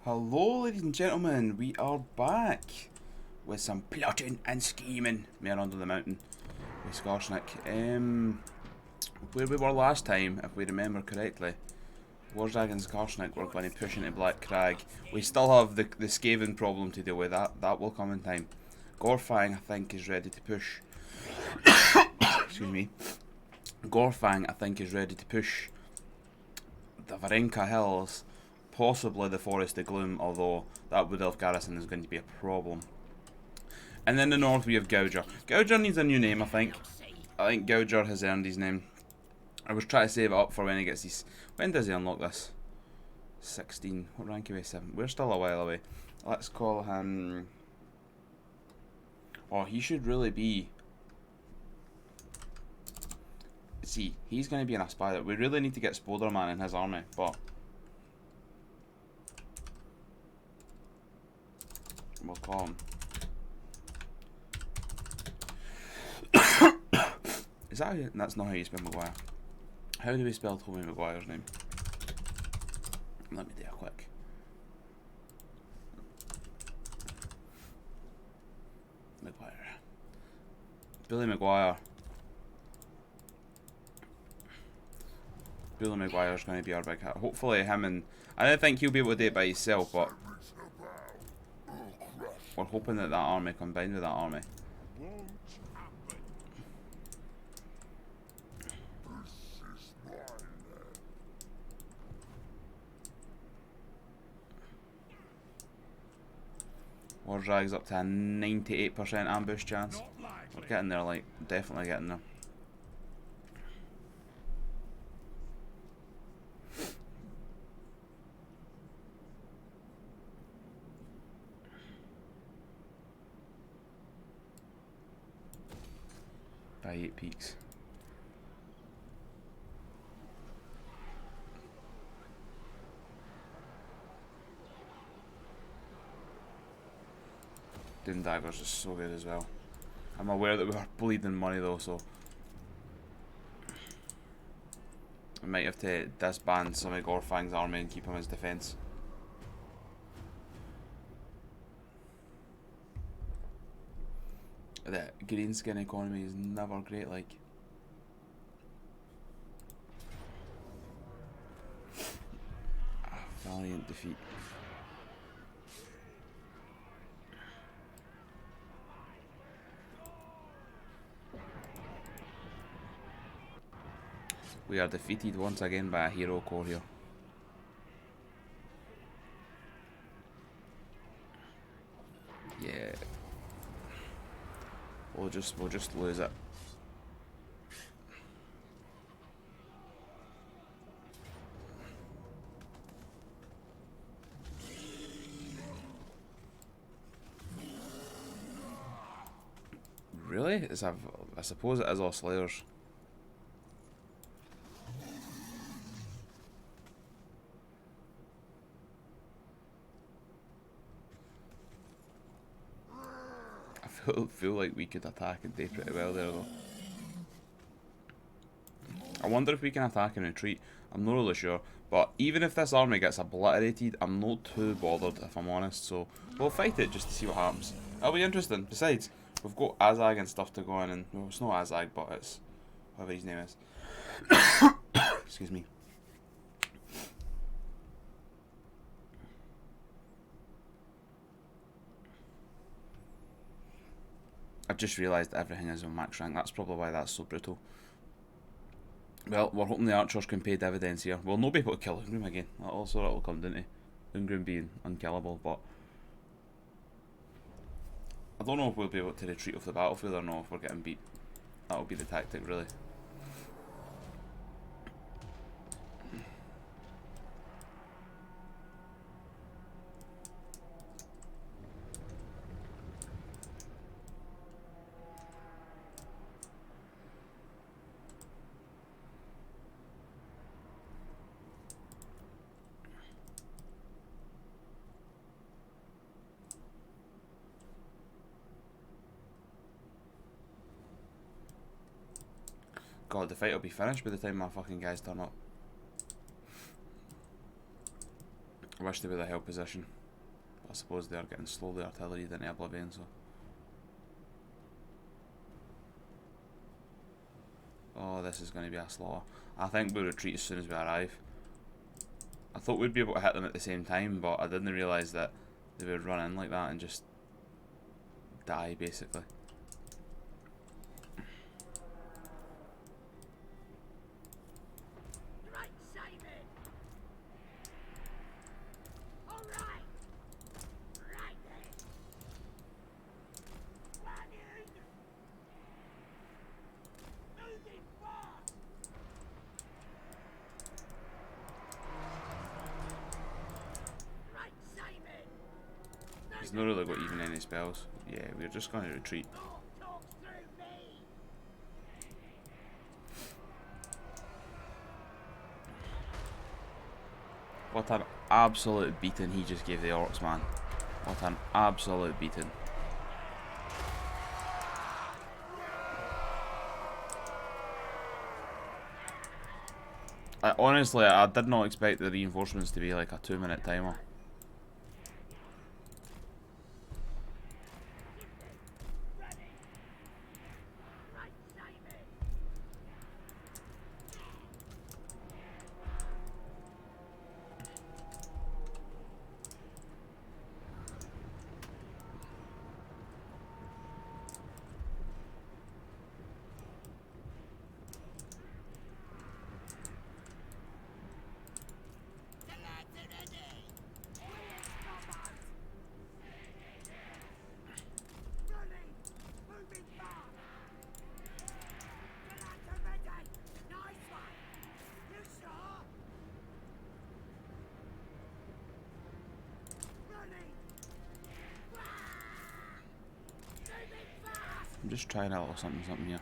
Hello ladies and gentlemen, we are back with some plotting and scheming mere under the mountain with Skarsnik. Where we were last time, if we remember correctly, Warzag and Skarsnik were going to push into Black Crag. We still have the Skaven problem to deal with, that will come in time. Gorfang I think is ready to push. Excuse me. Gorfang I think is ready to push the Varenka Hills. Possibly the Forest of Gloom, although that Wood Elf garrison is going to be a problem. And in the north we have Gouger. Gouger needs a new name, I think. I think Gouger has earned his name. I was trying to save it up for when he gets these. When does he unlock this? 16. What rank are we? 7. We're still a while away. Let's call him. Oh, he should really be. See, he's going to be an aspire. We really need to get Spoderman in his army, but. We'll call him. Is that how you, that's not how you spell Maguire. How do we spell Tommy Maguire's name? Let me do a quick. Maguire. Billy Maguire. Billy Maguire's going to be our big hit. Hopefully him and... I don't think he'll be able to do it by himself, but... we're hoping that army combined with that army. Wardrag's up to a 98% ambush chance. We're getting there, like, definitely getting there. By 8 peaks. Doom Daggers is so good as well. I'm aware that we are bleeding money though, so we might have to disband some of Gorfang's army and keep him as defence. The green skin economy is never great, like. Valiant defeat. We are defeated once again by a hero core here. Yeah. We'll just lose it. Really? I suppose it is all Slayers. I feel like we could attack and do pretty well there though. I wonder if we can attack and retreat. I'm not really sure. But even if this army gets obliterated, I'm not too bothered if I'm honest. So we'll fight it just to see what happens. It'll be interesting. Besides, we've got Azag and stuff to go in, and well, it's not Azag, but it's whatever his name is. Excuse me. I've just realised everything is on max rank. That's probably why that's so brutal. Well, we're hoping the archers can pay dividends here. We'll not be able to kill Ungrim again. Also, that'll come down to Ungrim being unkillable, but I don't know if we'll be able to retreat off the battlefield or not if we're getting beat. That'll be the tactic, really. God, the fight will be finished by the time my fucking guys turn up. wish they were the held position. But I suppose they are getting slowly artilleried into oblivion, so. Oh, this is going to be a slaughter. I think we'll retreat as soon as we arrive. I thought we'd be able to hit them at the same time, but I didn't realise that they would run in like that and just die, basically. He's not really got even any spells. Yeah, we're just going to retreat. What an absolute beating he just gave the orcs, man. What an absolute beating. Honestly, I did not expect the reinforcements to be like a 2-minute timer. I'm just trying out a little something here.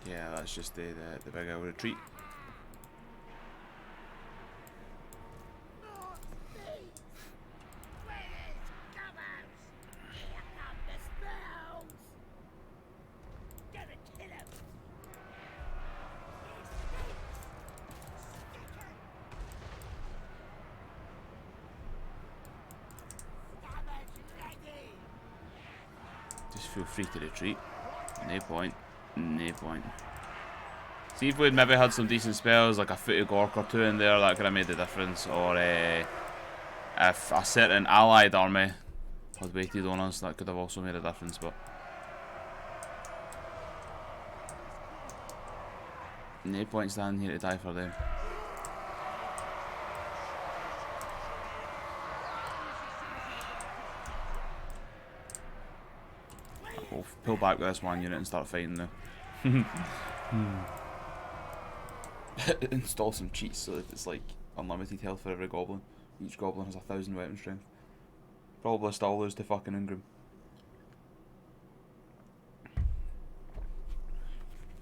Yeah, that's just the big old retreat. Just feel free to retreat. No point. No point. See if we'd maybe had some decent spells, like a footy gork or two in there, that could have made the difference. Or if a certain allied army had waited on us, that could have also made a difference. But no point standing here to die for them. We'll pull back with this one unit and start fighting now. Install some cheats so that it's like unlimited health for every goblin. Each goblin has 1,000 weapon strength. Probably still lose to fucking Ingram.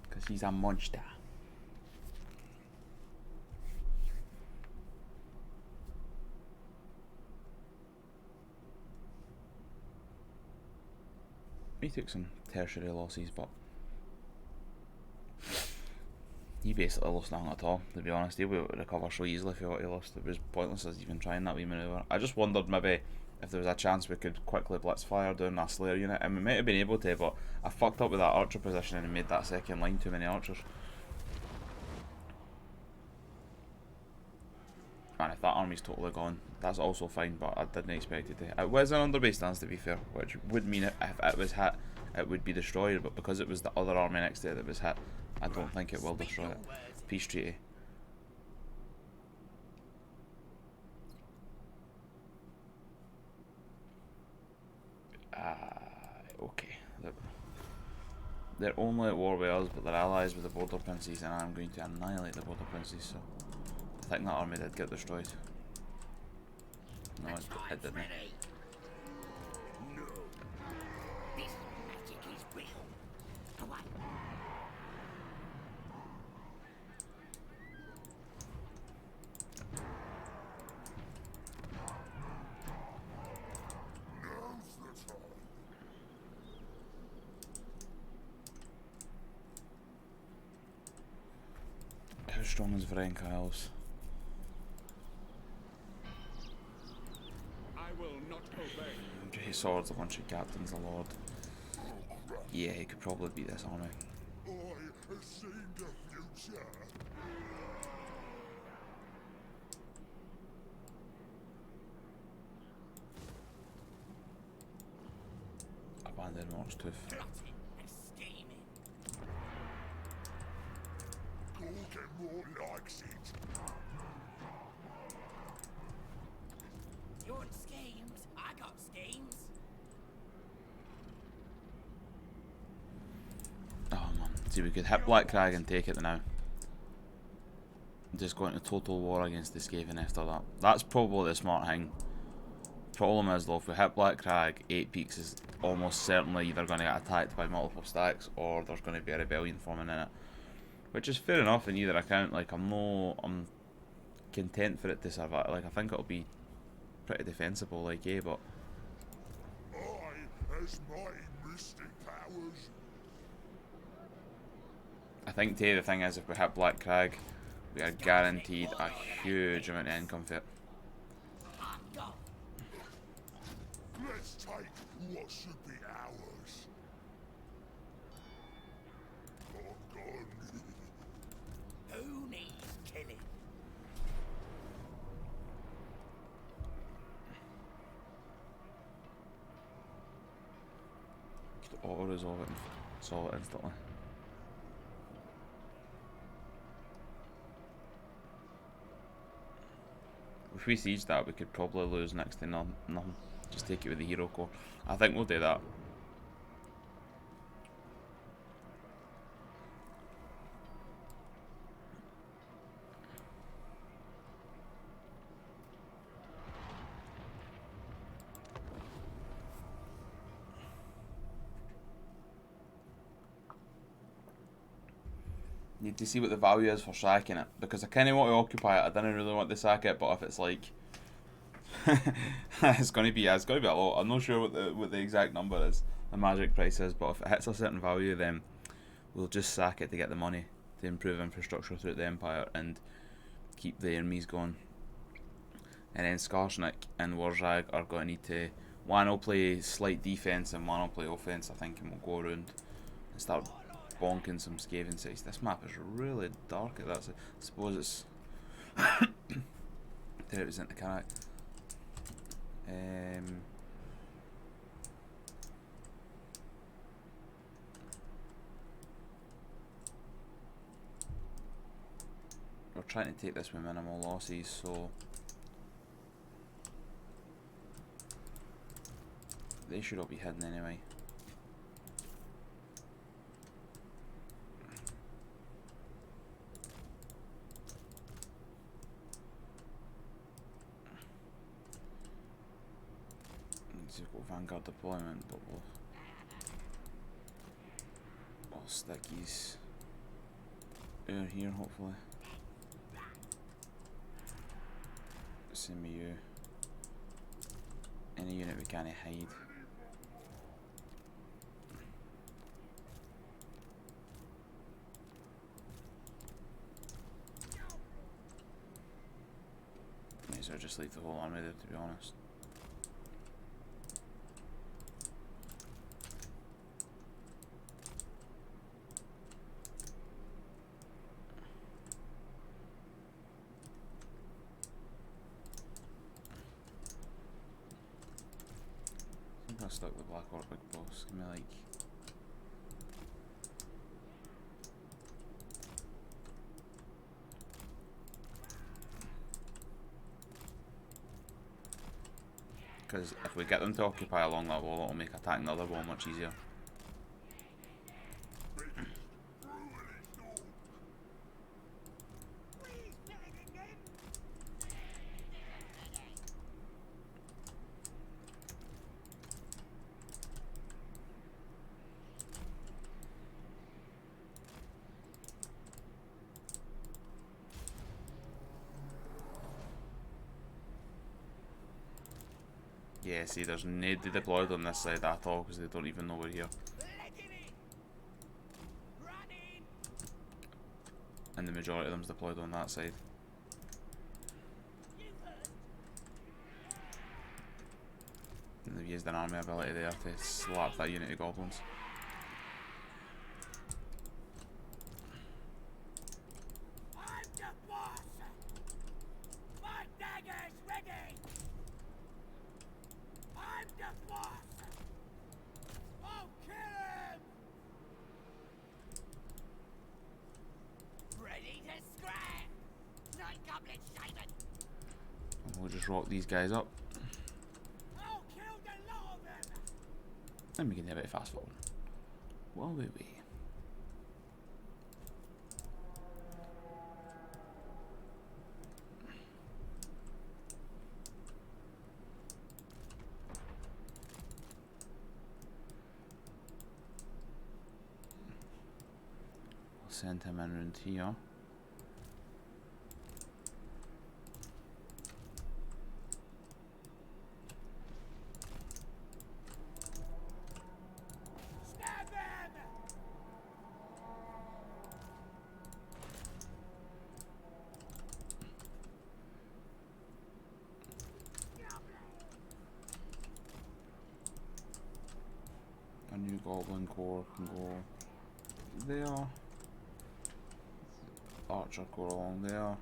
Because he's a monster. he took some tertiary losses, but he basically lost nothing at all, to be honest. He'll be able to recover so easily for what he lost. It was pointless us even trying that wee manoeuvre. I just wondered maybe if there was a chance we could quickly blitz fire down that Slayer unit, and we might have been able to, but I fucked up with that archer position and made that second line too many archers. And if that army's totally gone, that's also fine, but I didn't expect it to. It was an underbase stance, to be fair, which would mean if it was hit, it would be destroyed, but because it was the other army next to it that was hit, I don't think it will destroy it. Peace treaty. Okay. They're only at war with us, but they're allies with the border princes, and I'm going to annihilate the border princes, so I think that army did get destroyed. No, it didn't. How strong is Varenkyles? He swords a bunch of captains, the Lord. Yeah, he could probably beat this army. I have seen the future. Abandon Rhox tooth. You want schemes? I got schemes. Oh man, see, we could hit Black Crag and take it now. Just go into total war against the Skaven after that. That's probably the smart thing. Problem is though, if we hit Black Crag, 8 peaks is almost certainly either going to get attacked by multiple stacks or there's going to be a rebellion forming in it. Which is fair enough in either account. Like, I'm content for it to survive. Like, I think it'll be pretty defensible, like, but I think too, the thing is, if we hit Black Crag, we are guaranteed a huge amount of income for it. Let's take what should be ours. Who needs killing? Just auto-resolve it and solve it instantly. If we siege that, we could probably lose next to nothing. Just take it with the hero core. I think we'll do that. Need to see what the value is for sacking it, because I kind of want to occupy it. I didn't really want to sack it, but if it's like it's gonna be a lot. I'm not sure what the exact number is, the magic price is, but if it hits a certain value, then we'll just sack it to get the money to improve infrastructure throughout the empire and keep the armies going. And then Skarsnik and Warjag are going to need to, one will play slight defense and one will play offense, I think, and we'll go around and start bonking some Skaven cities. This map is really dark. I suppose it's there it was into Karak. We're trying to take this with minimal losses, so they should all be hidden anyway. We've got Vanguard deployment, but we'll stick these over here, hopefully. Same with you. Any unit we can't hide. have just leave the whole army there, to be honest. I think I stuck the Black Orc Big Boss. Give me like... Because if we get them to occupy along that wall, it'll make attacking the other wall much easier. Yeah, see, there's nobody deployed on this side at all because they don't even know we're here. And the majority of them's deployed on that side. And they've used an army ability there to slap that unit of goblins. We'll just rock these guys up. And we can have a bit of fast forward. While we wait. I'll send him in around here. New goblin core can go there. Archer core along there.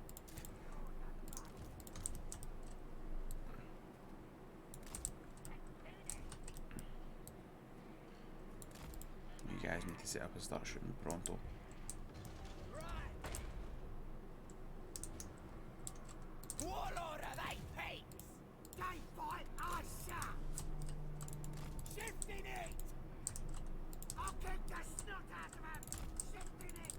You guys need to set up and start shooting pronto. Warlord of eight peaks! They fight I shout! Shifting it! I'll kick the snot out of him! Shifting it!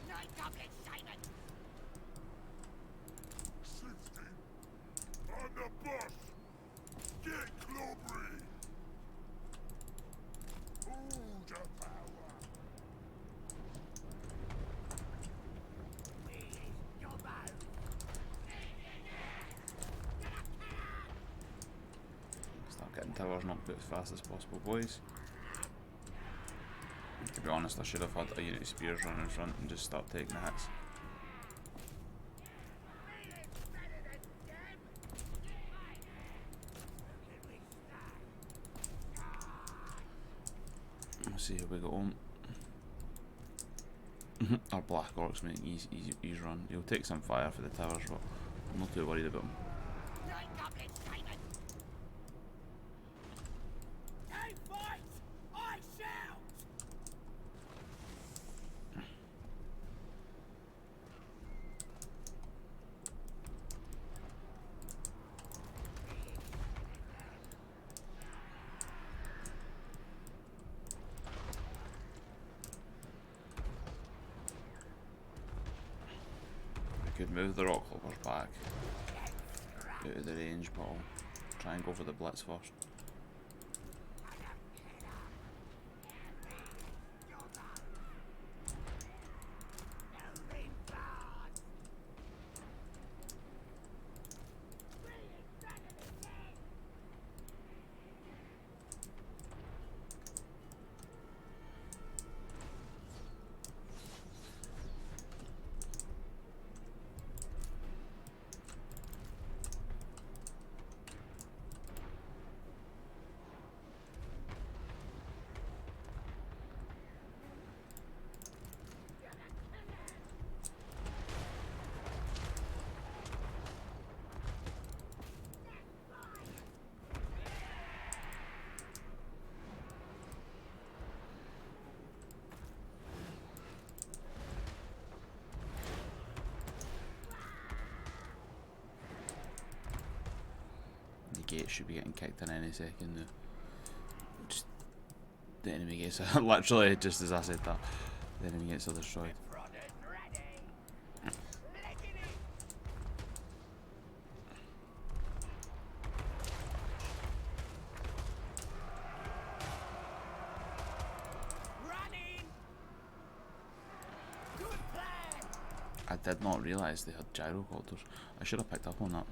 Night goblin Simon! Shifting! On the boss! Get clobbery! Ooh, the power! We is Gobbo! Start getting towers knocked out as fast as possible, boys. To be honest, I should have had a unit of spears running in front and just start taking the hits. Let's see how we go on. Our Black Orcs make easy run. He'll take some fire for the towers, but I'm not too worried about him. Night goblin Simon! They fight! I shout! I could move the rock clobbers back out of the range, but I'll try and go for the blitz first. gate should be getting kicked in any second now. Just the enemy gets literally just as I said that, the enemy gets destroyed. I did not realise they had gyrocopters. I should have picked up on that.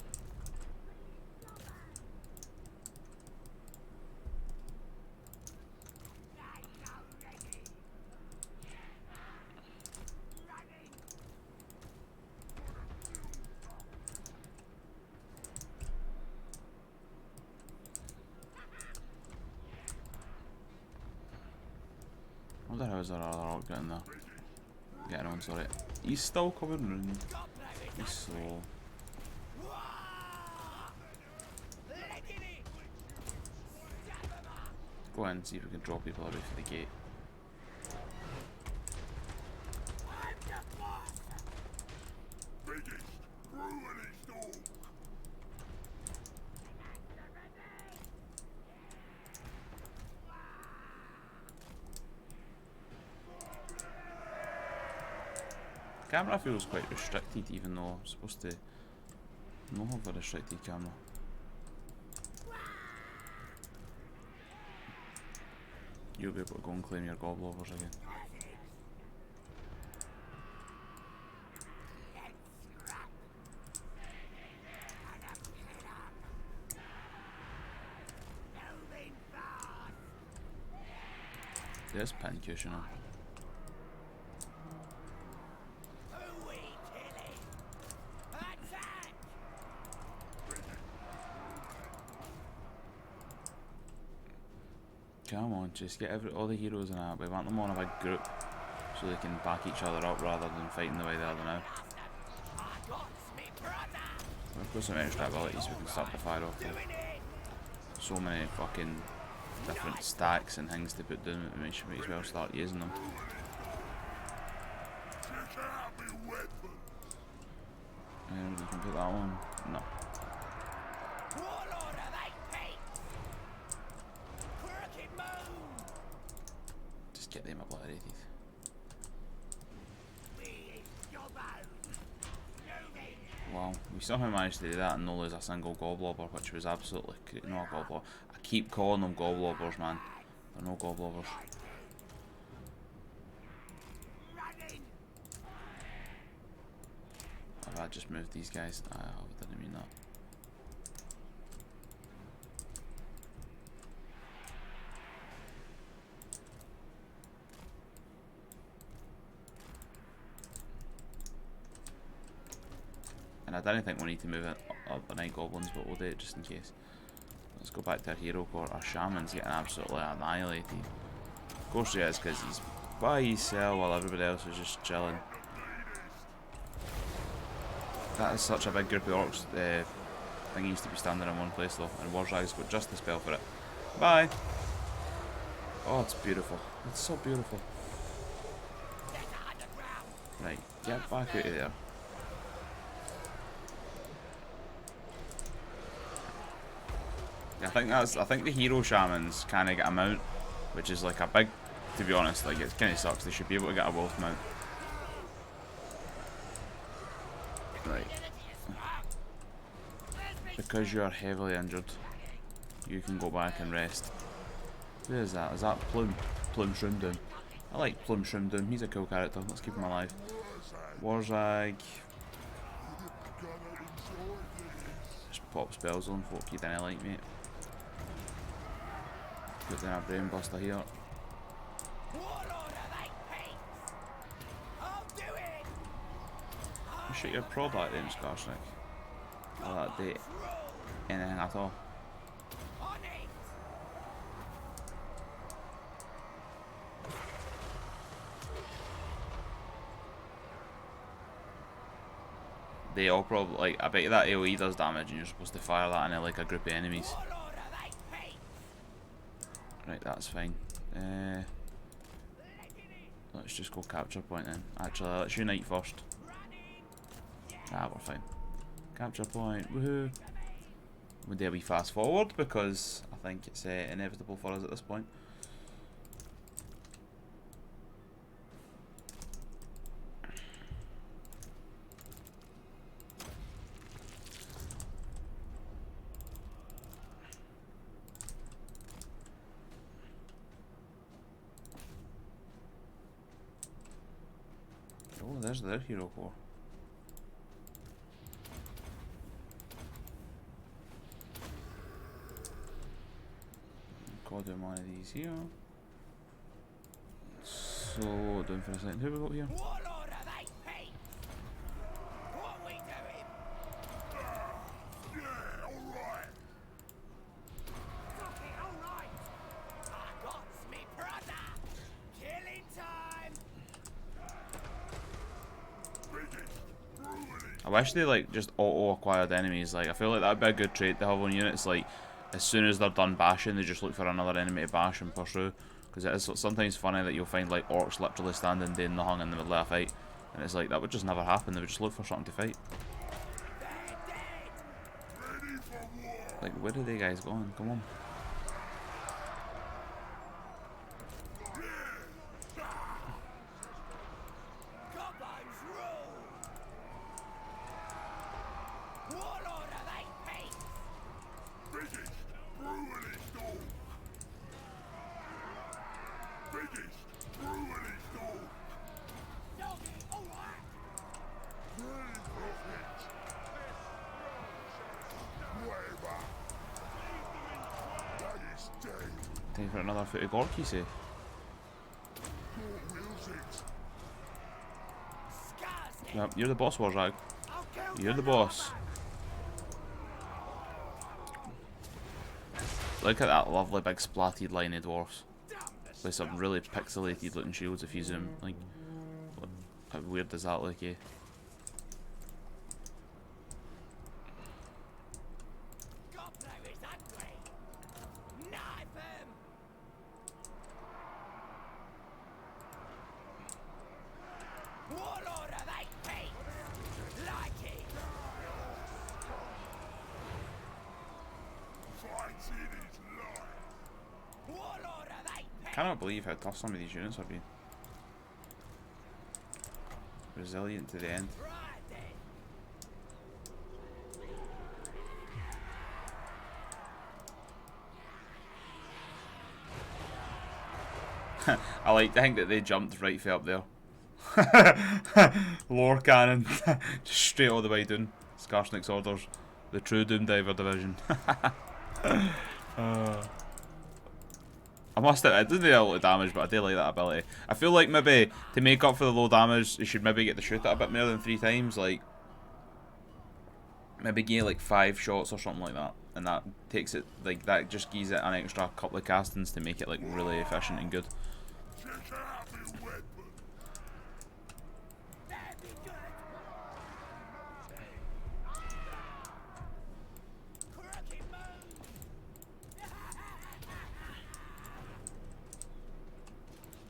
I wonder how is our other orc getting there? Getting on, sorry. He's still coming round. He's slow. Go in and see if we can draw people away from the gate. Camera feels quite restricted, even though I'm supposed to not have a restricted camera. You'll be able to go and claim your goblovers again. There's pincushion on. Come on, just get all the heroes in that. We want them on a big group so they can back each other up rather than fighting the way they are now. We've got some extra abilities we can start the fire off with. So many fucking different stacks and things to put down, we might as well start using them. And we can put that on. No. Get them obliterated. Wow, we somehow managed to do that and not lose a single goblobber, which was absolutely not a goblobber. I keep calling them goblobbers, man. They're no goblobbers. Have I just moved these guys? I didn't mean that. And I didn't think we need to move it up the night goblins, but we'll do it just in case. Let's go back to our hero court. Our shaman's getting absolutely annihilated. Of course he is, because he's by himself while everybody else is just chilling. That is such a big group of orcs. The thing used to be standing in one place though, and Wardrag's got just the spell for it. Bye! Oh, it's beautiful. It's so beautiful. Right, get back out of there. I think the hero shamans kind of get a mount, which is like a big, to be honest, like it kind of sucks. They should be able to get a wolf mount. Right. Because you're heavily injured, you can go back and rest. Who is that? Is that Plume? Plume Shroomdown. I like Plume Shroomdown. He's a cool character. Let's keep him alive. Warzag. Just pop spells on folk you didn't like, mate. Put down a brain buster here. You shoot your prod like then, Skarsnik. Or that date. Anything at all. They all probably, like, I bet you that AoE does damage and you're supposed to fire that into like a group of enemies. Right, that's fine. Let's just go capture point then. Actually, let's unite first. Ah, we're fine. Capture point, woohoo! we do a wee fast forward because I think it's inevitable for us at this point. Oh, there's their hero core. Go down one of these here. So, down for a second. Who we got here? Warlord of 8 peaks! What we doing? Yeah, alright. Fuck it, alright! I got me brother! Killing time! Biggest, brutally. I wish they like just auto-acquired enemies. Like I feel like that'd be a good trait to have on units. Like as soon as they're done bashing, they just look for another enemy to bash and pursue. Because it is sometimes funny that you'll find like orcs literally standing doing nothing in the middle of a fight, and it's like that would just never happen. They would just look for something to fight. They're dead! Ready for war. Like where are they guys going? Come on. Goblins rule! Warlord of 8 peaks! Biggest, brutally dog. Biggest, brutally dog. Doggy, alright! Brave prophet. Whatever. That is dead. Time for another foot of Gork, you say? God wills it. Skarsniks! Yep, you're the boss, Warjag. I'll kill You're the you boss. Look at that lovely big splatted line of dwarfs. With some really pixelated looking shields if you zoom. Like, how weird does that look, eh? Goblin is ugly! Knife him! Warlord of 8 peaks! Like it! Fights in his life. Warlord of 8 I peaks! cannot believe how tough some of these units have been. Resilient to the end. Right then! I like to think that they jumped right way up there. Lore cannon. Just straight all the way down. Skarsniks orders. The true Doom Diver division. I must admit, it didn't do a lot of damage, but I do like that ability. I feel like maybe to make up for the low damage, you should maybe get the shoot it a bit more than 3 times. Like, maybe gain like 5 shots or something like that. And that takes it, like, that just gives it an extra couple of castings to make it like really efficient and good. Check out my weapon. That'd be good! Crooked move!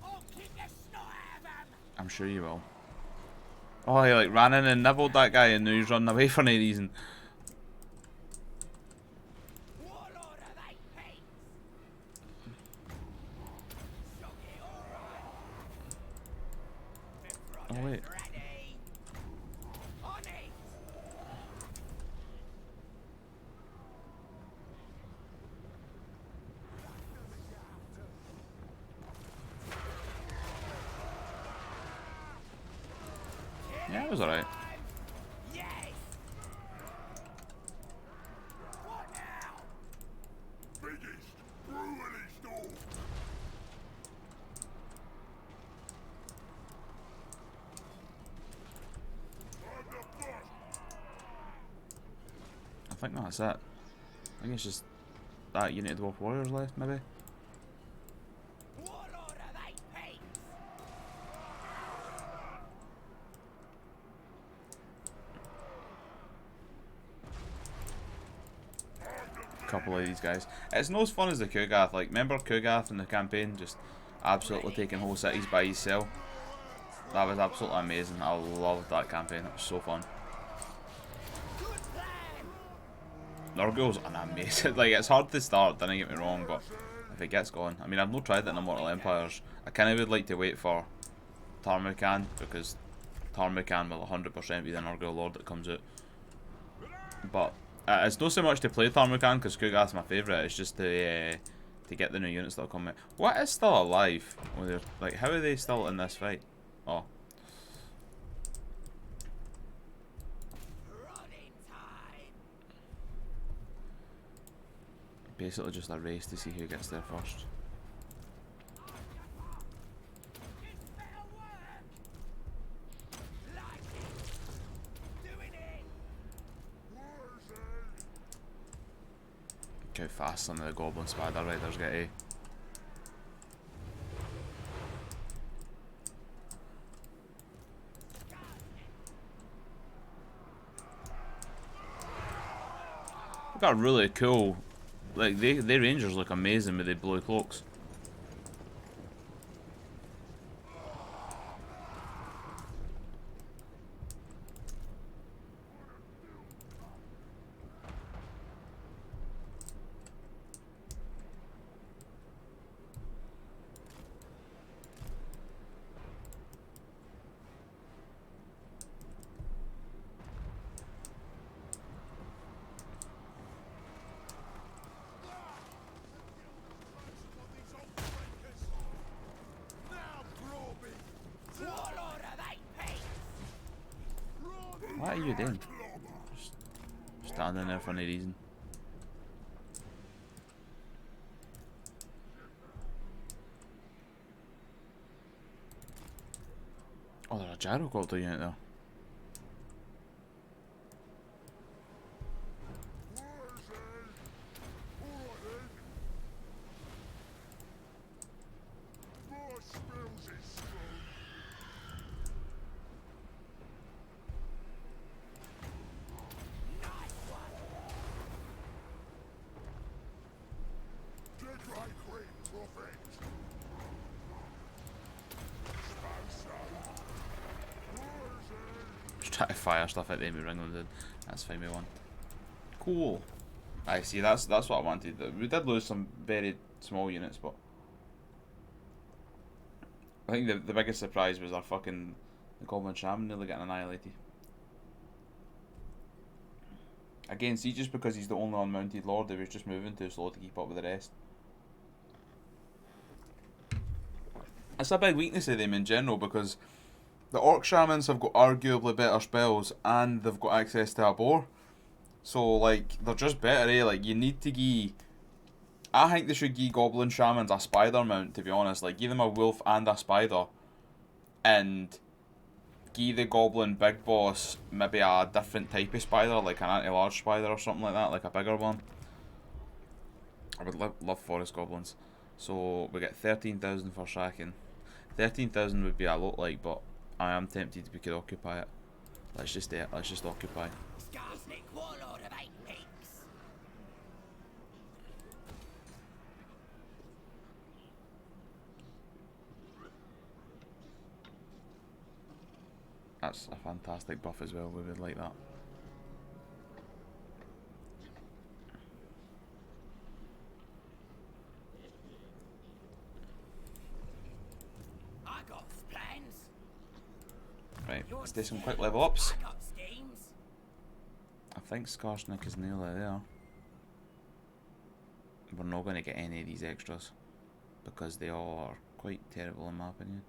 I'll kick the snot out of him! I'm sure you will. Oh, he like ran in and nibbled that guy and now he's running away for no reason. Warlord of 8 peaks! Doggy, alright! Oh wait. Ready! On it! Yeah, it was alright. Yes! What now? Biggest, brutally dog. I'm the boss. I think that's it. I think it's just that unit of Dwarf Warriors left, maybe. Warlord of 8 peaks! Couple of these guys. It's not as fun as the Kugath. Like, remember Kugath in the campaign? Just absolutely taking whole cities by himself. That was absolutely amazing. I loved that campaign. It was so fun. Good plan! Nurgle's an amazing. Like, it's hard to start, don't get me wrong, but if it gets going. I mean, I've not tried it in Immortal Empires. I kind of would like to wait for Tarmokan, because Tarmokan will 100% be the Nurgle Lord that comes out. But it's not so much to play Tarmokan, because Kugat's my favourite, it's just to get the new units that'll come out. What is still alive? Like, how are they still in this fight? Oh. Basically just a race to see who gets there first. Look how fast some of the goblin spider riders get, eh? They've got really cool. Like, their rangers look amazing with the blue cloaks. What are you doing? Just standing there for no reason. Oh, there's a gyrocopter unit there. Try to fire stuff at them with Ringland did. That's fine, we won. Cool. I see, that's what I wanted. We did lose some very small units, but I think the biggest surprise was our fucking the Goblin Shaman nearly getting annihilated. Again, see, just because he's the only unmounted lord, he was just moving too slow to keep up with the rest. It's a big weakness of them in general, because the Orc Shamans have got arguably better spells and they've got access to a boar. So, like, they're just better, eh? Like, you need to give... I think they should give Goblin Shamans a spider mount, to be honest. Like, give them a wolf and a spider. And give the Goblin Big Boss maybe a different type of spider, like an anti-large spider or something like that, like a bigger one. I would love Forest Goblins. So, we get 13,000 for Shaken. 13,000 would be a lot, like, but I am tempted we could occupy it. Let's just do it. Let's just occupy. Skarsnik, warlord of 8 peaks. That's a fantastic buff as well. We would like that. I got plans. Right, let's do some quick level ups. I got schemes. I think Skarsnik is nearly there. We're not going to get any of these extras because they are quite terrible in my opinion.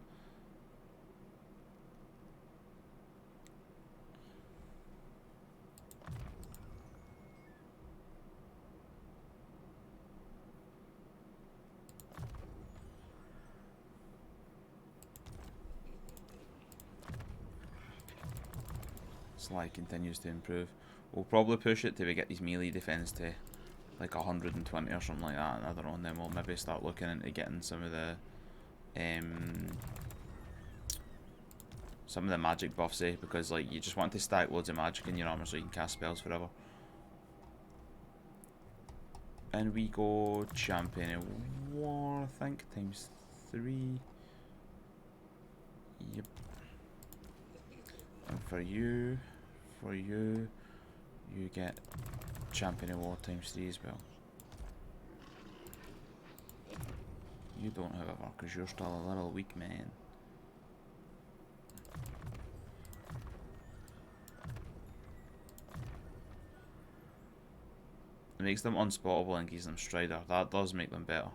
Sly continues to improve. We'll probably push it till we get these melee defense to like 120 or something like that. And I don't know, and then we'll maybe start looking into getting some of the magic buffs, eh? Because like you just want to stack loads of magic in your armor so you can cast spells forever. And we go Champion of War, I think, ×3. Yep. And for you, you get Champion of War ×3 as well. You don't, however, because you're still a little weak, man. It makes them unspottable and gives them Strider. That does make them better.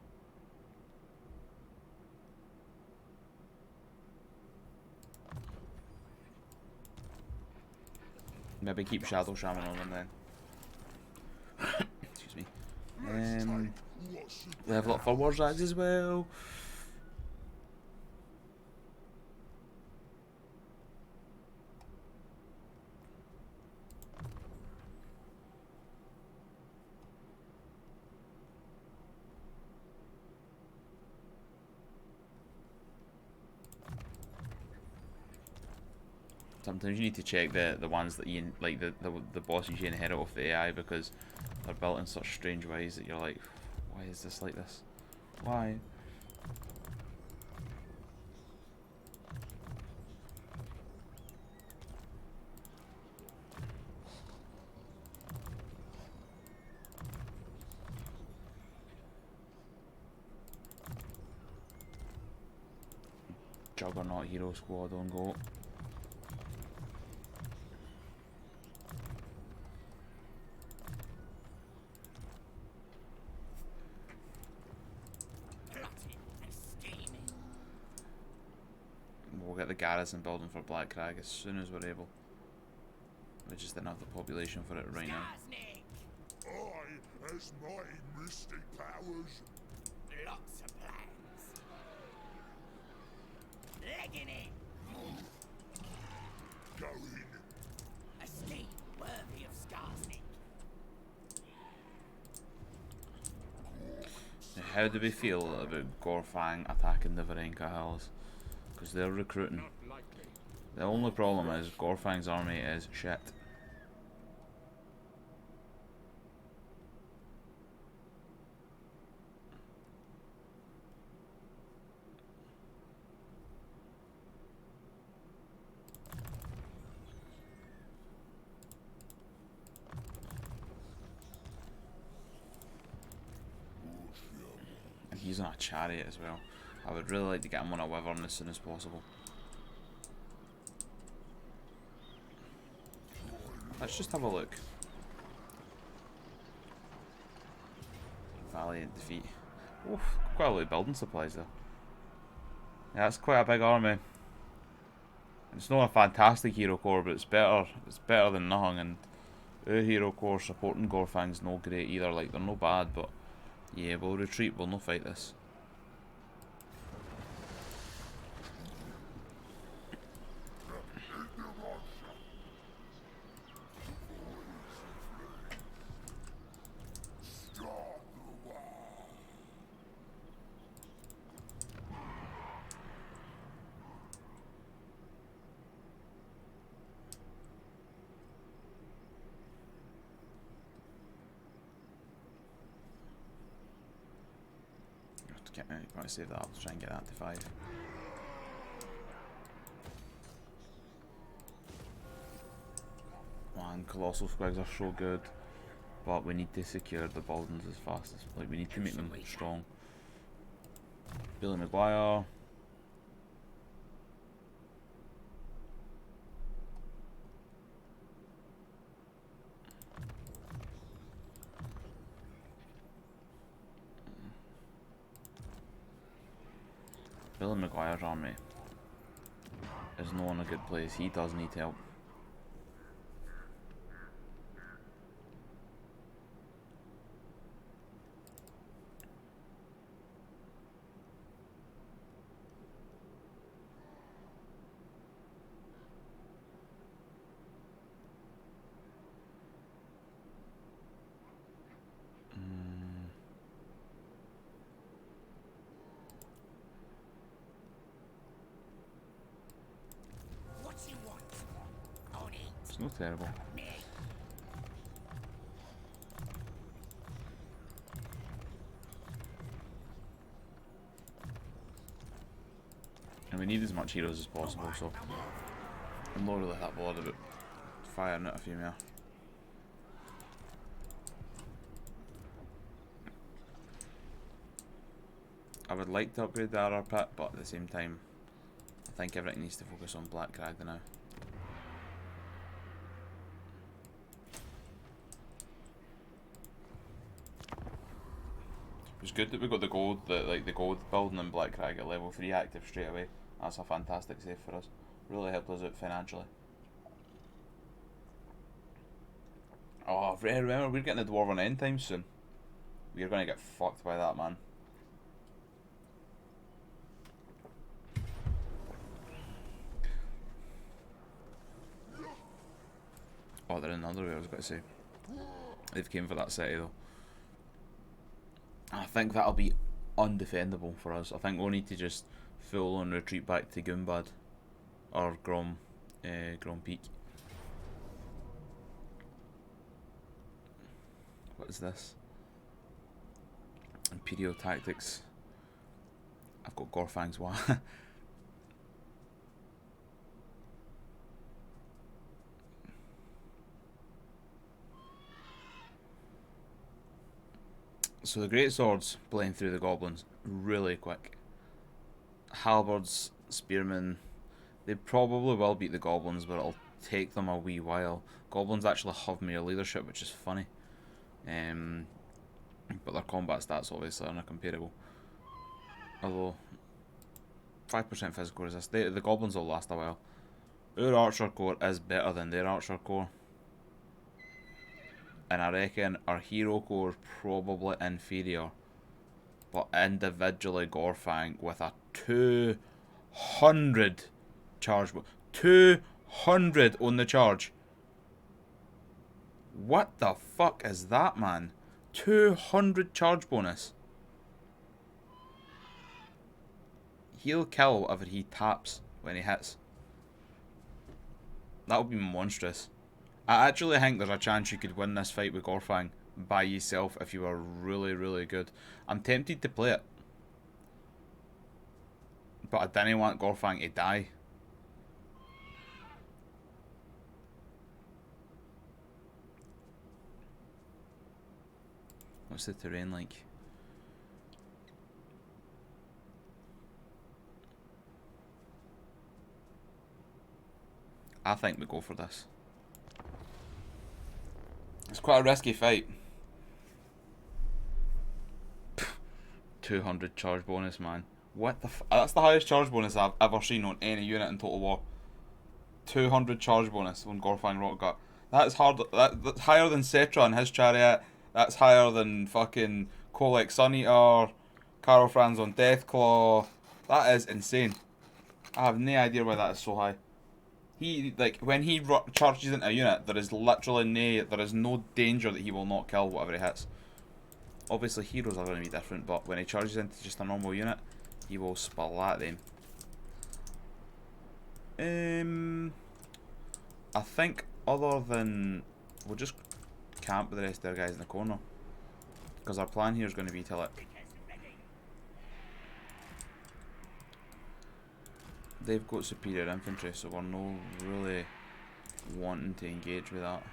Maybe keep Shadow Shaman on them then. Excuse me. Level up for Warzags as well. Sometimes you need to check the ones that you like the bosses you inherit off the AI, because they're built in such strange ways that you're like, why is this like this? Why? Juggernaut Hero Squad on go. We'll get the garrison building for Black Crag as soon as we're able. We just didn't have the population for it right now. I, as my mystic powers, Lots of plans. Legging it. going. A scheme worthy of Skarsniks. How do we feel about Gorfang attacking the Varenka Hills? Because they're recruiting. The only problem is Gorfang's army is shit. And he's on a chariot as well. I would really like to get him on a wyvern as soon as possible. Let's just have a look. Valiant defeat. Oof, quite a lot of building supplies though. Yeah, that's quite a big army. It's not a fantastic hero core, but it's better. It's better than nothing. And our hero core supporting Gorfang's no great either. Like, they're no bad, but yeah, we'll retreat. We'll no fight this. I want to save that up to try and get that to 5. Man, Colossal Squigs are so good, but we need to secure the buildings as fast as, like, we need to make them strong. Billy Maguire. Billy Maguire's army is not in a good place. He does need help. It's not terrible. And we need as much heroes as possible, so I'm not really that bothered about firing out a few more. I would like to upgrade the arrow pit, but at the same time, I think everything needs to focus on Black Crag now. It's good that we got the gold, the gold building in Black Crag at level 3 active straight away. That's a fantastic save for us. Really helped us out financially. Oh, remember, we're getting the Dwarven End time soon. We're going to get fucked by that, man. Oh, they're in the underwear, I was going to say. They've came for that city, though. I think that'll be undefendable for us. I think we'll need to just full on retreat back to Goombad. Or Grom Peak. What is this? Imperial Tactics. I've got Gorfang's Wa. So the great swords blend through the goblins really quick. Halberds, spearmen, they probably will beat the goblins, but it'll take them a wee while. Goblins actually have mere leadership, which is funny. But their combat stats obviously are uncomparable. Although 5% physical resist, the goblins will last a while. Our archer core is better than their archer core. And I reckon our hero core is probably inferior. But individually Gorfang with a 200 charge. 200 on the charge. What the fuck is that, man? 200 charge bonus. He'll kill whatever he taps when he hits. That would be monstrous. I actually think there's a chance you could win this fight with Gorfang by yourself if you were really, really good. I'm tempted to play it. But I didn't want Gorfang to die. What's the terrain like? I think we go for this. It's quite a risky fight. 200 charge bonus, man. What the that's the highest charge bonus I've ever seen on any unit in Total War. 200 charge bonus on Gorfang Rotgut. That's hard. That's higher than Cetra and his chariot. That's higher than fucking Kolek Suneater, Carol Franz on Deathclaw. That is insane. I have no idea why that is so high. He, like, when he charges into a unit, there is no danger that he will not kill whatever he hits. Obviously heroes are going to be different, but when he charges into just a normal unit, he will splat them. I think other than... we'll just camp with the rest of their guys in the corner. Because our plan here is going to be to let... They've got superior infantry, so we're not really wanting to engage with that.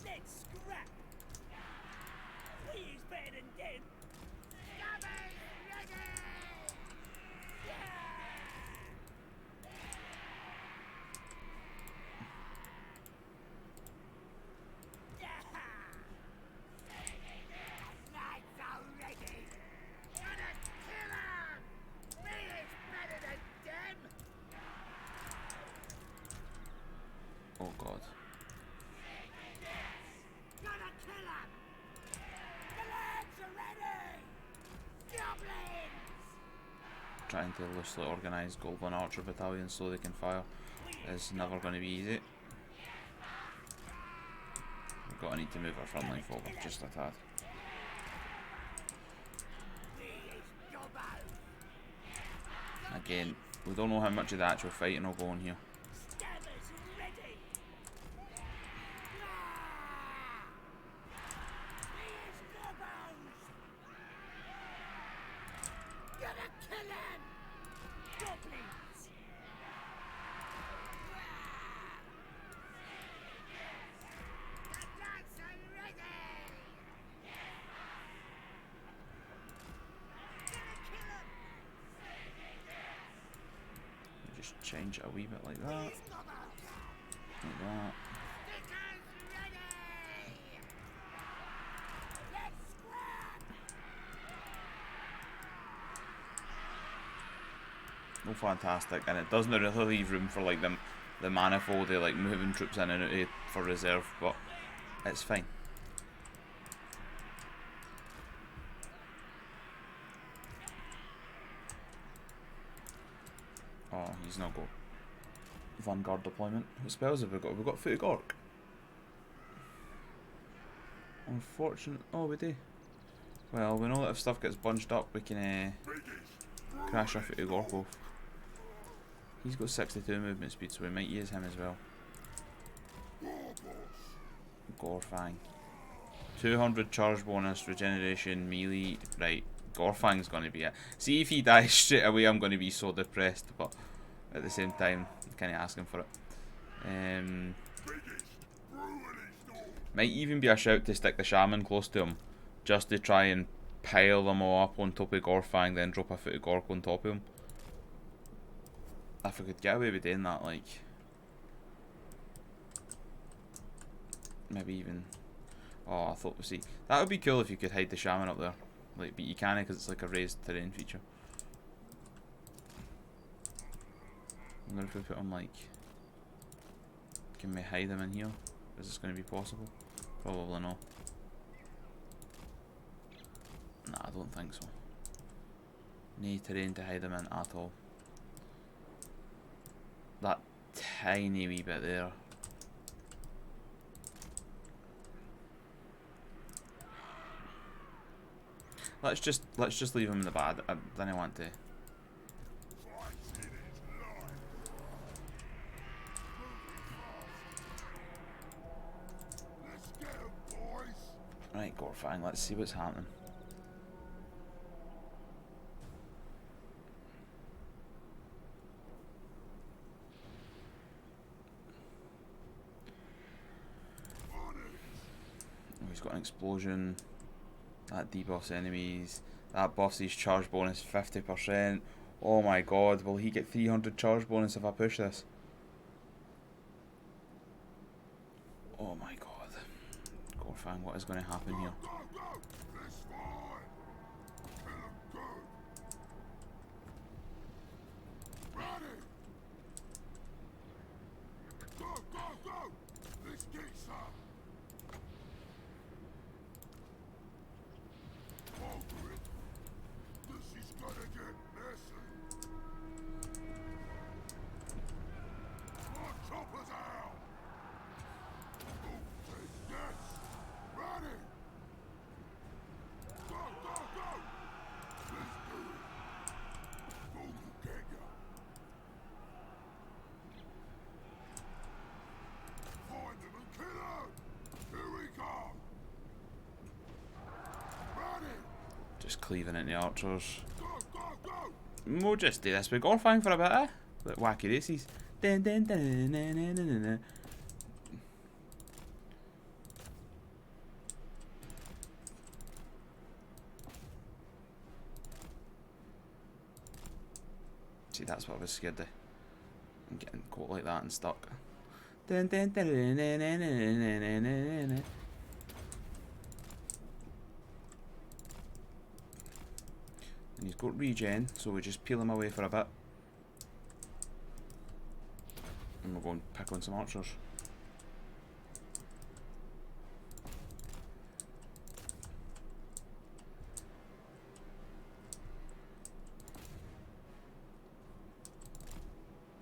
Let's scrap. Three is better than dead. Scabbards ready. Knights are ready. Gonna kill 'em. Me is better than them. Oh god. Gonna kill 'em. The lads are ready. Goblins. Trying to loosely organise Goblin Archer battalions so they can fire is never going to be easy. We're going to need to move our front line forward just a tad. Again, we don't know how much of the actual fighting will go on here. Scabbards ready. Me is goblins. Gonna kill 'em. Goblins. The lads are ready. Just change it a wee bit like that. Like that. Oh, fantastic, and it doesn't really leave room for like the manifold of like moving troops in and out for reserve, but it's fine. Oh, he's not got Vanguard deployment. What spells have we got? We've got Footy Gork. Unfortunate. Oh, we do. Well, we know that if stuff gets bunched up, we can crash our Footy Gork off. He's got 62 movement speed, so we might use him as well. Gorfang. 200 charge bonus, regeneration, melee. Right, Gorfang's going to be it. See, if he dies straight away, I'm going to be so depressed, but at the same time, I'm kind of asking for it. Might even be a shout to stick the Shaman close to him, just to try and pile them all up on top of Gorfang, then drop a Footy Gork on top of him. If I could get away with doing that, like, maybe even, oh, I thought, see, that would be cool if you could hide the Shaman up there, like, but you can't because it's like a raised terrain feature. I wonder if we put him, like, can we hide him in here? Is this going to be possible? Probably not. Nah, I don't think so. No terrain to hide him in at all. That tiny wee bit there. Let's just leave him in the bad. I don't want to. Right, Gorfang, let's see what's happening. He's got an explosion. That debuffs enemies. That buffs his charge bonus 50%. Oh my god, will he get 300 charge bonus if I push this? Oh my god. Gorfang, what is going to happen here? Just cleaving into the archers. We'll just do this with Gorfang for a bit, eh? Like wacky races. Dun, dun, dun, dun, dun, dun, dun. See, that's what I was scared of. I'm getting caught like that and stuck. Dun, dun, dun, dun, dun, dun, dun, dun, dun, dun. And he's got regen, so we just peel him away for a bit. And we'll go and pick on some archers.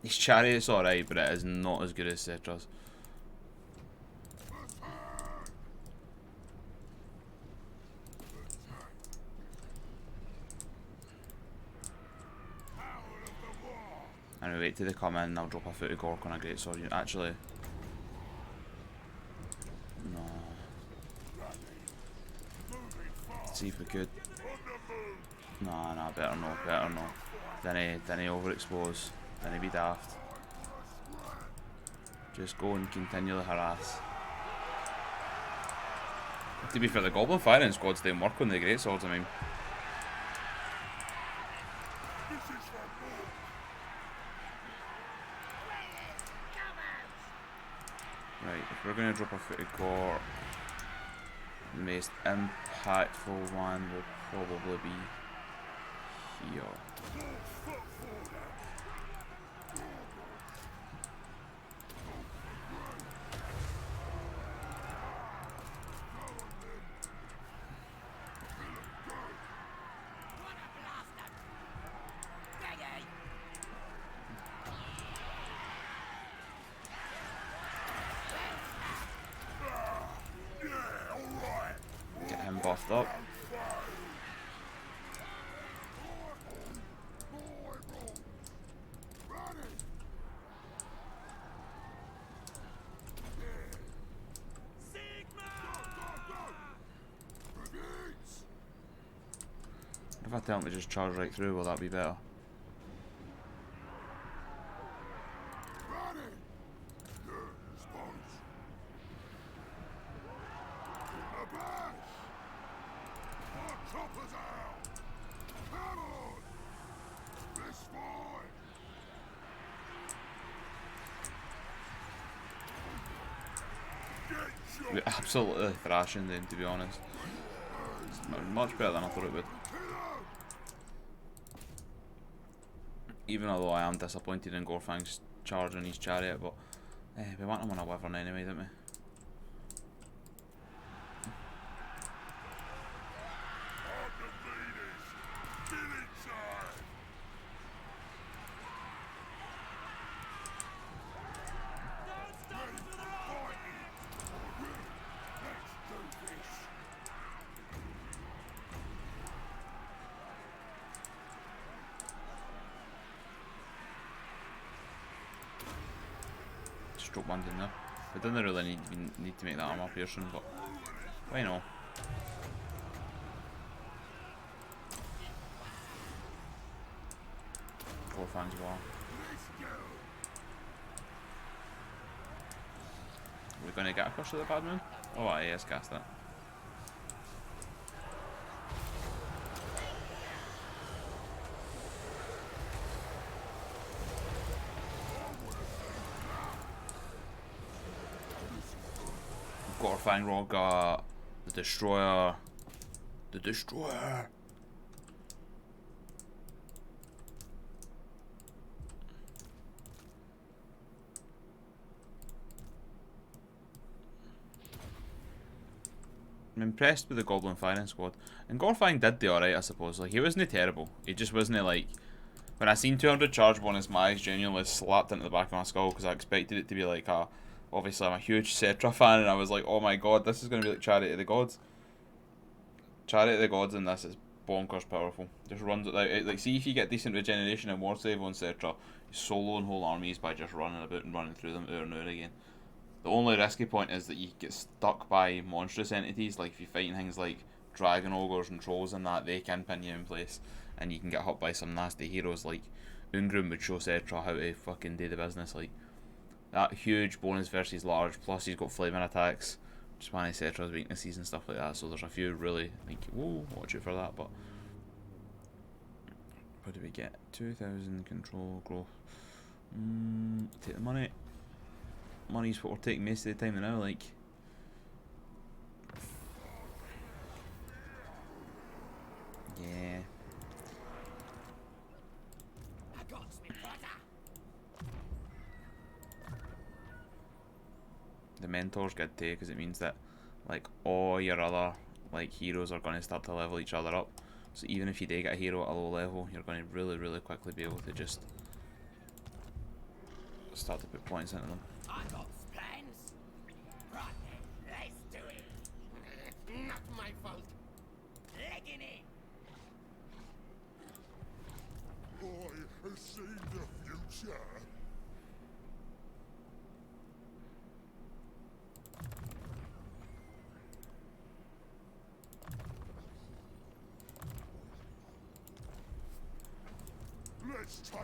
His chariot's alright, but it is not as good as Cetra's. And we wait till they come in and I'll drop a Footy Gork on a great sword. Actually, no. Let's see if we could. No, better no. Then he overexpose. Then he be daft. Just go and continually harass. To be fair, the Goblin firing squads didn't work on the great swords. I mean. Right, if we're going to drop a footy core, the most impactful one will probably be here. Get him buffed up. If I tell him to just charge right through, will that be better? We're absolutely thrashing them, to be honest. It's much better than I thought it would. Even although I am disappointed in Gorfang's charging his chariot, but we want him on a wyvern anyway, don't we? Stroke one in there. We didn't really need to make that armor piercing, but why not? Gorfang's war. Are we going to get across to the bad moon? Oh, yes, cast that. Gorfang Rhox, the Destroyer. The Destroyer! I'm impressed with the Goblin firing squad. And Gorfang did do alright, I suppose. Like, he wasn't terrible. He just wasn't like... When I seen 200 charge bonus, my eyes genuinely slapped into the back of my skull because I expected it to be like a... Obviously, I'm a huge Cetra fan, and I was like, oh my god, this is going to be like Chariot of the Gods. Chariot of the Gods in this is bonkers powerful. Just runs it out. Like, see if you get decent regeneration and war save on Cetra, you solo and whole armies by just running about and running through them over and over again. The only risky point is that you get stuck by monstrous entities, like if you're fighting things like dragon ogres and trolls and that, they can pin you in place, and you can get hit by some nasty heroes like Ungrim would show Cetra how to fucking do the business. Like, that huge bonus versus large, plus he's got flaming attacks, just one of Cetra's weaknesses and stuff like that, so there's a few really, like, whoa, watch out for that, but... What do we get? 2,000 control growth. Take the money. Money's what we're taking most of the time now, like... Yeah. The mentor's good too, because it means that like all your other like heroes are going to start to level each other up. So even if you do get a hero at a low level, you're going to really quickly be able to just start to put points into them. I got plans. Right then, let's do it. Not my fault. Legging it. I have seen the future. Let's take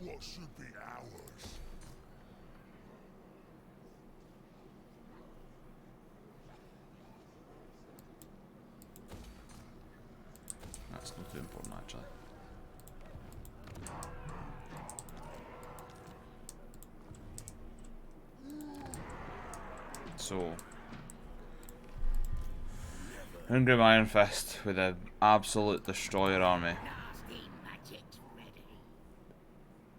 what should be ours. That's not too important actually. So, Ungrim Iron Fist with an absolute destroyer army. Nasty magic's ready.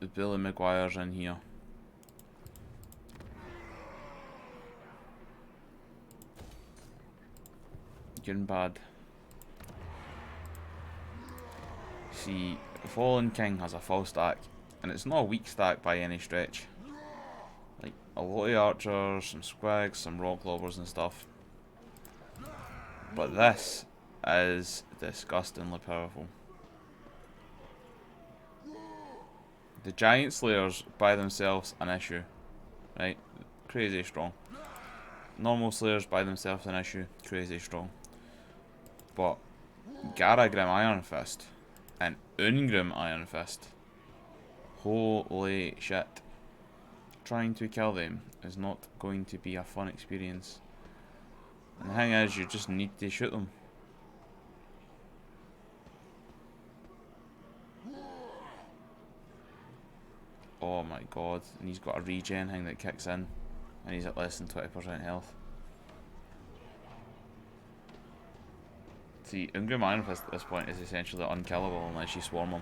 The Billy Maguire's in here. Getting bad. See, Fallen King has a full stack, and it's not a weak stack by any stretch. Like, a lot of archers, some squigs, some rock lobbers and stuff. But this is disgustingly powerful. The Giant Slayers by themselves an issue, right? Crazy strong. Normal Slayers by themselves an issue, crazy strong. But Garagrim Iron Fist and Ungrim Iron Fist, holy shit. Trying to kill them is not going to be a fun experience. And the thing is, you just need to shoot them. Oh my god, and he's got a regen thing that kicks in, and he's at less than 20% health. See, Ungrim Iron Fist at this point is essentially unkillable unless you swarm him.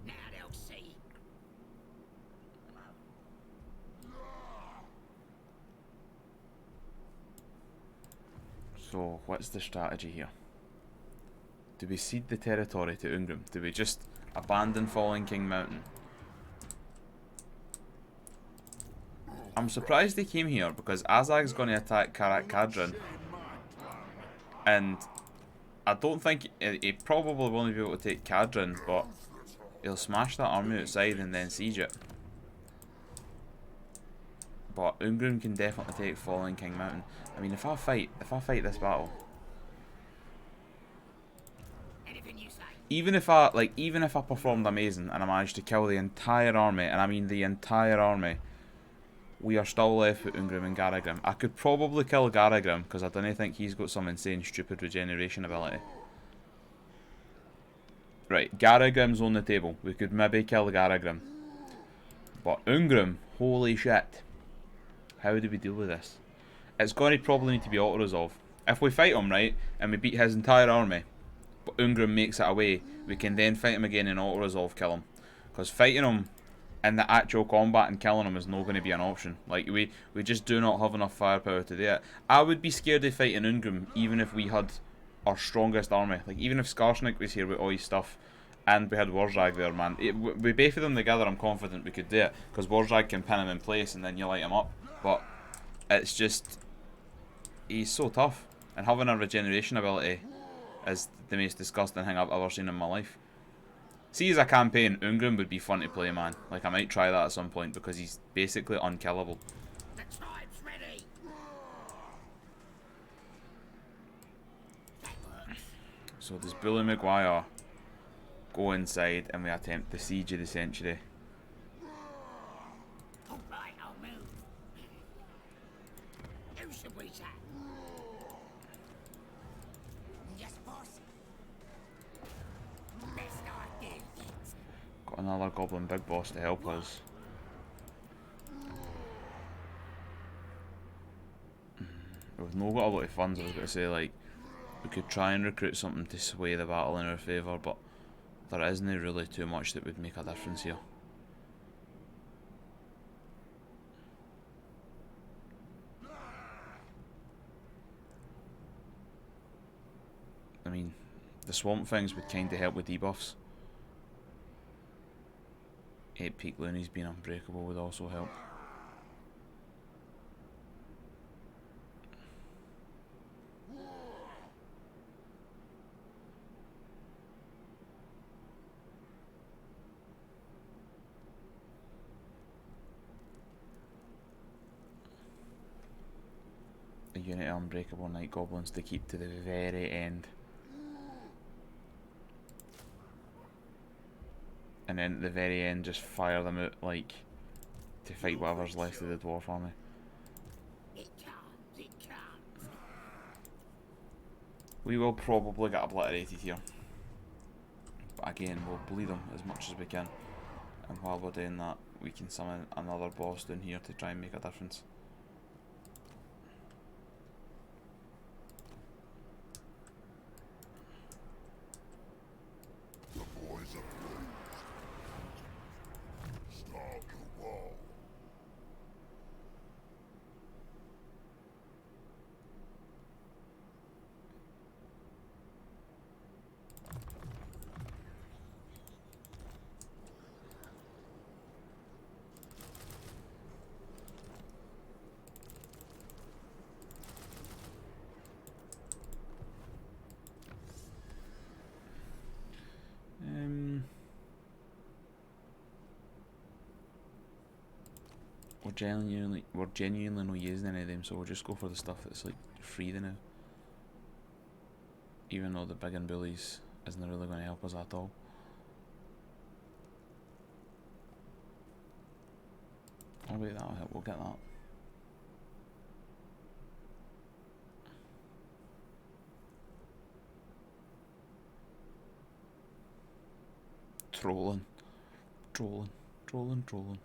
Now they'll see. So, what's the strategy here? Do we cede the territory to Ungrim? Do we just abandon Fallen King Mountain? I'm surprised they came here because Azag's going to attack Karak Kadrin, and I don't think he probably won't be able to take Kadrin, but he'll smash that army outside and then siege it. But Ungrim can definitely take Fallen King Mountain. I mean, if I fight this battle, even if I performed amazing and I managed to kill the entire army, and I mean the entire army, we are still left with Ungrim and Garagrim. I could probably kill Garagrim because I don't think he's got some insane stupid regeneration ability. Right, Garagrim's on the table. We could maybe kill Garagrim. But Ungrim, holy shit. How do we deal with this? It's going to probably need to be auto-resolve. If we fight him, right, and we beat his entire army, but Ungrim makes it away, we can then fight him again and auto-resolve kill him. Because fighting him in the actual combat and killing him is not going to be an option. Like, we just do not have enough firepower to do it. I would be scared of fighting Ungrim even if we had our strongest army. Like, even if Skarsniks was here with all his stuff and we had Warzag there, man. With both of them together, I'm confident we could do it. Because Warzag can pin him in place and then you light him up. But it's just, he's so tough, and having a regeneration ability is the most disgusting thing I've ever seen in my life. See, as a campaign, Ungrim would be fun to play, man. Like, I might try that at some point because he's basically unkillable. The tribe's ready. That works. So does Billy Maguire go inside and we attempt the Siege of the Century? Alright, I'll move. Who should we attack? Yes, boss. Best idea yet. Got another Goblin Big Boss to help us. We've not got a lot of funds, I was going to say, like, we could try and recruit something to sway the battle in our favour, but there isn't really too much that would make a difference here. I mean, the Swamp Things would kind of help with debuffs. 8 Peak Loonies being unbreakable would also help. A unit of unbreakable night goblins to keep to the very end. And then at the very end just fire them out, like, to fight whatever's left of the dwarf army. We will probably get obliterated here. But again, we'll bleed them as much as we can. And while we're doing that, we can summon another boss down here to try and make a difference. The boys are bruised. Start the wall. We're genuinely not using any of them, so we'll just go for the stuff that's like free now. Even though the big and bullies isn't really going to help us at all. Oh wait, that'll help, we'll get that. Trolling. Trolling. Trolling, trolling.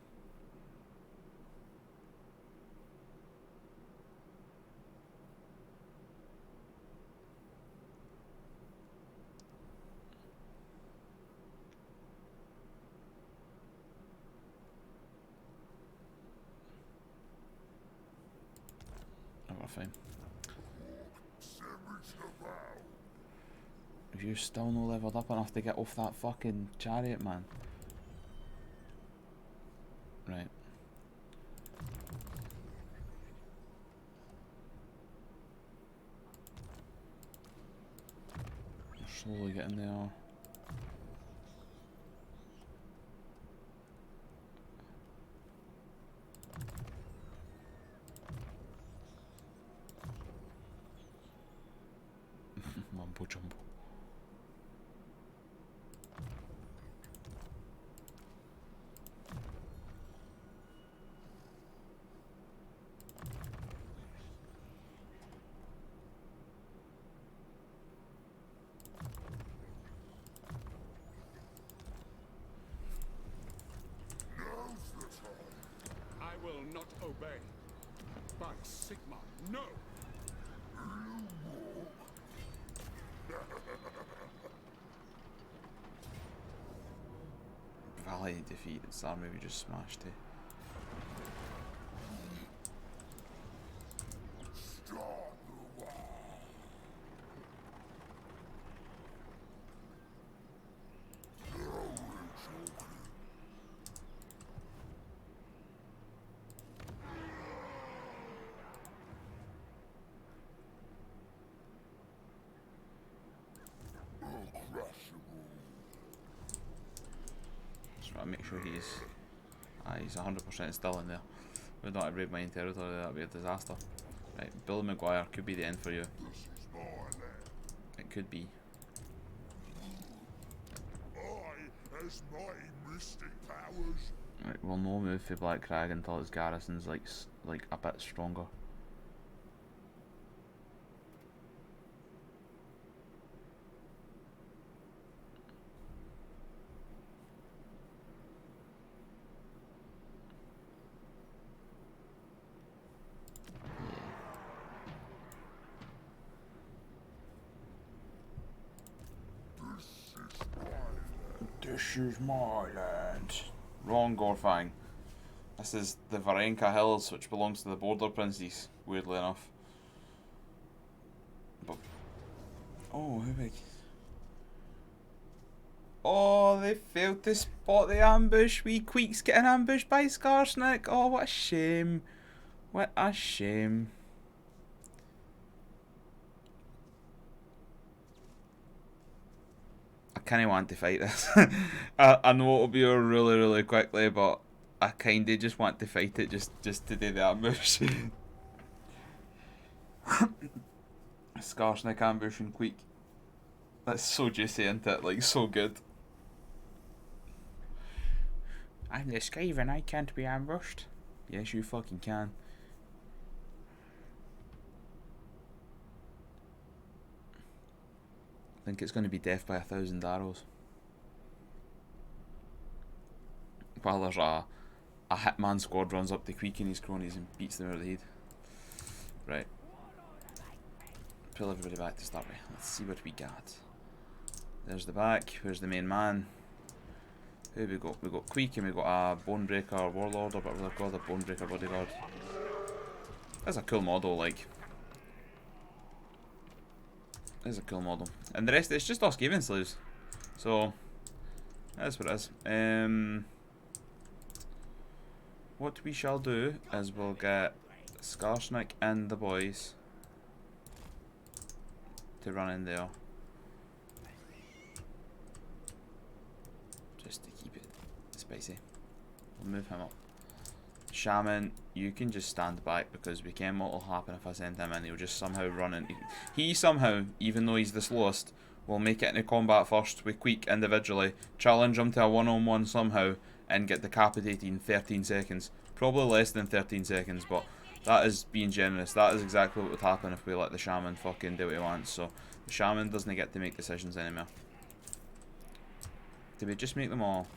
Fine. If you're still not leveled up enough to get off that fucking chariot, man. Right. We're slowly getting there. Mumbo jumbo. I will not obey. By Sigma, no! Valiant defeat, it's that maybe just smashed it. Make sure he's 100% still in there. We're not to raid my territory, that'd be a disaster. Right, Bill Maguire could be the end for you. It could be. As my mystic powers. Right, we'll no move for Black Crag until its garrison's like a bit stronger. This is my land. Wrong, Gorfang. This is the Varenka Hills, which belongs to the Border Princes, weirdly enough. But oh, how big? Oh, they failed to spot the ambush. Wee Queek's getting ambushed by Skarsnik. Oh, what a shame. What a shame. I kinda want to fight this. I know it'll be over really quickly, but I kinda just want to fight it just to do the ambush. Skarsnik ambush and Queek. That's so juicy, isn't it? Like, so good. I'm the Skaven, I can't be ambushed. Yes, you fucking can. think it's going to be death by 1,000 arrows. While there's a hitman squad runs up to Queek and his cronies and beats them over the head. Right. Pull everybody back to start with. Let's see what we got. There's the back. Where's the main man? Who we got? We got Queek and we got a Bonebreaker Warlord, or whatever they're called, a Bonebreaker Bodyguard. That's a cool model, like. That's a cool model. And the rest, it's just all Skaven slaves. So, that's what it is. What we shall do is we'll get Skarsnik and the boys to run in there. Just to keep it spicy. We'll move him up. Shaman, you can just stand back because we can what will happen if I send him in. He'll just somehow run in. He somehow, even though he's the slowest, will make it into combat first with Queek individually, challenge him to a one-on-one somehow, and get decapitated in 13 seconds. Probably less than 13 seconds, but that is being generous. That is exactly what would happen if we let the Shaman fucking do what he wants. So, the Shaman doesn't get to make decisions anymore. Did we just make them all?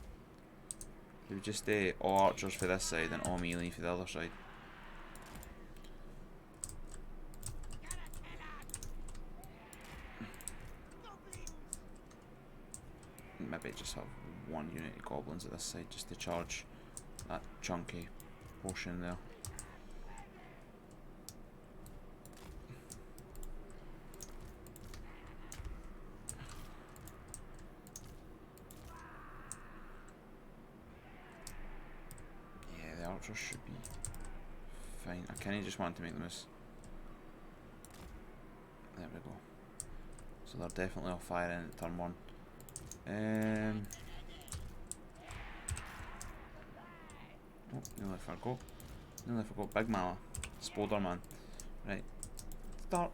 Did we just stay all archers for this side and all melee for the other side? Maybe just have one unit of goblins at this side just to charge that chunky portion there. Yeah, the archers should be fine. I kinda just want to make them as... There we go. So they're definitely all firing at turn 1. Oh, nearly forgot. Nearly forgot Big Mama. Spoderman. Right. Start.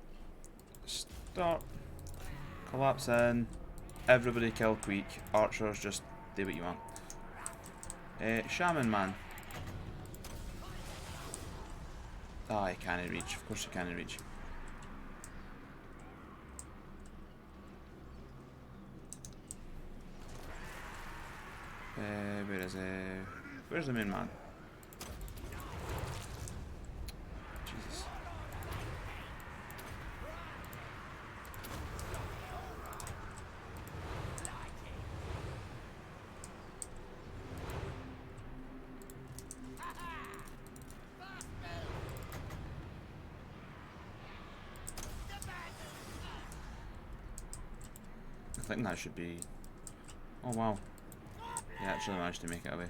Start. Collapse in. Everybody kill Queek. Archers, just do what you want. Shaman man. Ah, he can't reach. Of course he can't reach. Where is where's the main man? Jesus. I think that should be... Oh wow. He actually managed to make it away.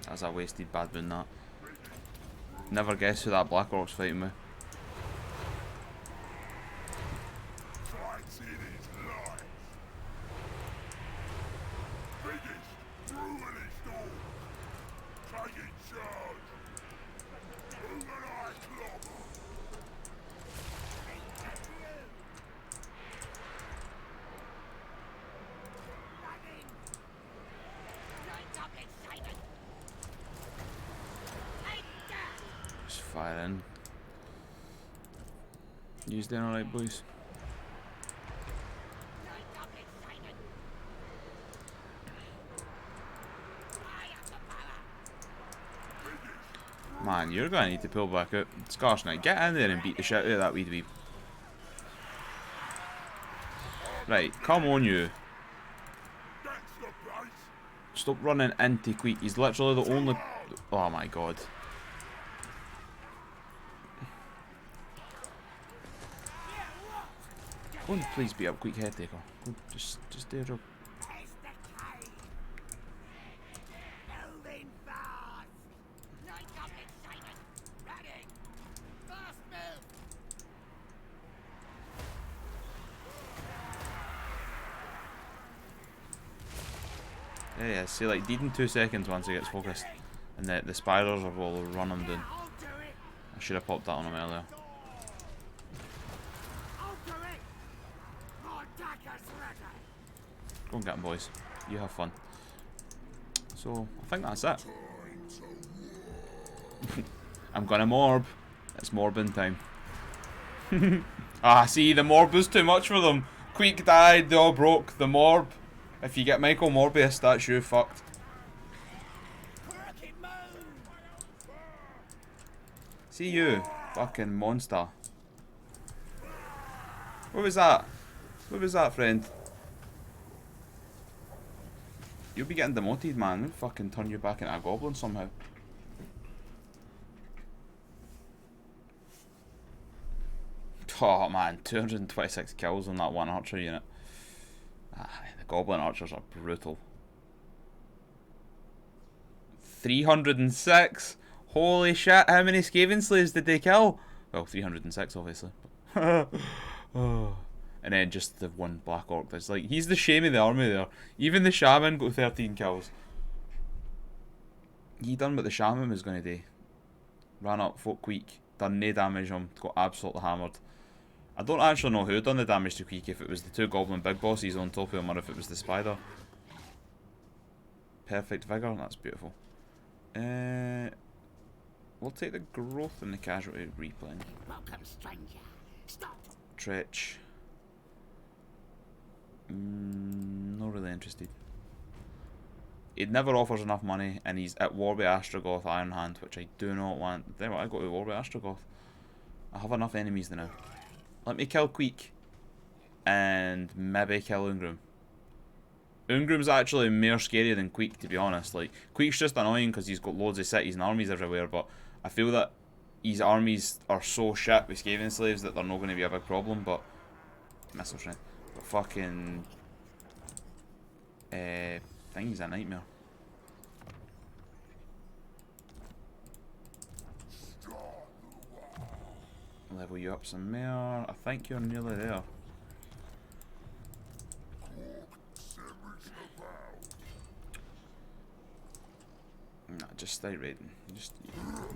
That was a wasted bad boon, that. Never guess who that Black Rhox fighting with. Fire in. You's doing alright, boys. Man, you're gonna need to pull back out. Skarsnik, get in there and beat the shit out of that wee dweeb. Right, come on you. Stop running into Queek. He's literally the only... Oh my god. Go and please beat up Queek Head Taker. Go, just do your job. Yeah, see, like, deed in 2 seconds once he gets focused. And the spiders will run him down. I should have popped that on him earlier. Go and get him, boys. You have fun. So, I think that's it. I'm gonna morb. It's morbing time. Ah, see, the Morb was too much for them. Queek died, they all broke. The Morb. If you get Michael Morbius, that's you fucked. Crooked moon! See you, fucking monster. What was that? What was that, friend? You'll be getting demoted, man. We'll fucking turn you back into a goblin somehow. Oh man, 226 kills on that one archer unit. Ah, the goblin archers are brutal. 306? Holy shit, how many Skaven slaves did they kill? Well, 306 obviously. Oh. And then just the one black orc that's like, he's the shame of the army there. Even the shaman got 13 kills. He done what the shaman was going to do. Ran up, fought Queek, done no damage on him, got absolutely hammered. I don't actually know who done the damage to Queek, if it was the two goblin big bosses on top of him or if it was the spider. Perfect vigour, that's beautiful. We'll take the growth and the casualty replaying. Welcome, stranger. Stop. Tretch. Not really interested. It never offers enough money, and he's at war with Astrogoth Iron Hand, which I do not want. Then what, I go to war with Astrogoth. I have enough enemies now. Let me kill Queek, and maybe kill Ungrim. Ungrim's actually more scary than Queek, to be honest. Like, Queek's just annoying because he's got loads of cities and armies everywhere, but I feel that his armies are so shit with Skaven slaves that they're not going to be a big problem, but... Missile strength. But fucking... thing's a nightmare. Level you up some more. I think you're nearly there. Nah, just stay raiding. Just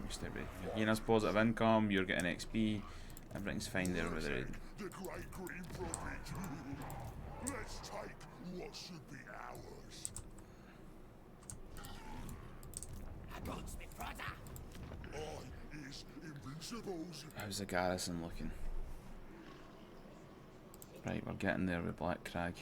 stay raiding. You gain us positive income, you're getting XP, everything's fine there with the raiding. The great green prophet. Let's take what should be ours. Gunsmith brother. I is invincibles. How's the garrison looking? Right, we're getting there with Black Crag.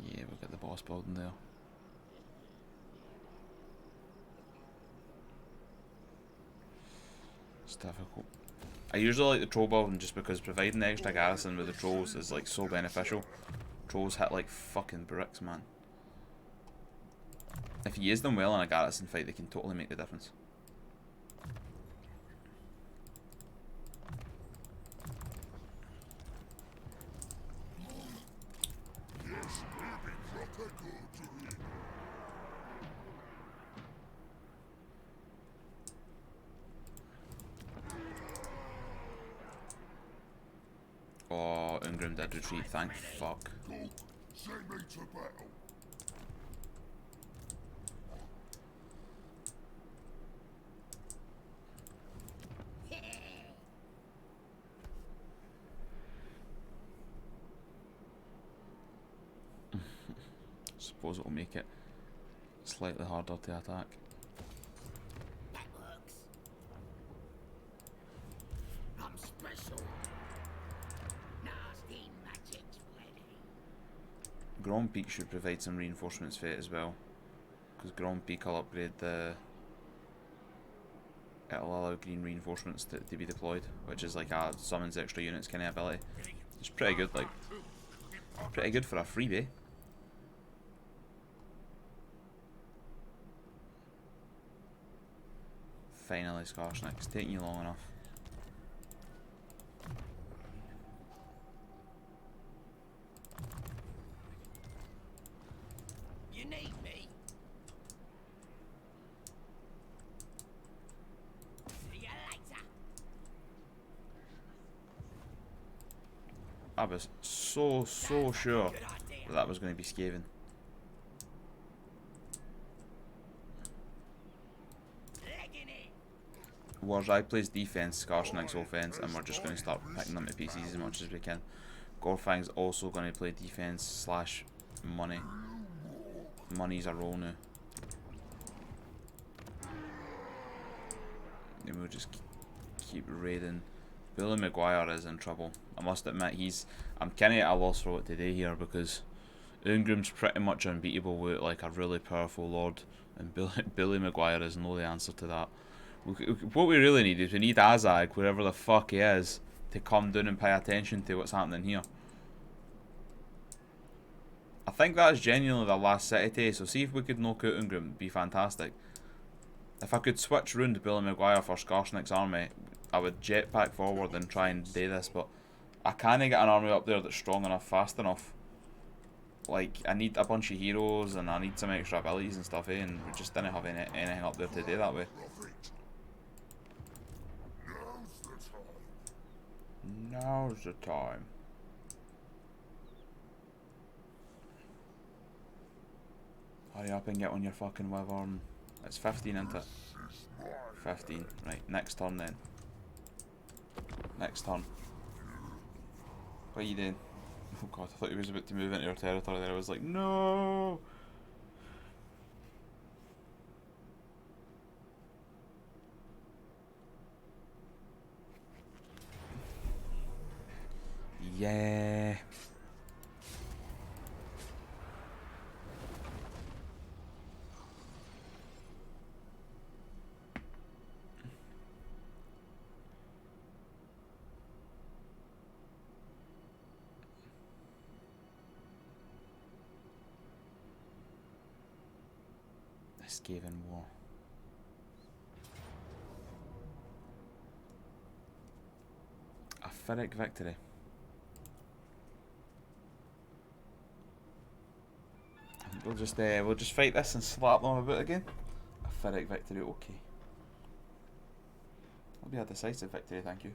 Yeah, we'll get the boss building there. It's difficult. I usually like the troll building just because providing the extra garrison with the trolls is like so beneficial. Trolls hit like fucking bricks, man. If you use them well in a garrison fight, they can totally make the difference. Yes, we'll be proper good. Oh, Ungrim did retreat, thank fuck. Go, send me to battle. Suppose it'll make it slightly harder to attack. That works. I'm special. Nasty magic's ready. Grompeak should provide some reinforcements for it as well, because Grompeak will upgrade the... It'll allow green reinforcements to be deployed, which is like a summons extra units kind of ability. It's pretty good, like, pretty good for a freebie. Finally, Skarsniks, taking you long enough. You need me? See you later. I was so sure Good idea. that was going to be Skaven. Legging it. Warjai plays defense, Skarsniks offense, and we're just going to start picking them to pieces as much as we can. Gorfang's also going to play defense slash money. Money's a role now. And we'll just keep raiding. Billy Maguire is in trouble. I must admit, I'm kind of at a loss for what to do here, because Ungrim's pretty much unbeatable with like a really powerful lord, and Billy Maguire is no the answer to that. What we really need is we need Azag, wherever the fuck he is, to come down and pay attention to what's happening here. I think that's genuinely the last city to, so see if we could knock out Ungrim, it'd be fantastic. If I could switch round Billy Maguire for Skarsniks' army, I would jetpack forward and try and do this, but I can't get an army up there that's strong enough, fast enough. Like, I need a bunch of heroes and I need some extra abilities and stuff, and we just didn't have anything up there to do that way. Now's the time. Hurry up and get on your fucking wyvern. It's 15, isn't it? 15. Right, next turn then. Next turn. What are you doing? Oh god, I thought he was about to move into your territory there. I was like, no! Yeah. Skaven war. A Pyrrhic victory. We'll just fight this and slap them about again. A Pyrrhic victory, okay. That'll be a decisive victory, thank you.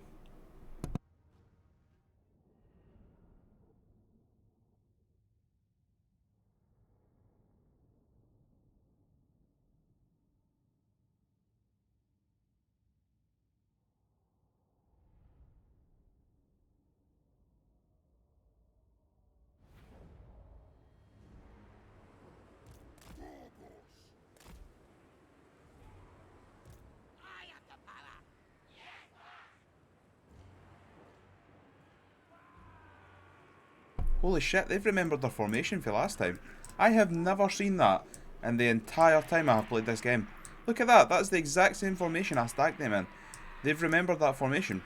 Holy shit, they've remembered their formation for last time. I have never seen that in the entire time I have played this game. Look at that, that's the exact same formation I stacked them in. They've remembered that formation.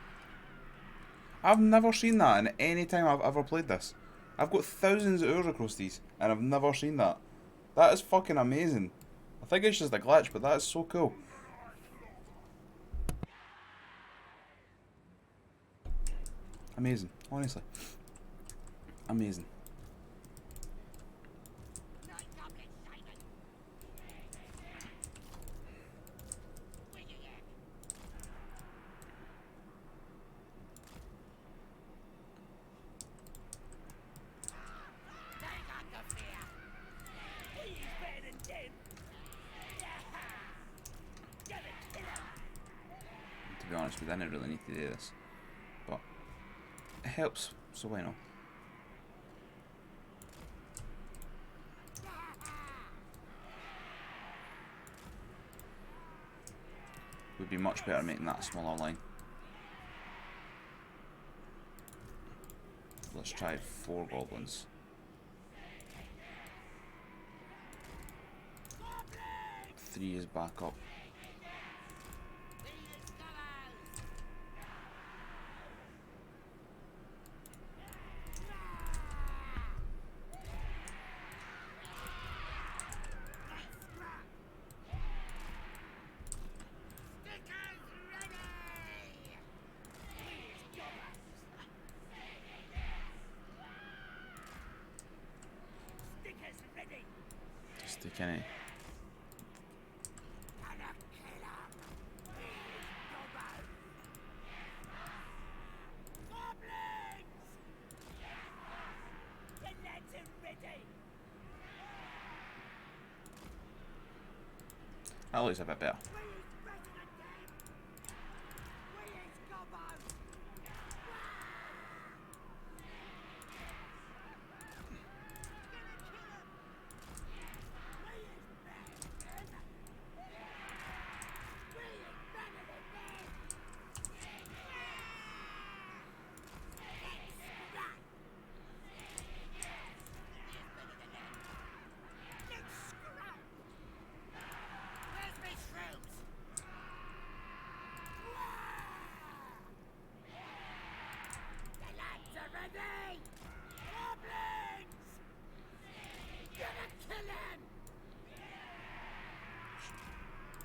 I've never seen that in any time I've ever played this. I've got thousands of hours across these, and I've never seen that. That is fucking amazing. I think it's just a glitch, but that is so cool. Amazing, honestly. Amazing. To be honest, we didn't really need to do this, but it helps, so why not? Would be much better making that a smaller line. Let's try 4 goblins. Three is back up. Stick in it. That looks a bit better.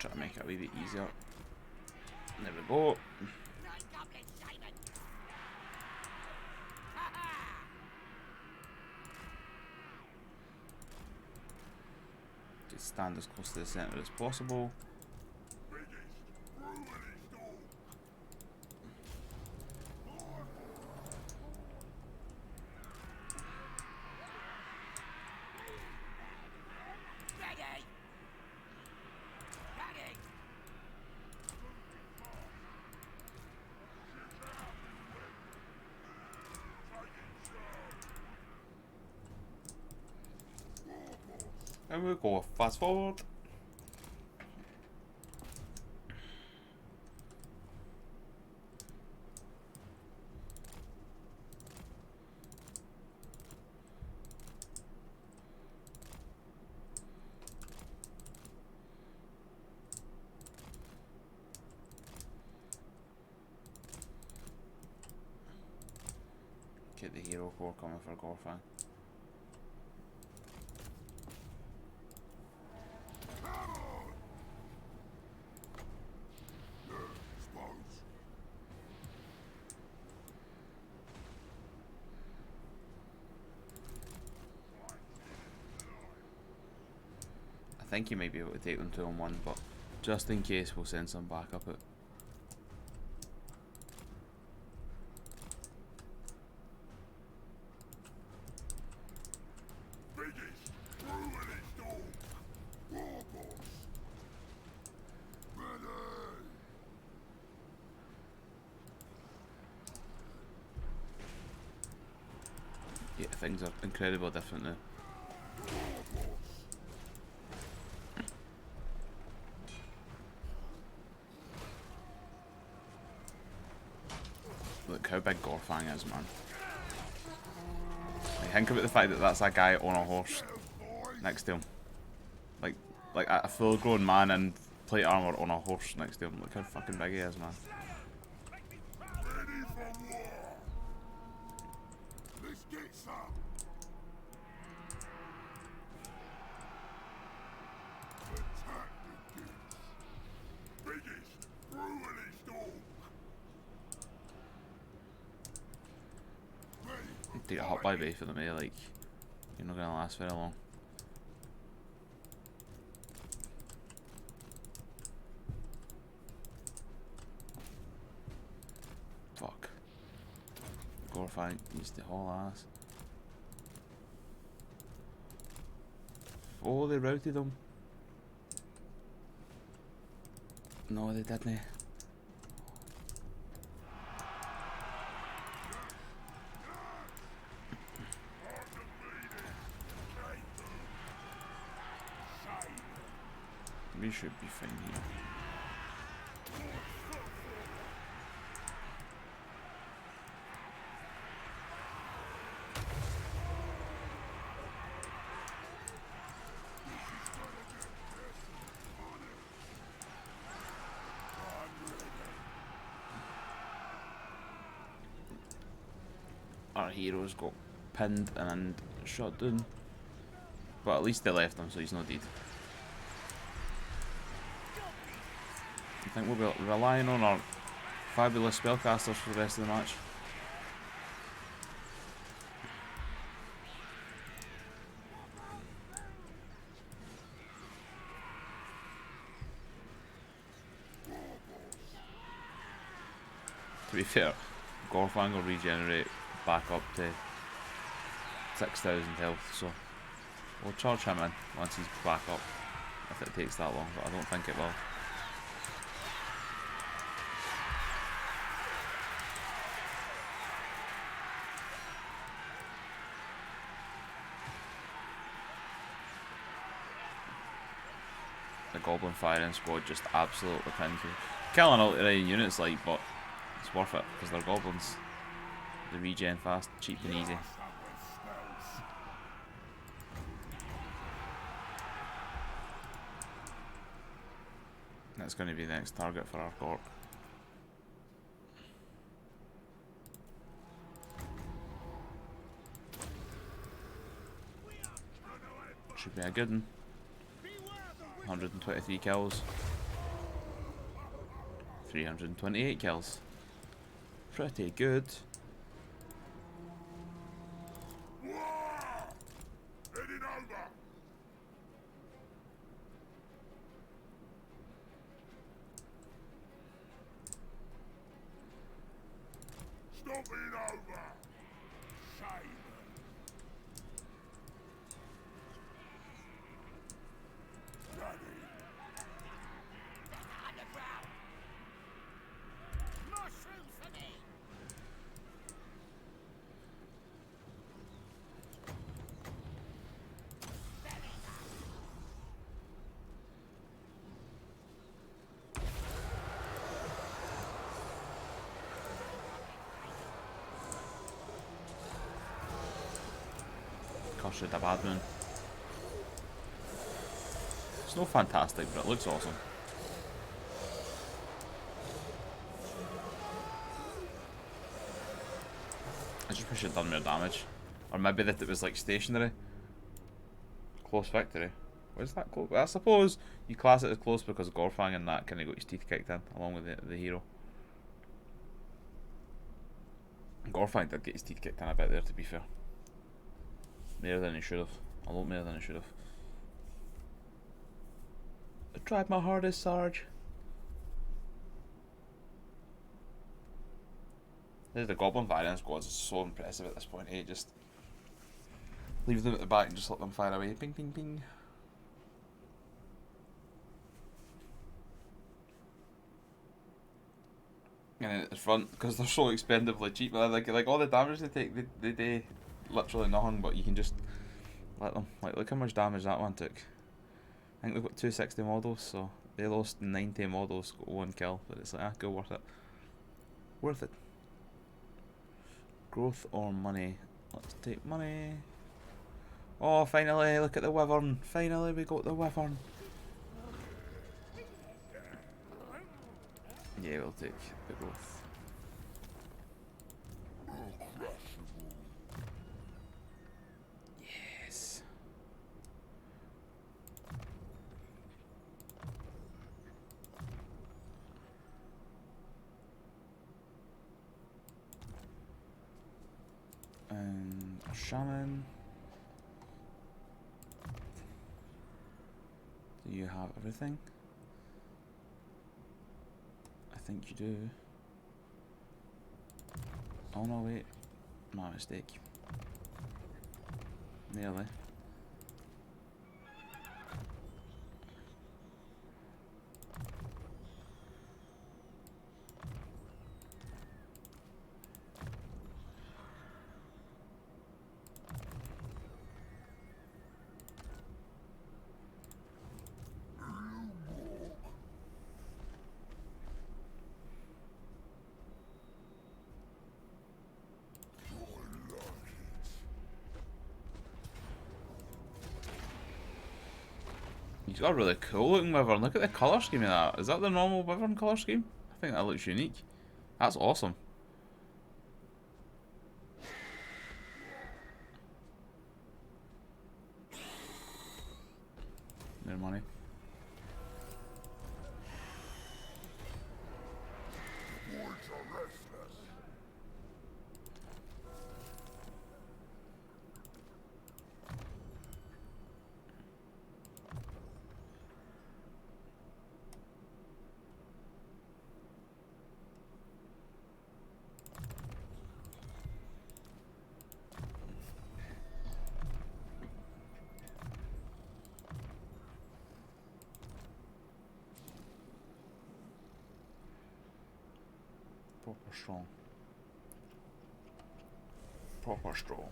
try to make it a wee bit easier. There we go. Goblin Simon. Just stand as close to the centre as possible. And we'll go fast forward. Get the hero core coming for Gorfang. I think you might be able to take them 2-on-1, but just in case, we'll send some back up it. Yeah, things are incredibly different now. Look how big Gorfang is, man. Like, think about the fact that that's a guy on a horse next to him. Like a full-grown man in plate armor on a horse next to him. Look how fucking big he is, man. Take a hot by bay for them, eh? Like, you're not gonna last very long. Fuck. Gorfang needs to haul ass. Oh, they routed them. No, they didn't. We should be fine here. Our heroes got pinned and shot down, but at least they left him, so he's not dead. I think we'll be relying on our fabulous spellcasters for the rest of the match. To be fair, Gorfang will regenerate back up to 6,000 health, so we'll charge him in once he's back up, if it takes that long, but I don't think it will. The Goblin firing squad just absolutely pinned you. Killing ulti units like, but it's worth it because they're goblins. They regen fast, cheap and easy. That's going to be the next target for our corp. Should be a good one. 123 kills. 328 kills. Pretty good. Heading over. Stopping over. Shame. Bloody. Underground. Mushrooms for me. Gosh, the bad moon. It's not fantastic, but it looks awesome. I just wish it done more damage. Or maybe that it was like stationary. Close victory. What is that close? I suppose you class it as close because Gorfang and that kind of got his teeth kicked in along with the hero. Gorfang did get his teeth kicked in a bit there, to be fair. More than he should have. A lot more than he should have. I tried my hardest, Sarge. The goblin variant squads is so impressive at this point, eh? Just leave them at the back and just let them fire away. Ping, ping, ping. And then at the front, because they're so expendably cheap, like all the damage they take, they do literally nothing, but you can just let them. Like, look how much damage that one took. I think they've got 260 models, so they lost 90 models, got 1 kill, but it's like, go worth it. Worth it. Growth or money? Let's take money. Oh, finally, look at the wyvern. Finally, we got the wyvern. Yeah, we'll take the growth. Yes. And a shaman. Do you have everything? I think you do. Oh no, wait. My mistake. Nearly. He's got a really cool looking wyvern. Look at the colour scheme of that. Is that the normal wyvern colour scheme? I think that looks unique. That's awesome. No money. Proper strong. Proper strong.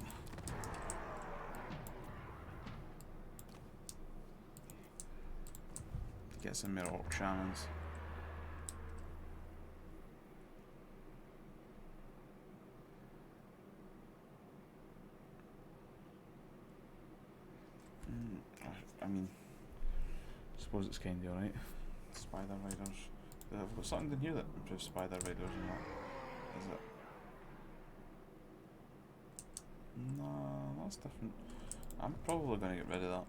Get some more orc shamans. I mean, I suppose it's kind of alright. Spider riders. I've got something in here that improves spider riders and that. Is it? No, that's different. I'm probably going to get rid of that.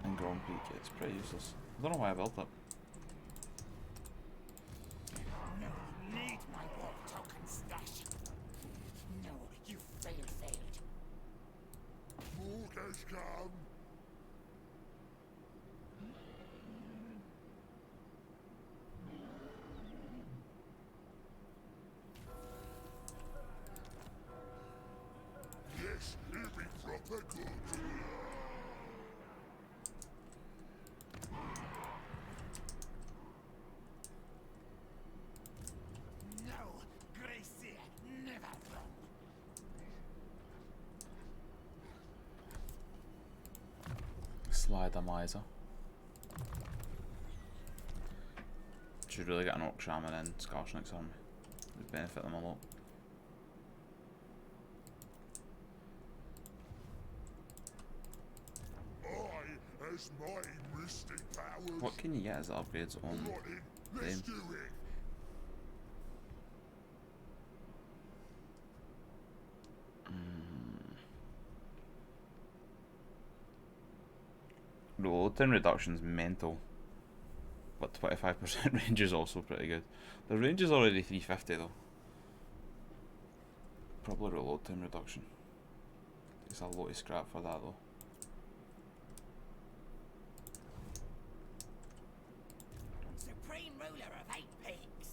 And Grand Peak, it's pretty useless. I don't know why I built it. has come. Yes, it'll be proper good. No, Gracie, never wrong. Slide-a-miser. Should really get an Orc Shaman in Skarsniks army. Would benefit them a lot. I, as my mystic powers. What can you get as upgrades on Right in, let's them? do it. Reload time reduction's mental. But 25% range is also pretty good. The range is already 350 though. Probably reload time reduction. It's a lot of scrap for that though. Supreme ruler of 8 peaks.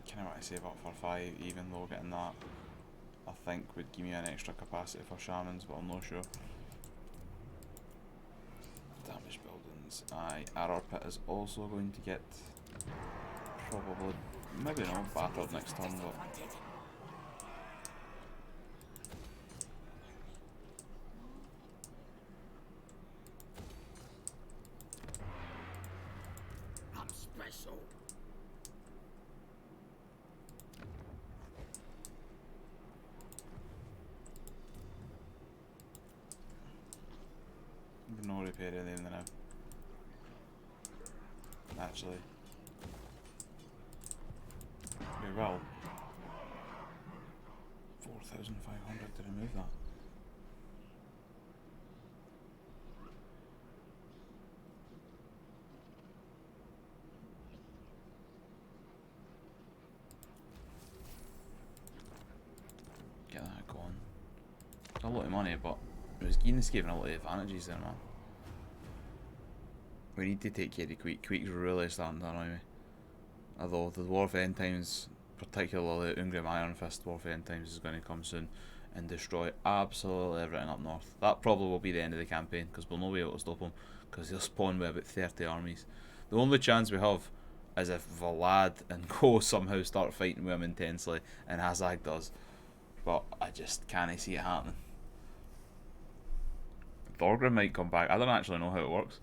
Kinda want to save up for 5 even though getting that I think would give me an extra capacity for shamans, but I'm not sure. Damage buildings. Aye, Arrow Pit is also going to get probably, maybe not battered next turn, but I'm special. no repair anything now. Actually, we will. 4,500 to remove that. Get that going. It's a lot of money, but it was giving the Skaven a lot of advantages there, man. We need to take care of Queek. Queek's really starting to annoy me. Although the Dwarf End Times, particularly Ungrim Iron Fist Dwarf End Times, is going to come soon and destroy absolutely everything up north. That probably will be the end of the campaign because we'll not be able to stop him because he'll spawn with about 30 armies. The only chance we have is if Vlad and Ko somehow start fighting with him intensely, and Hazag does. But I just can't see it happening. Thorgrim might come back. I don't actually know how it works.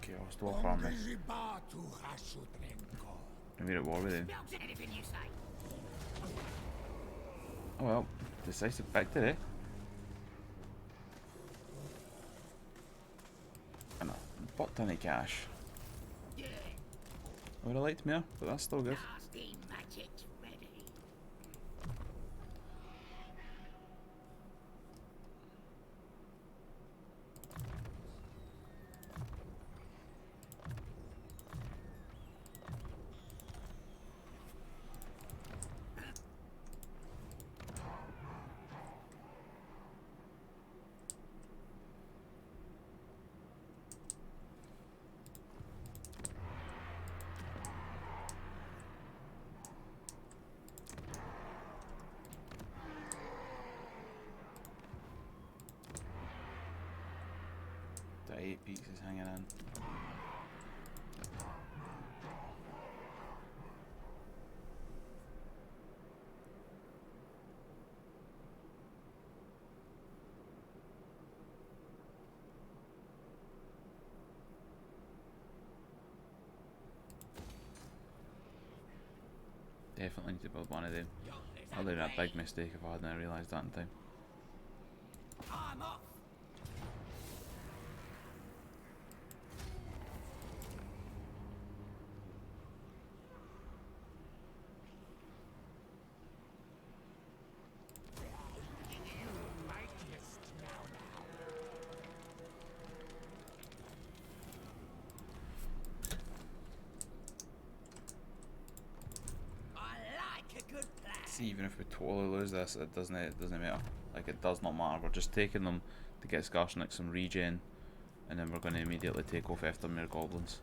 Okay, I'll still farm this. We're at war with him. Anything you say. Oh well, decisive victory. And a butt ton of cash. Yeah, I would have liked more, but that's still good. nasty magic's ready. The 8 peaks is hanging in. Definitely need to build one of them. I'll do that big mistake if I hadn't realised that in time. I'm off. See, even if we totally lose this, it doesn't matter. Like, it does not matter. We're just taking them to get Skarsniks some regen, and then we're going to immediately take off after mere goblins.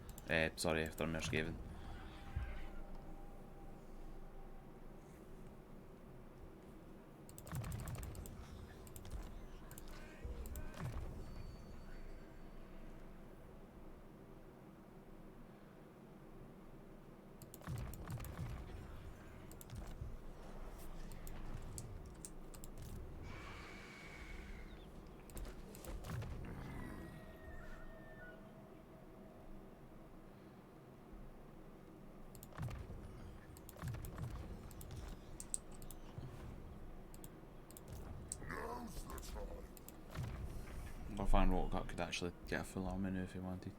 Sorry, after mere Skaven. I find Rhox could actually get a full army now if he wanted.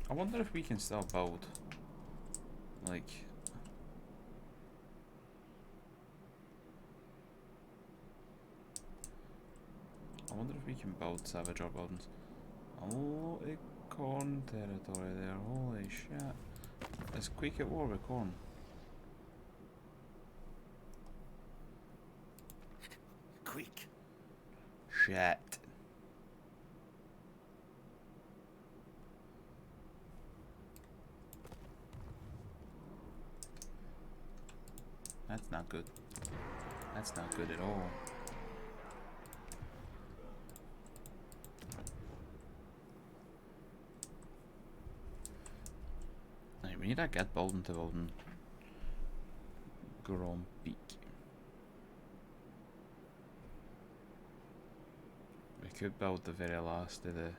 I wonder if we can still build, like, I wonder if we can build Savage Art buildings. A lot of corn territory there, holy shit. Is Quake at war with corn? Quick. Shit. That's not good. That's not good at all. Right, we need a good building to build in Grombeak. We could build the very last of the...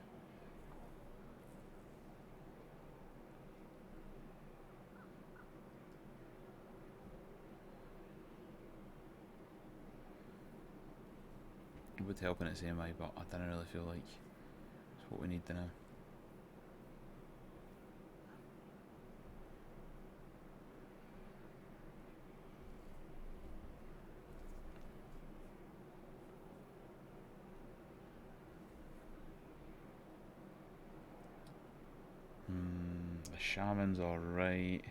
It would help in its same way, but I don't really feel like it's what we need to know. The shaman's alright.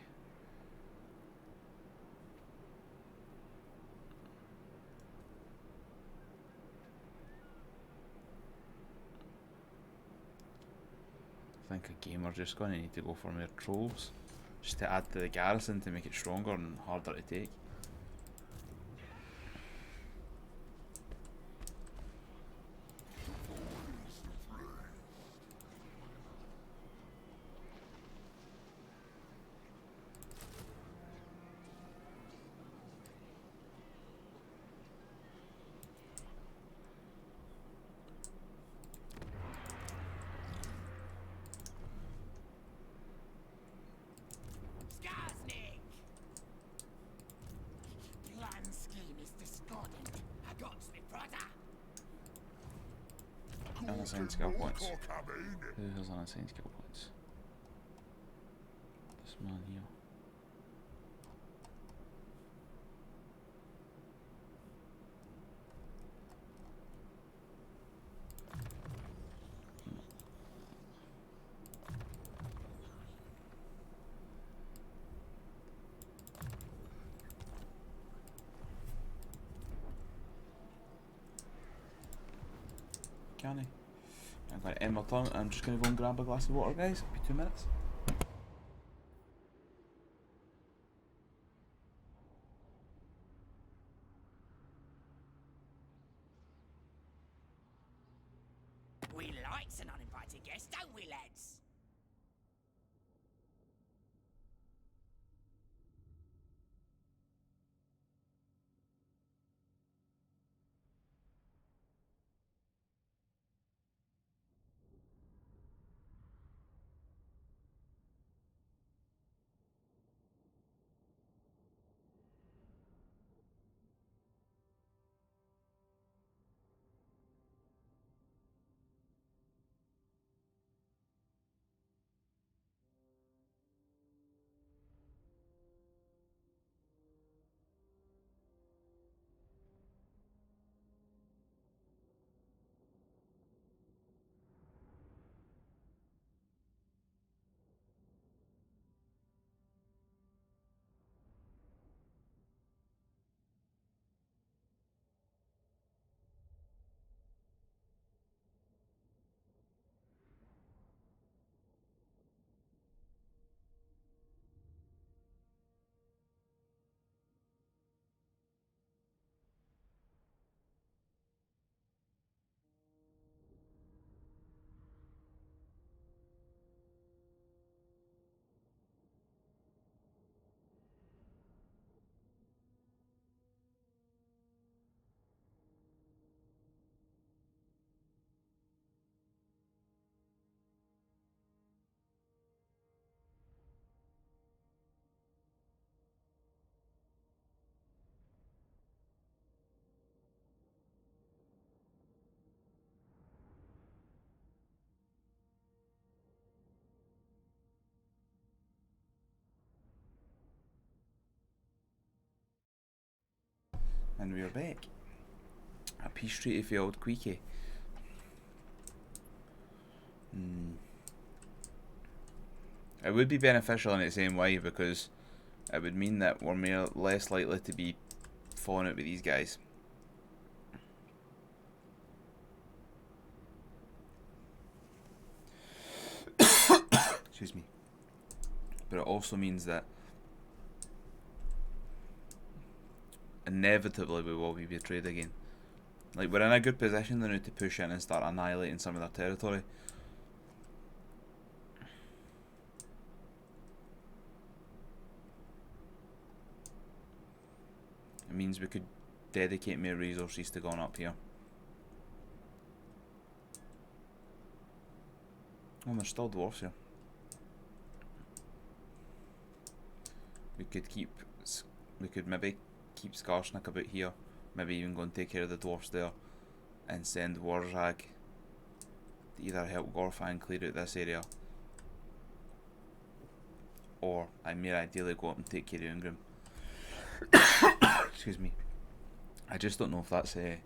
I think again we're just going to need to go for more trolls, just to add to the garrison to make it stronger and harder to take. Unassigned skill points. Who has unassigned skill points? This man here. Can I? I'm going to end my turn. I'm just going to go and grab a glass of water, guys. It'll be 2 minutes. We likes an uninvited guest, don't we, lads? And we're back. A peace treaty failed Queekie. It would be beneficial in the same way because it would mean that we're less likely to be falling out with these guys. Excuse me. But it also means that inevitably we will be betrayed again. Like, we're in a good position now to push in and start annihilating some of their territory. It means we could dedicate more resources to going up here. Oh, there's still dwarfs here. We could maybe keep Skarsnik about here. Maybe even go and take care of the dwarfs there. And send Warhag to either help Gorfang clear out this area. Or, I may ideally go up and take care of Ingram. Excuse me. I just don't know if that's I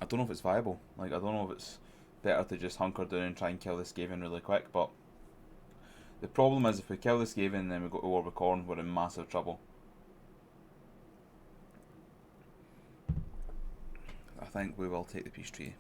don't know if it's viable. Like, I don't know if it's better to just hunker down and try and kill the Skaven really quick, but the problem is if we kill the Skaven and then we go to war with Khorne, we're in massive trouble. I think we will take the peace treaty.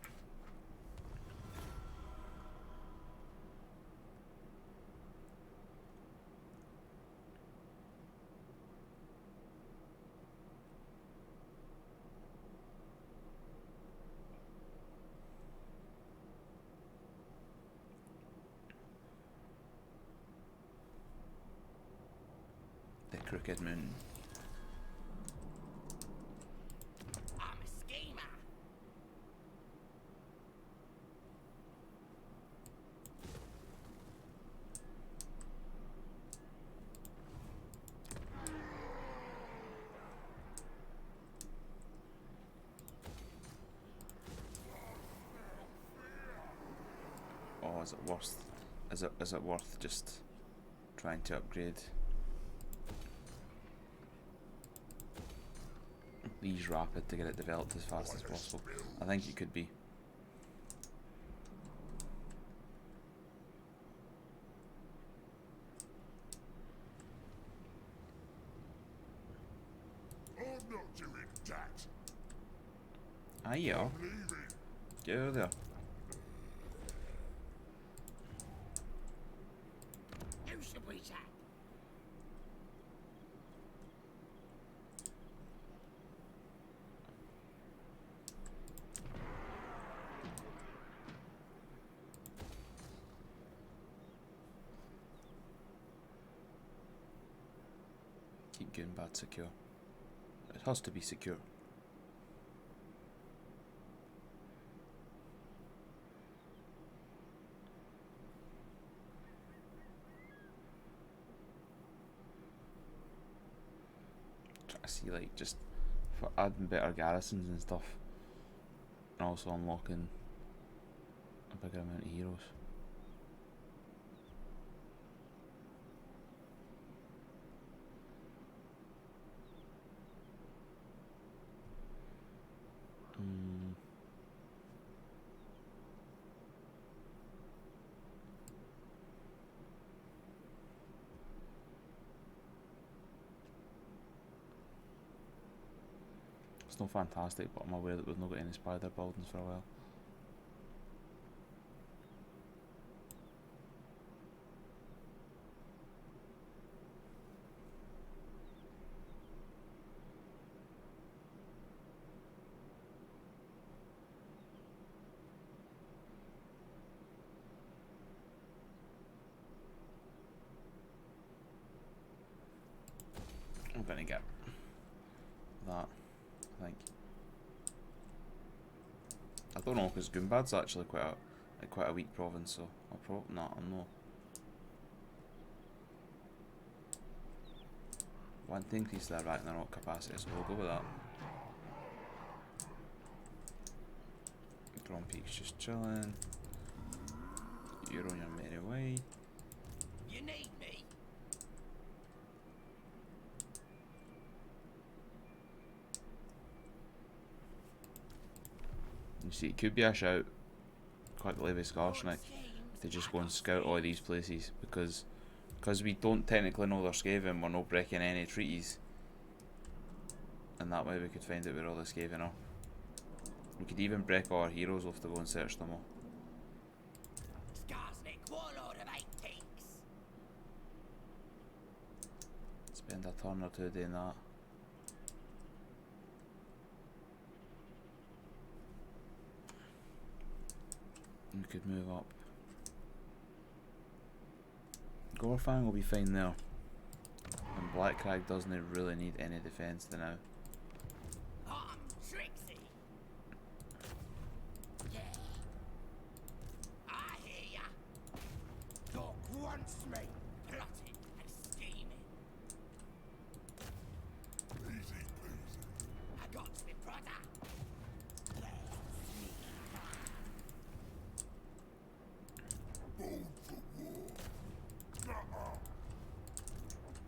The Crooked Moon. I'm a schemer. Oh, is it worth? Is it worth just trying to upgrade these rapid to get it developed as fast as possible? I think it could be. I'm not doing that. Ah, yeah. I'm leaving. Get over there. Who should we take? Keep getting bad secure. It has to be secure. Try to see, like, just for adding better garrisons and stuff, and also unlocking a bigger amount of heroes. It's not fantastic, but I'm aware that we've not got any spider buildings for a while. I'm gonna get that, I think. I don't know, because Gumbad's actually quite a weak province, so I'll probably not. I'm not. Want to increase their Ragnarok capacity, so we'll go with that. Drone Peak's just chilling. You're on your merry way. You need me? You see, it could be a shout quickly with Skarsnik if they just go and scout all these places, because we don't technically know they're Skaven, we're not breaking any treaties, and that way we could find out where all the Skaven are. We could even break all our heroes off to go and search them all. Skarsnik, warlord of 8 kings. Spend a turn or two doing that. We could move up. Gorfang will be fine there. And Blackcrag doesn't really need any defence to now. I'm Trixie. Yeah. I hear ya. Dog wants me. Plotting and scheming. Easy peasy. I got me brother. Let's see. Born for war. Nuh-uh.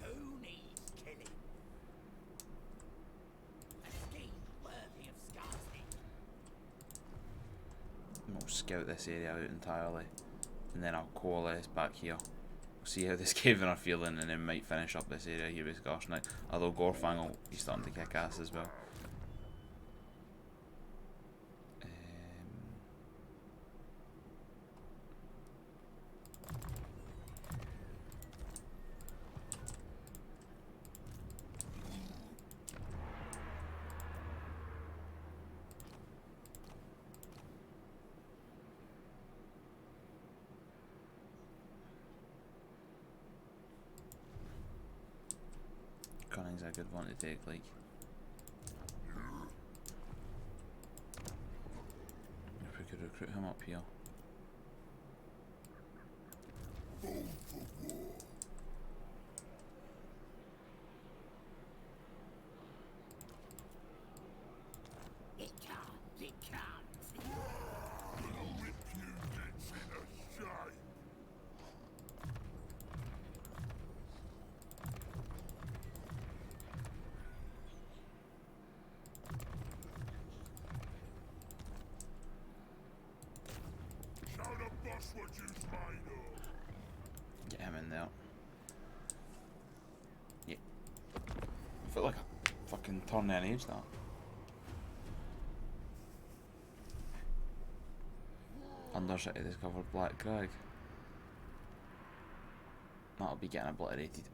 Who needs killing? A scheme worthy of Skarsnik. We'll scout this area out entirely, and then I'll coalesce back here. We'll see how the Skaven are feeling, and then might finish up this area here with Skarsnik. Although Gorfang will be starting to kick ass as well. Cunning's a good one to take, like. If we could recruit him up here. Born for war. It can't. Gonna rip you nits into shape. Show the boss what you's made of. Get him in there. Yeah. I feel like a fucking turn in age that. Undercity discovered Black Crag. That'll be getting obliterated.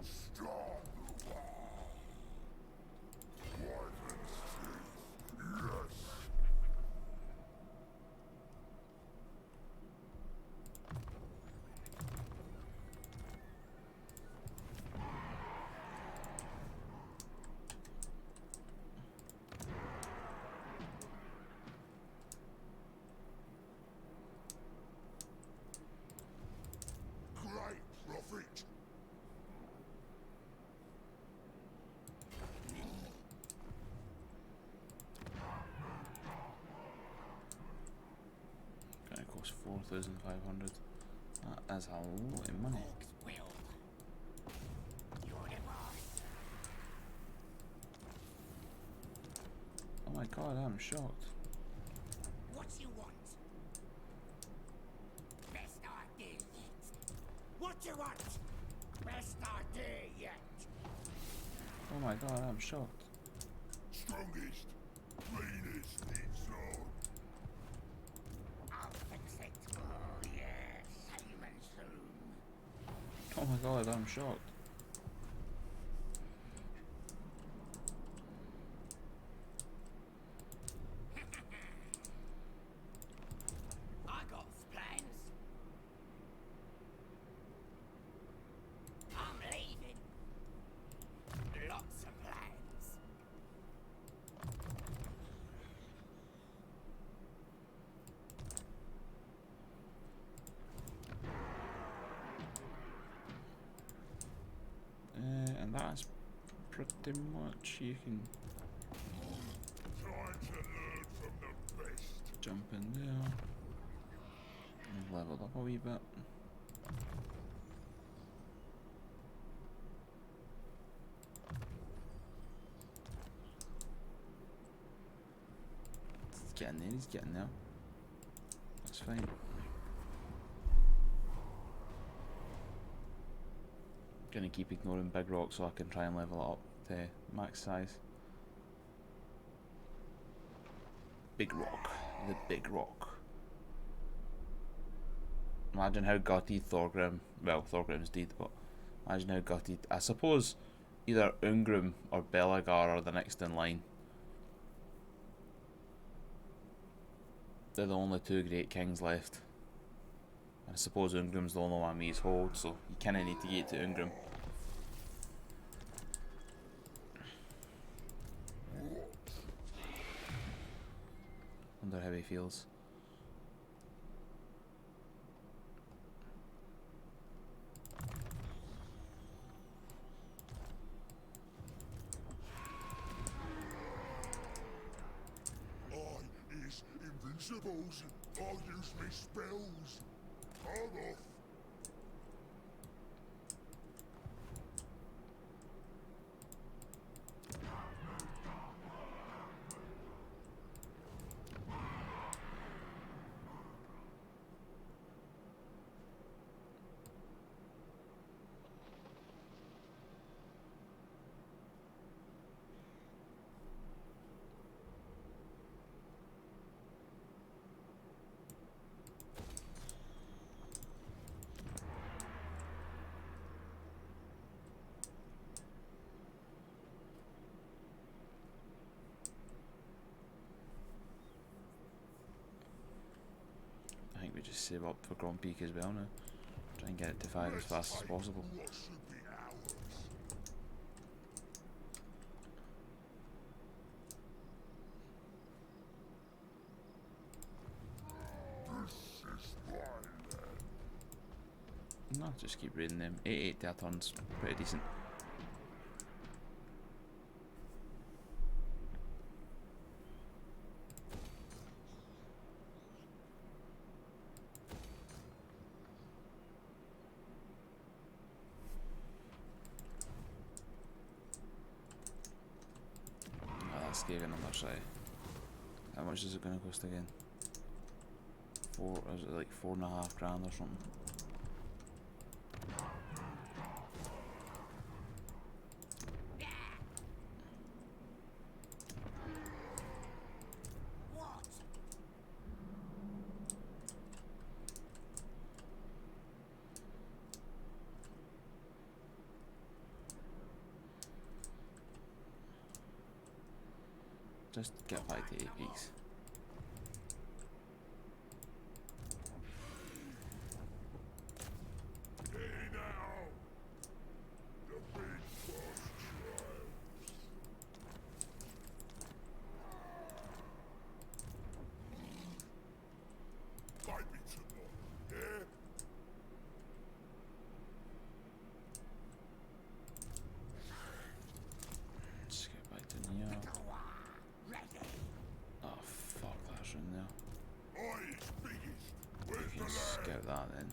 Strong. Wyvern's teeth. Yes. Great prophet. Gonna cost 4,500. That is a lot of money. Orcs will. You're the boss. Oh my god, I'm shocked. What you want? Best idea yet. What you want? Best idea yet. Oh my god, I'm shocked. Strongest. Cleanest it's on. I'll fix it. Oh yes, Simon soon. Oh my god, I'm shocked. I got plans. I'm leaving. Lots of plans. pretty much. You can Time to learn from the best. jump in there. I've leveled up a wee bit. He's getting there, he's getting there. That's fine. Gonna keep ignoring big rocks so I can try and level it up to max size. Big rock. The big rock. Imagine how gutted Thorgrim, well, Thorgrim's dead, but imagine how gutted. I suppose either Ungrim or Belagar are the next in line. They're the only two great kings left. I suppose Ungrim's the only one he's hold, so you kinda need to get to Ungrim. Wonder how he feels. I is invincibles. I'll use me spells. Hold off. I think we just save up for Grand Peak as well now. Try and get it to 5 as fast as possible. What should be ours? This is my land. No, just keep reading them. 8 to a turn's pretty decent. That's Skaven on their side. How much is it going to cost again? Is it like £4.5 grand or something? What? Just get back to 8 weeks. Hey now. The big boss trials. Might be tomorrow, yeah? Just get back to Neo. Ready. Oh fuck, that's in there. I is biggest. Where's You the can land? scout that then.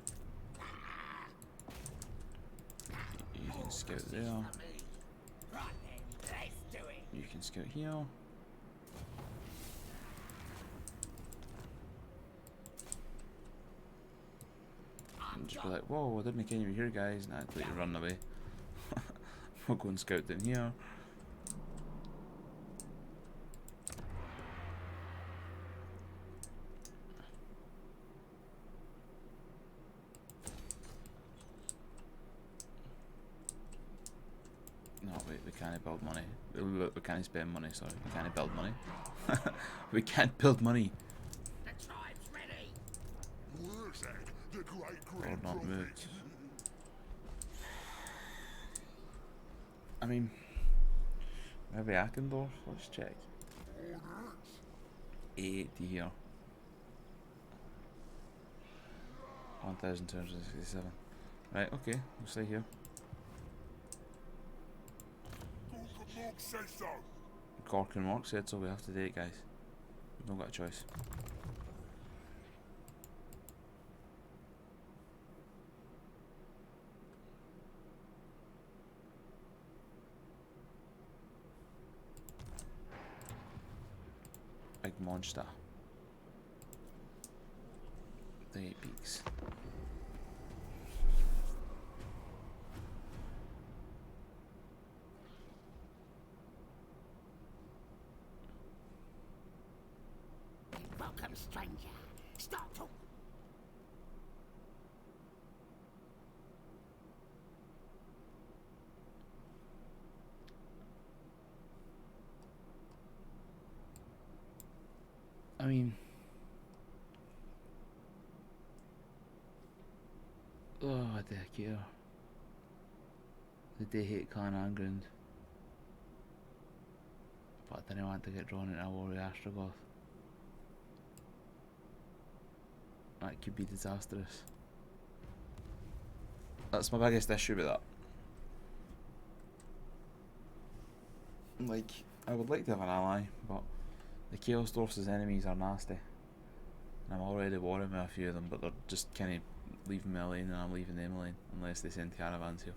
You can scout there. For me. Right then, let's do it. You can scout here. And just be like, whoa, I didn't get you here, guys. Nah, I'd let you run away. We'll go and scout down here. No, wait, we can't build money. We can't spend money, sorry. We can't build money. We can't build money. The tribe's ready. Where's that? The great Or grand not prophet. moved. I mean, maybe I can do. Let's check. Orders. 880 here. 1,267. Right, okay, we'll stay here. Go, go. Rhox says so. Cork and Rhox said so, we have to do it, guys. We've not got a choice. Big monster. The 8 peaks. Welcome, stranger. Start talking. I mean, oh, what the heck here? Did they hate Clan Angrand? But I didn't want to get drawn into a war with Astrogoth. That could be disastrous. That's my biggest issue with that. Like, I would like to have an ally, but the Chaos Dwarfs' enemies are nasty. And I'm already warring with a few of them, but they're just kind of leaving me alone, and I'm leaving them alone, unless they send caravans here.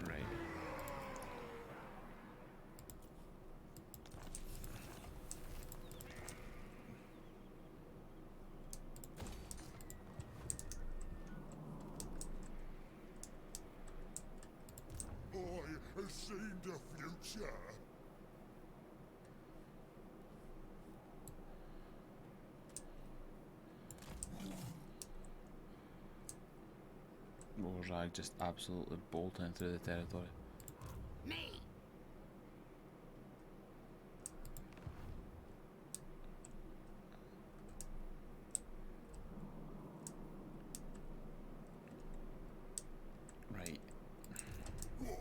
Right. I have seen the future. Warrag just absolutely bolting through the territory. Me. Right. What?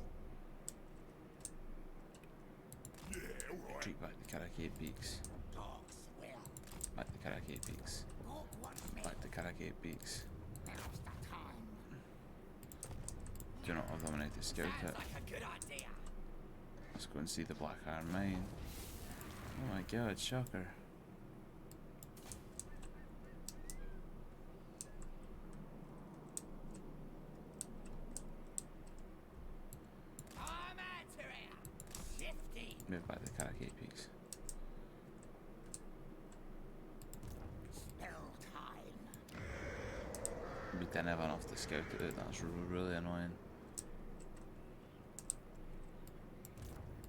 Yeah, right. Retreat back to Karakate Peaks. Dogs will. Back to Karakate Peaks. Walk wants me. Back to Karakate Peaks. Now's the time. Do not have the money to scout Sounds it. like a good idea. Let's go and see the Black Iron Mine. Oh my god, shocker. Armourchin. 15. Move back to Karakate Peaks. Spell time. We didn't have enough to scout it out, that's really annoying.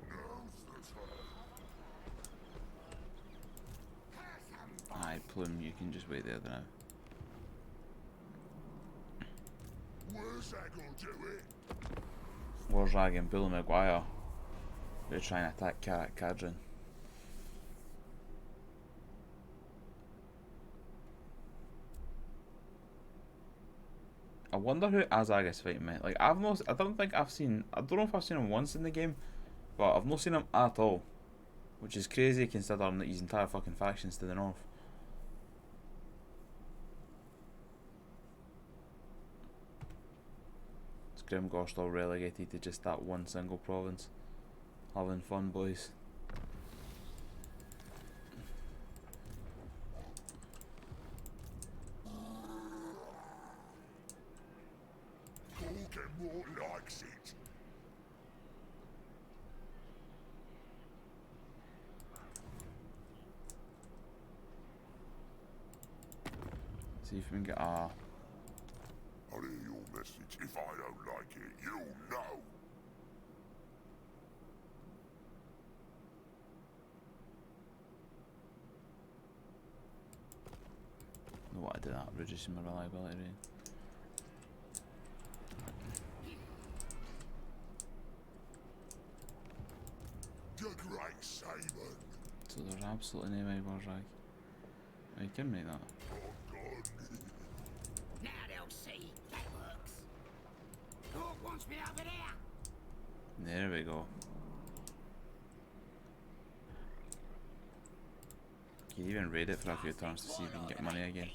Now's the time. Aye, Plume, you can just wait there now. Where's that gonna do it? Warrag and Bill Maguire. They're trying to attack Karak Kadrin. I wonder who Azag is fighting me. Like I don't know if I've seen him once in the game, but I've not seen him at all. Which is crazy considering that his entire fucking faction's to the north. Is Grimgor still relegated to just that one single province? Having fun, boys. More likes it. See if we can get I'll hear your message. If I don't like it, you'll know. know what I did that, reducing my reliability rate. Good great Saban. So there's absolutely no way Warrag. Oh, you can make that. Oh God. Now they'll see that works. Hawk wants me over there. There we go. You can even raid it for a few turns to see if you can get money again.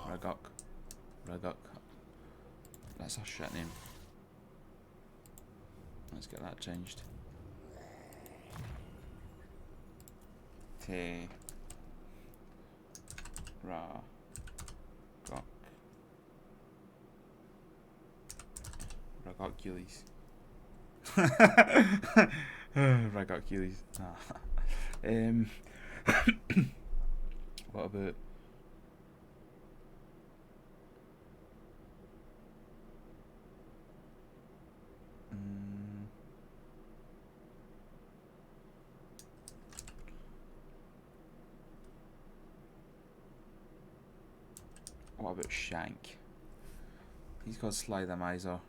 Ragok. That's a shit name. Let's get that changed. Te. Ra. Gok. Ragocules. Ragocules. What about Shank? He's called Sly the Miser.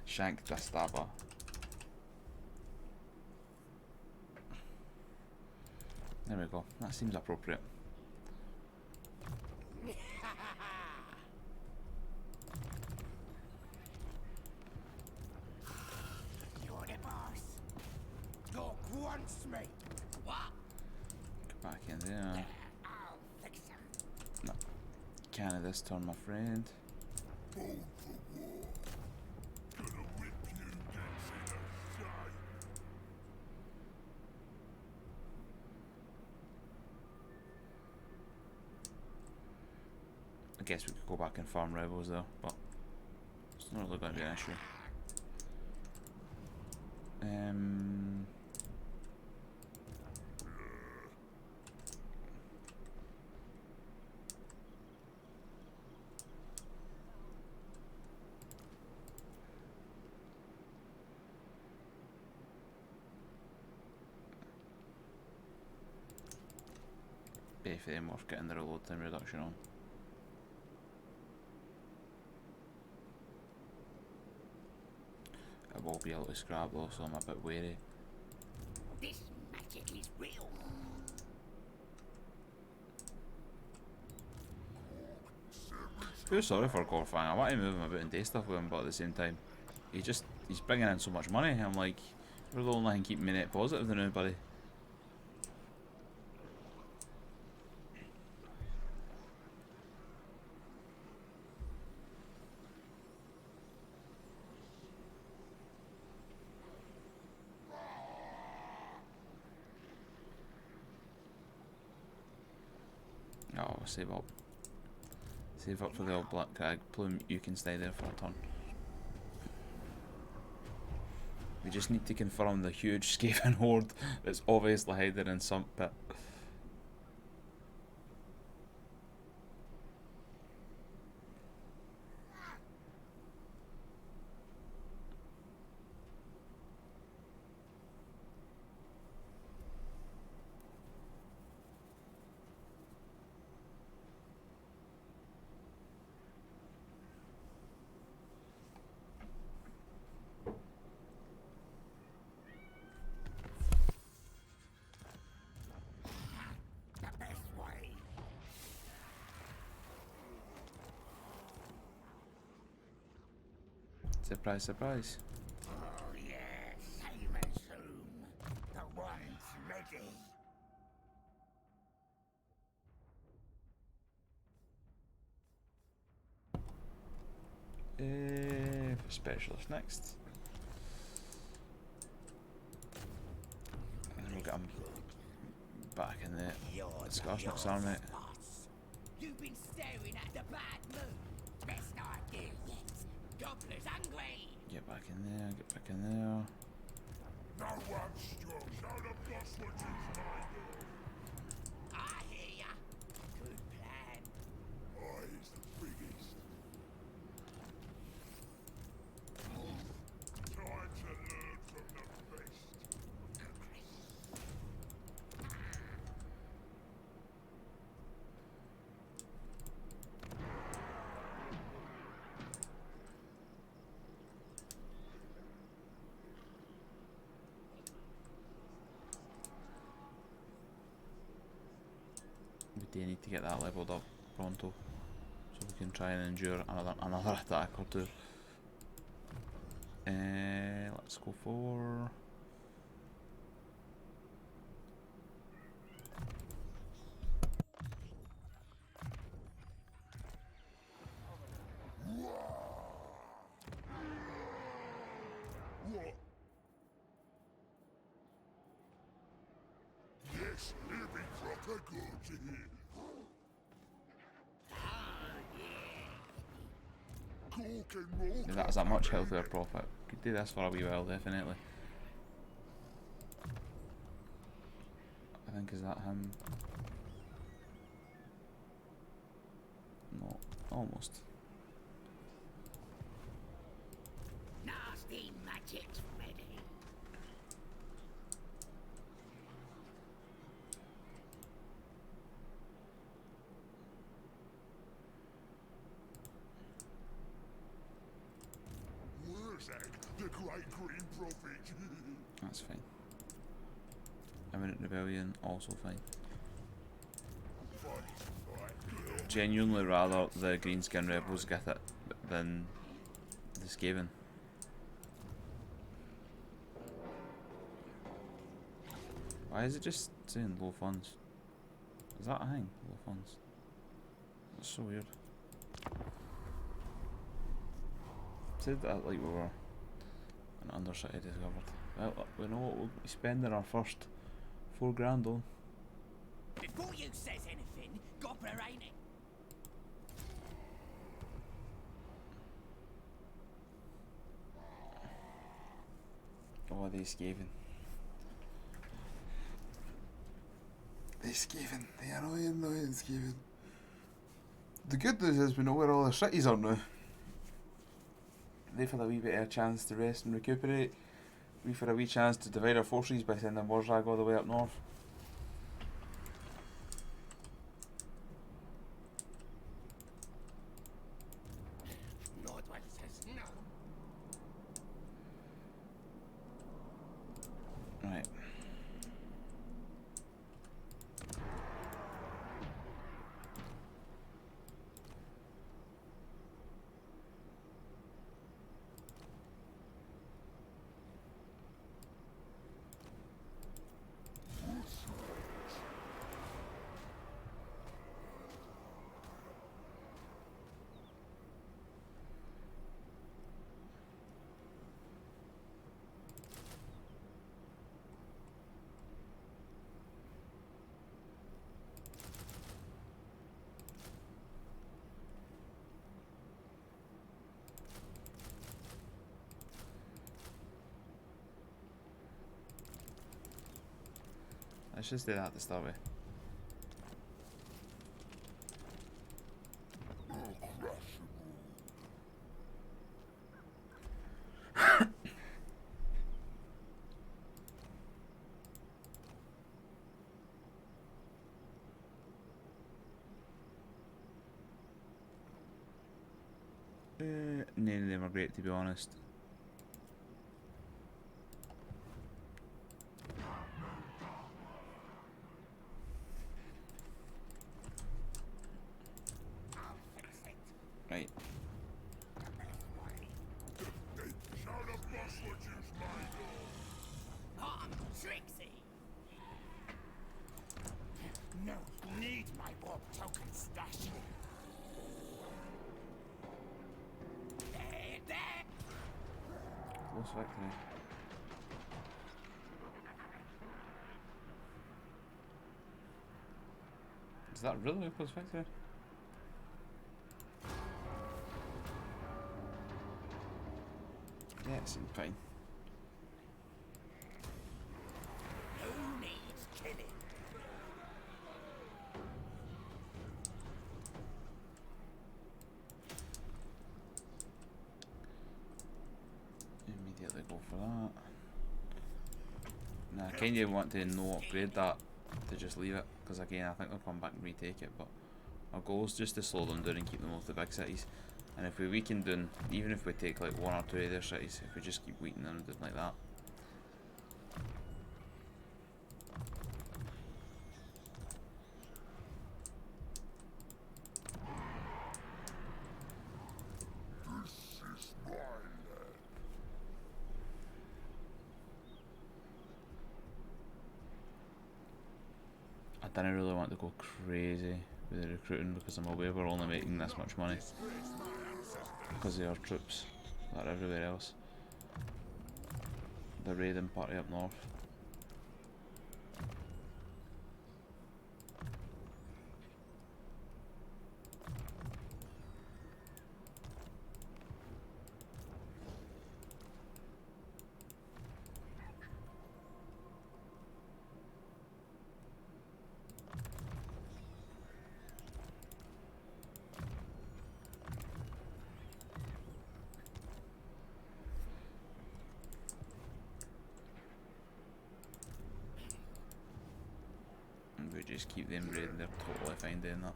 Shank the Stabber. There we go. That seems appropriate. You're the boss. Dog wants me. What? Get back in there. I'll fix him. No. Can't this turn, my friend. Born for war. Gonna whip you dancing a shame. I guess we could go back and farm rebels though, but it's not really going to be an issue. Pay for them worth getting the reload time reduction on. I will be able to scrap though, so I'm a bit wary. This magic is real. Feel sorry for Gorfang. I want to move him about and do stuff with him, but at the same time, he's bringing in so much money. I'm like, you're the only thing keeping me net positive than anybody. Oh, save up. Save up for the old Black Crag. Plume, you can stay there for a turn. We just need to confirm the huge Skaven horde that's obviously hiding in some pit. Surprise, surprise. Oh yes, Simon soon. The one's ready. Specialist next. And then we'll get him back in the Skarsniks army. You've been staring at the bad moon. Best idea yet. Gobblers hungry. Get back in there, get back in there. No one's strong. Show the boss what he's like. I hear ya. Good plan. Oh, he's the biggest. Time to learn from the best. We do need to get that leveled up pronto, so we can try and endure another attack or two. Let's go for Yes, it'll be proper good. Cork and roll. That's a much healthier profit. Could do this for a wee while, definitely. I think, is that him? No, almost. Nasty magic's ready. Where's that? The great green prophet. That's fine. Imminent rebellion, also fine. Genuinely rather the greenskin rebels get it than the Skaven. Why is it just saying low funds? Is that a thing? Low funds. That's so weird. Said that like we were an undercity discovered. Well, we know what we'll be spending our first £4,000 on. Before you says anything, Gobbler ain't it? Oh, they Skaven. They Skaven. They annoying Skaven. The good news is we know where all the cities are now. They for a wee bit of a chance to rest and recuperate. We for a wee chance to divide our forces by sending Warzag all the way up north. Lord, what says no? Right. Let's just do that to start with. None of them are great, to be honest. Right. Trixie! No, need my warp token stash. There! Close victory. Is that really a close victory? Yeah, it seemed fine. Who needs killing? Immediately go for that. Nah, I kinda want to no upgrade that to just leave it, because again I think they'll come back and retake it, but our goal is just to slow them down and keep them off the big cities. And if we weaken down, even if we take like one or two of their cities, if we just keep weakening them down like that. I don't really want to go crazy with the recruiting because I'm aware we're only making this much money because of our troops that are everywhere else. The raiding party up north. we just keep them raiding, they're totally fine doing that.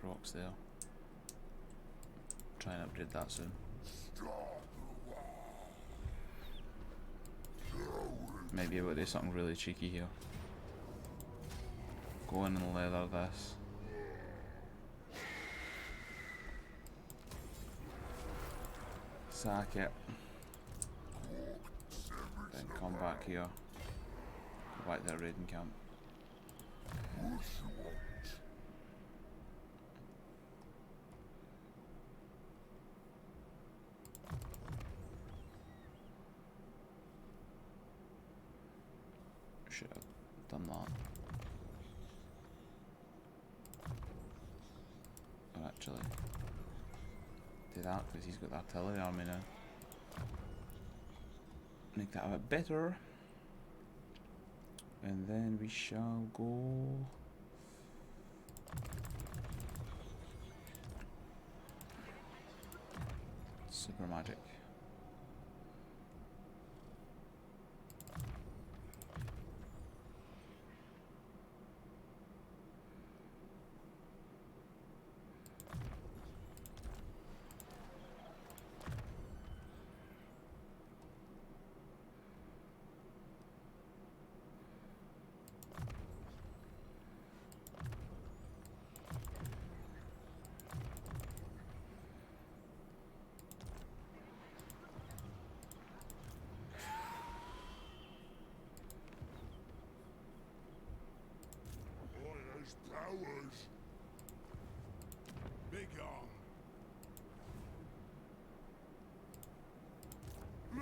Rhox there. Try and upgrade that soon. Might be able to do something really cheeky here. Go in and leather this. Sack it. Then come back here. Go back to the raiding camp. Should have done that. Or actually do that because he's got the artillery army now. Make that a bit better. And then we shall go super magic. Powers. Big on.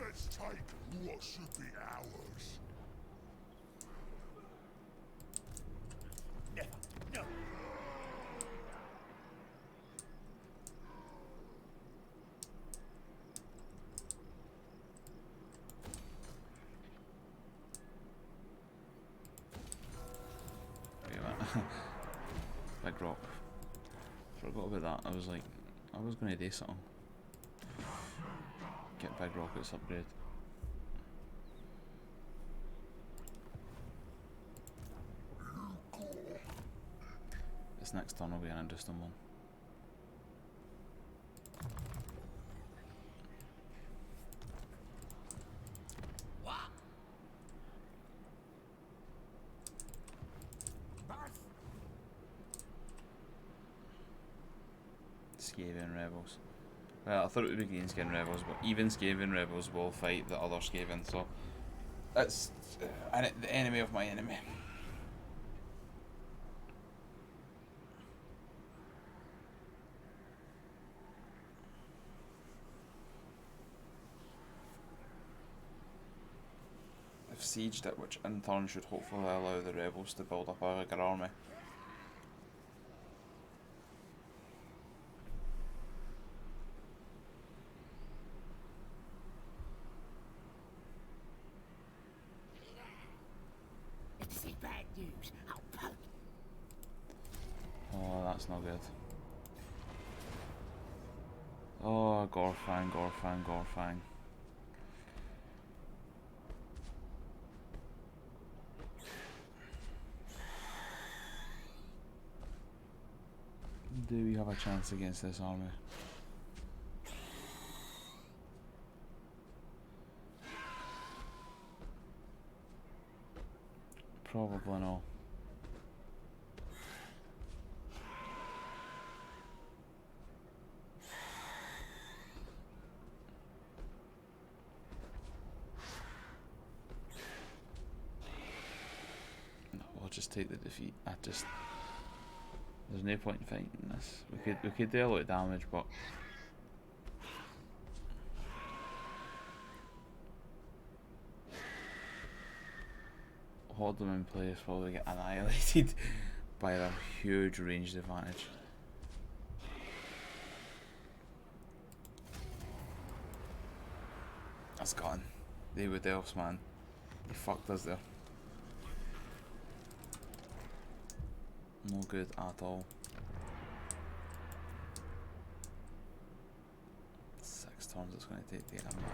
Let's take what should be ours. Never. No. Big rock. Forgot about that. I was like, I was going to do something. Get big rockets upgrade. This next turn will be an interesting one. Skaven rebels. Well, I thought it would be green Skaven rebels, but even Skaven rebels will fight the other Skaven, so that's the enemy of my enemy. I've sieged it, which in turn should hopefully allow the rebels to build up a bigger army. Oh, that's not good. Oh, Gorfang, Gorfang, Gorfang. Do we have a chance against this army? Probably no. We'll just take the defeat. There's no point in fighting this. We could do a lot of damage, but hold them in place while they get annihilated by their huge ranged advantage. That's gone. They were Delphs, man. They fucked us there. No good at all. 6 turns it's going to take to get him back.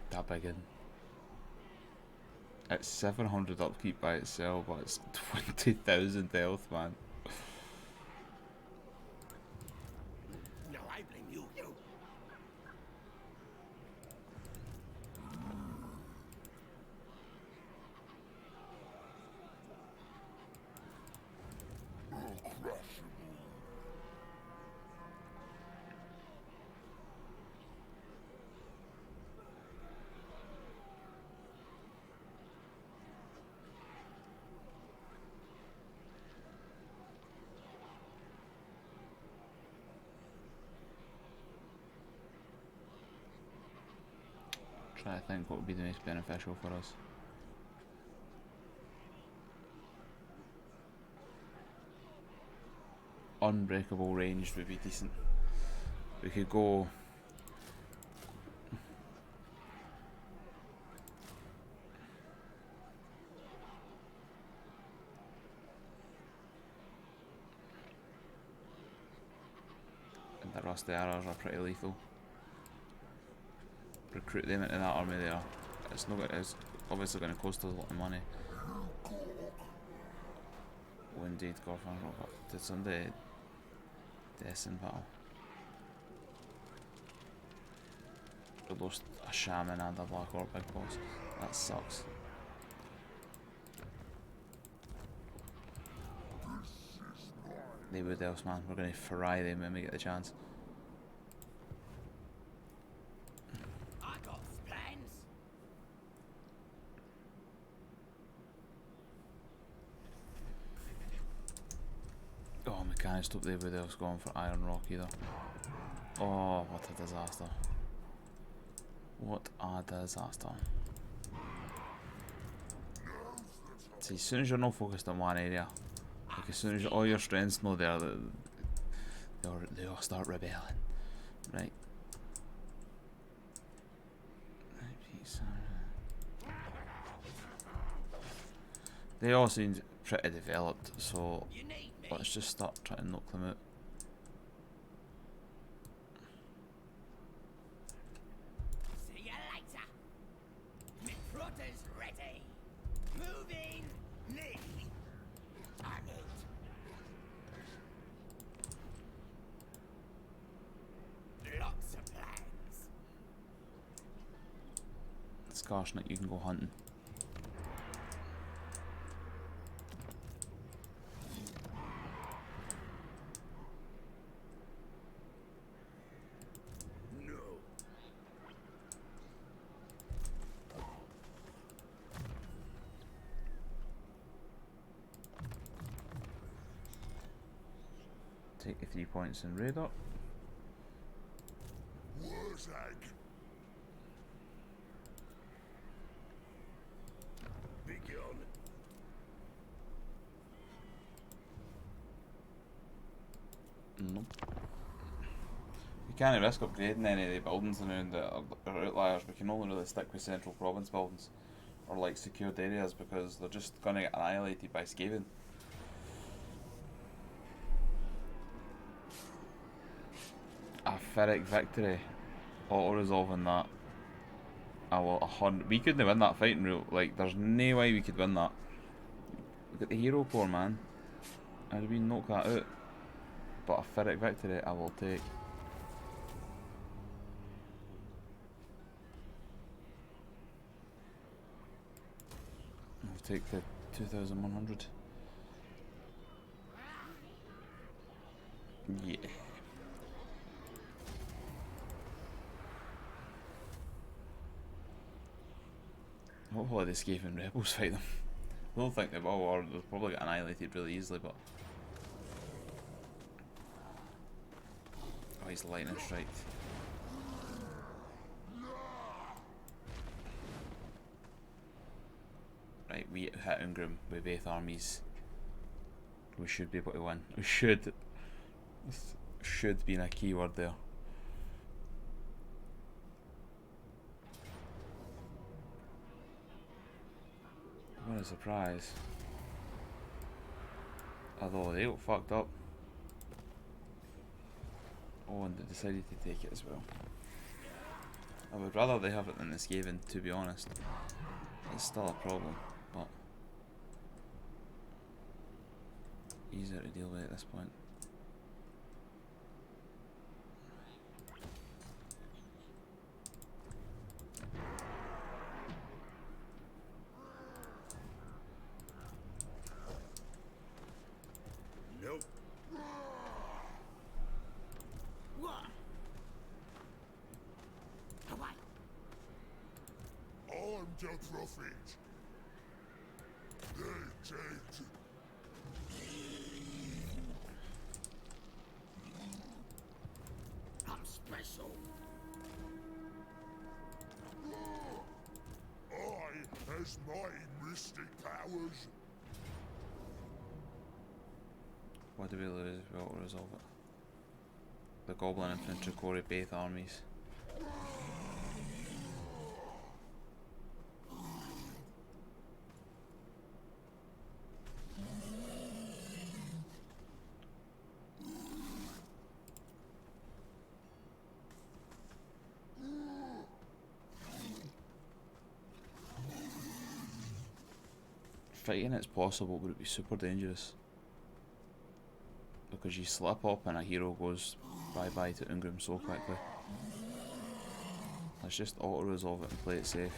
That big in. It's 700 upkeep by itself, but it's 20,000 health, man. No, I blame you. Try to think what would be the most beneficial for us. Unbreakable range would be decent. We could go and the rusty arrows are pretty lethal. Recruit them into that army there. It's obviously going to cost us a lot of money. Oh, indeed, Gorfan. Did somebody death in battle? We lost a shaman and a black orc big boss. That sucks. They would else, man. We're going to fry them when we get the chance. Can't stop the everybody else going for Iron Rock either. Oh, what a disaster. What a disaster. See, as soon as you're not focused on one area, like as soon as all your strengths know there, they all start rebelling. Right. They all seem pretty developed, so let's just start trying to knock them out. See you later. Microta's ready. Moving. Me. I'm it. Lots of plans. Skarsniks, you can go hunting. Take the 3 points in raid up. Nope. We can't risk upgrading any of the buildings around that are outliers. We can only really stick with central province buildings or like secured areas because they're just gonna get annihilated by Skaven. A Ferric victory, auto resolving that. We couldn't win that fight in real. Like, there's no way we could win that. Look at the hero core, man. How did we knock that out? But a Ferric victory, I will take. take the 2,100. Yeah. Hopefully the Skaven rebels fight them. I don't think they will, or they'll probably get annihilated really easily, but... Oh, he's lightning strike. Right, we hit Ingram with both armies. We should be able to win. We should. Should be a key word there. What a surprise. Although they got fucked up. Oh, and they decided to take it as well. I would rather they have it than the Skaven, to be honest. It's still a problem, but easier to deal with at this point. Nope. What? Away. I'm the prophet. They dead. I'm special. I has my mystic powers. What do we lose? We will resolve it. The Goblin infantry core both armies. Fighting it's possible, but it'd be super dangerous. Because you slip up and a hero goes bye-bye to Ingram so quickly. Let's just auto-resolve it and play it safe.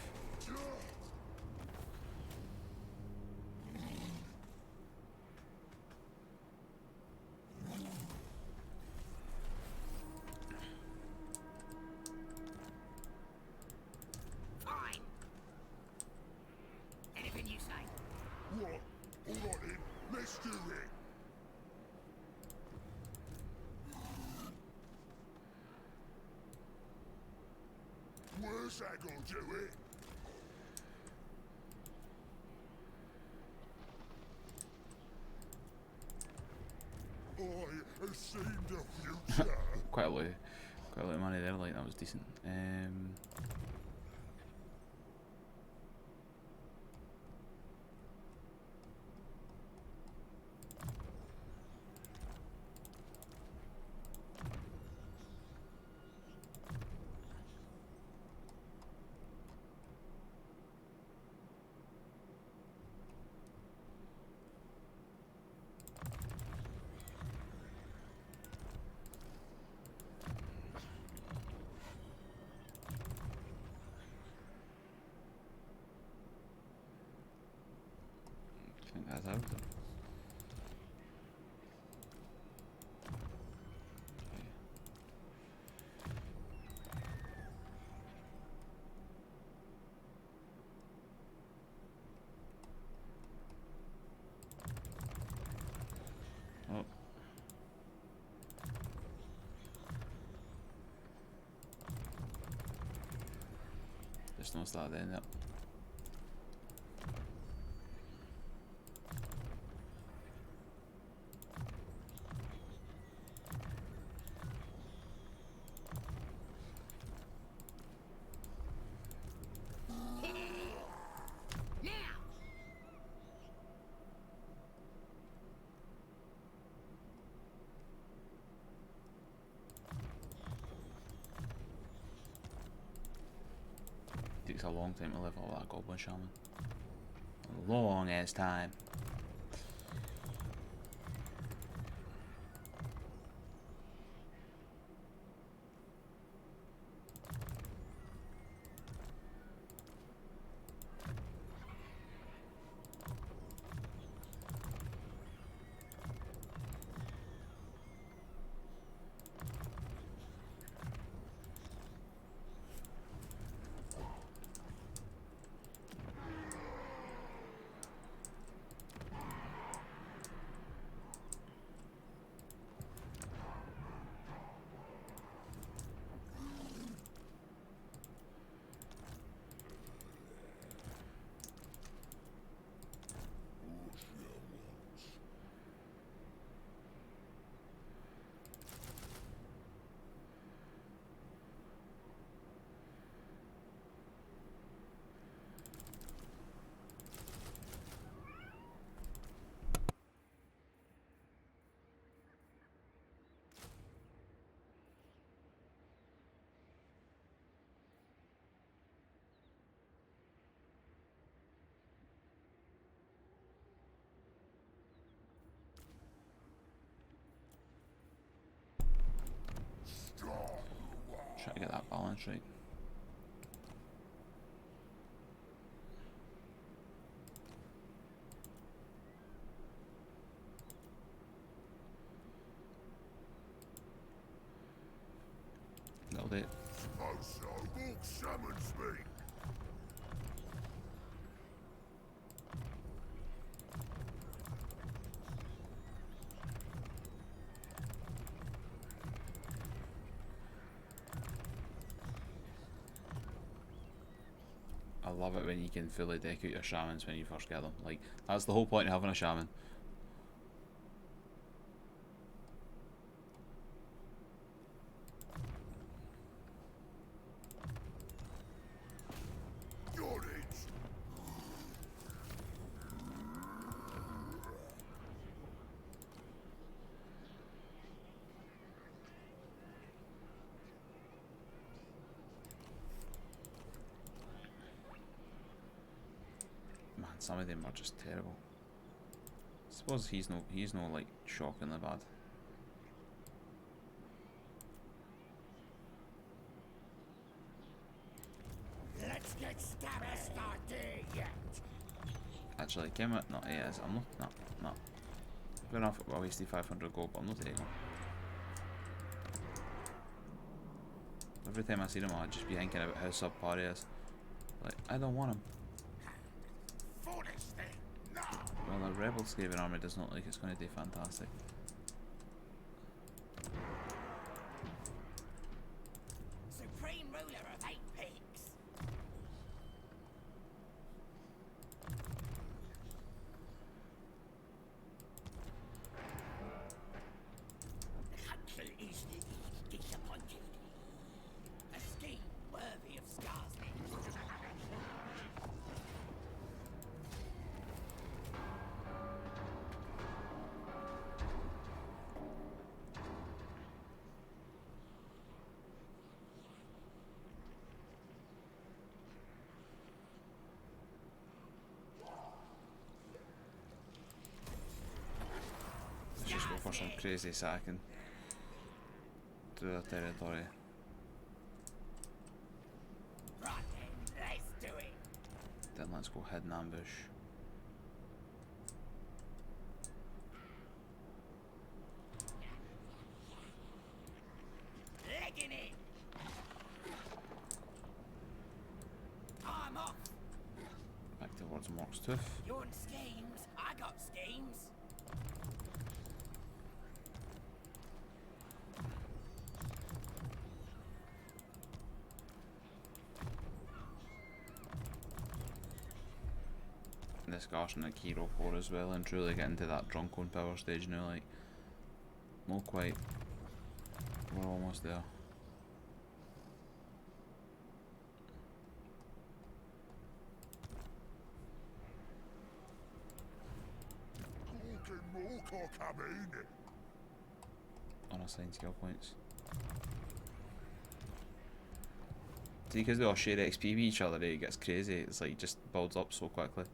Fine. Anything you say. What? Alright then, let's do it. Where's that gonna do it? I have seen the future. Quite a lot of money there, like that was decent. I think that's out. Oh. Just no start then, yep. Takes a long time to level up that goblin shaman. A long ass time. Try to get that balance right. Nailed it. Also, Orc summons me. I love it when you can fully deck out your shamans when you first get them. Like, that's the whole point of having a shaman. Got it. Man, some of them are just terrible. I suppose he's no like shockingly bad. Let's get Stabber started yet. Actually, give me no, he is. I'm not no. Fair enough, I wasted 500 gold, but I'm not taking him. Every time I see him, I'll just be thinking about how subpar he is. Like, I don't want him. Foolish thing. No. Well, the Rebel Skaven army does not look like it's going to do fantastic. Supreme ruler of 8 peaks. Absolutely disappointed. A scheme worthy of Skarsniks. Let's just go for some crazy sacking through the territory. Right then, let's do it. Then let's go hidden ambush. Legging it. I'm off. Back towards Mork's Tooth. You want schemes? I got schemes. This Skarsnik Hero 4 as well, and truly get into that Drunkone power stage now, like, not quite, we're almost there. More coming. Unassigned skill points. See, because they all share XP with each other, it gets crazy, it's like, just builds up so quickly.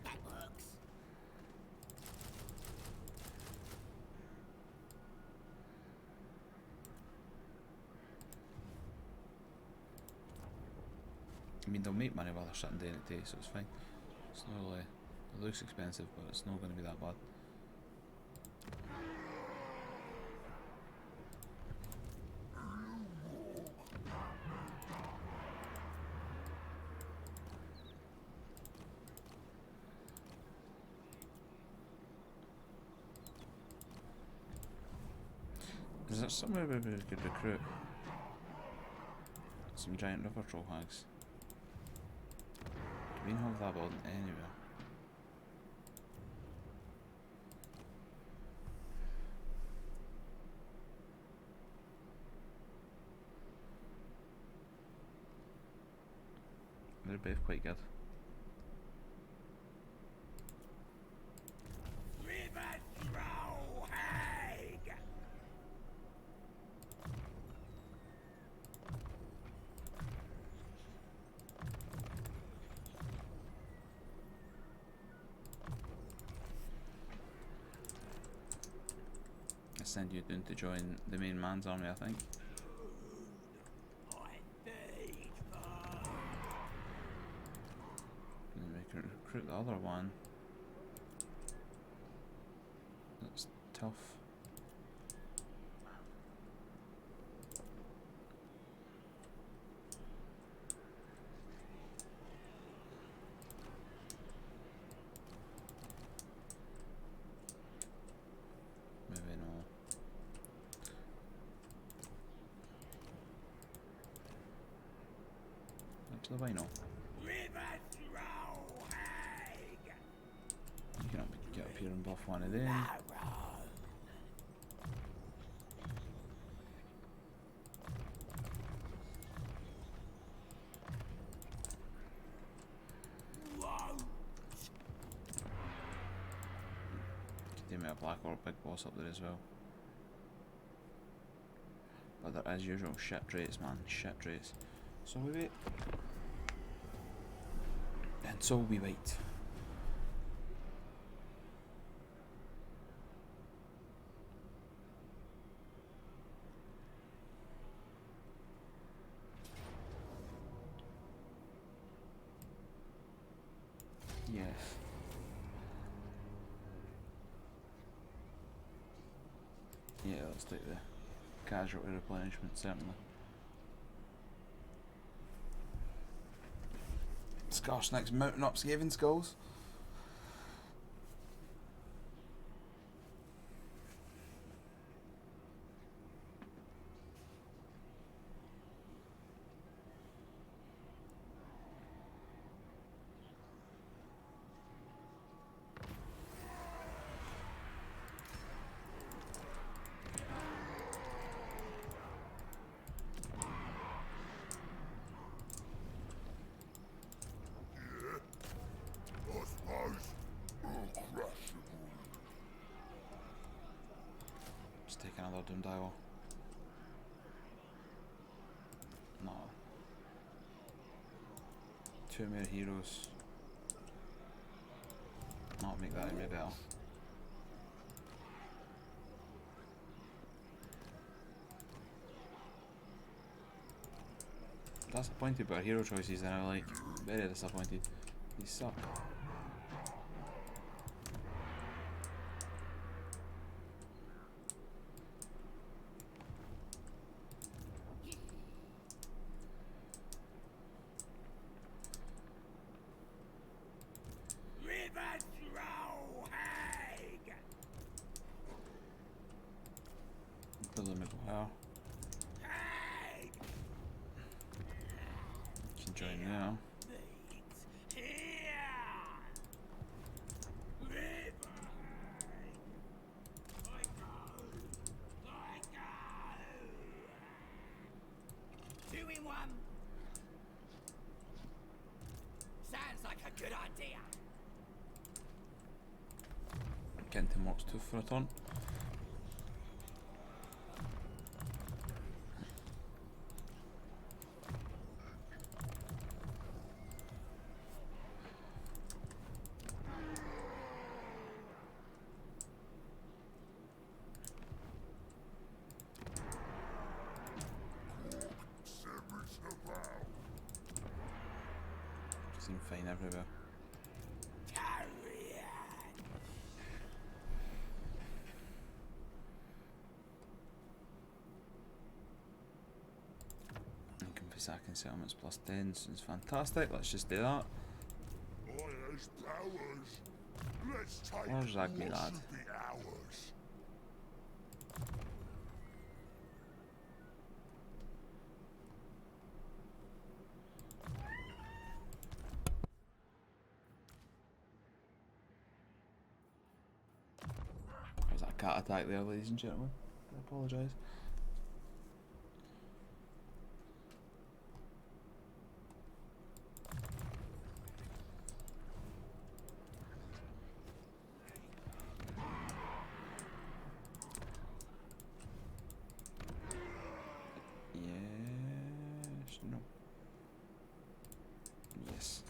That works. I mean, they'll make money while they're shutting down at day, so it's fine. It's not really, it looks expensive, but it's not going to be that bad. Is there somewhere where we could recruit some giant river troll hags? Do we not have that building anywhere? They're both quite good. send you down to join the main man's army, I think. And then we can recruit the other one. That's tough. Maybe no. Actually, why not? You can get up here and buff one of them. Could do me a black orc big boss up there as well. But there, as usual, shit rates, man, shit rates. So we wait. And so we wait. Yes. Yeah, let's take the casualty replenishment, certainly. Skarsniks mounting up Skaven skulls. Just take another Doom Dial. No. 2 more heroes. Not make that any better. Disappointed by our hero choices now, like, very disappointed. These suck. Wow. Can join now. Sounds like a good idea. Get into Mort's Tooth for a turn. Seem fine everywhere. Income for sacking settlements plus 10 is fantastic. Let's just do that. Oyer's powers. Let's take Or zag me, what lad. should be ours. There's that cat attack there, ladies and gentlemen. I apologise. Yes, no. Yes.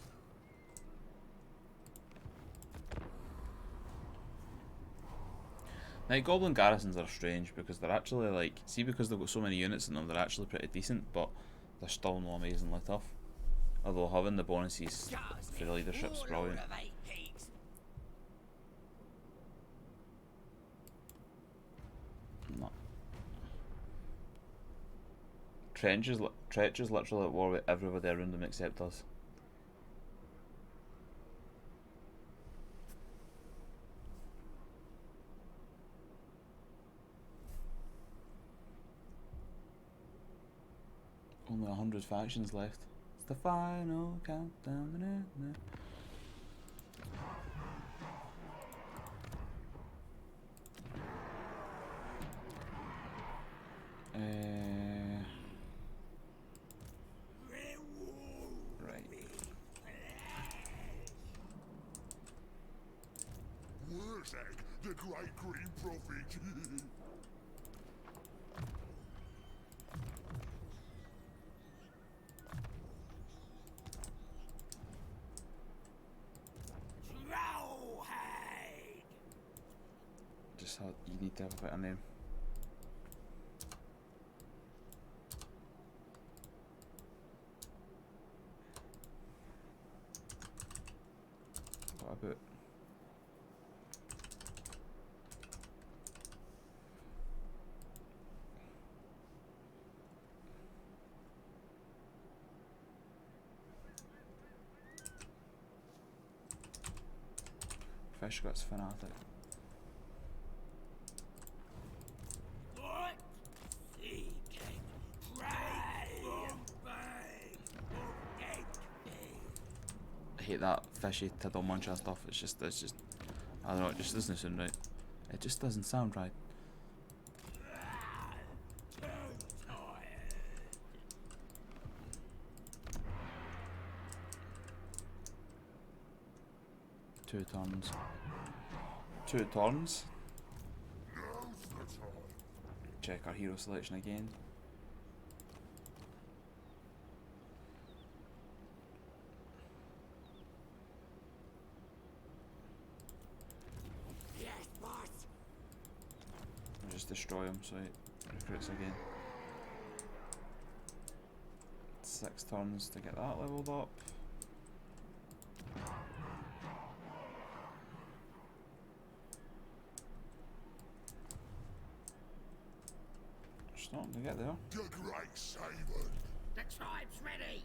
Now, Goblin garrisons are strange because they're actually like, see, because they've got so many units in them, they're actually pretty decent, but they're still not amazingly tough. Although having the bonuses for the leadership's brilliant. No. Trench is literally at war with everybody around them except us. Only 100 factions left. It's the final countdown. Right. Where's Egg, the great green prophet? Just how you need to have a better name. What about Fish Guts Fanatic? I hate that fishy tiddle muncher stuff. It's just, I don't know, it just doesn't sound right. It just doesn't sound right. Two turns. Check our hero selection again. Just destroy him so he recruits again. 6 turns to get that leveled up. Starting to get there. The great Skaven. The tribe's ready.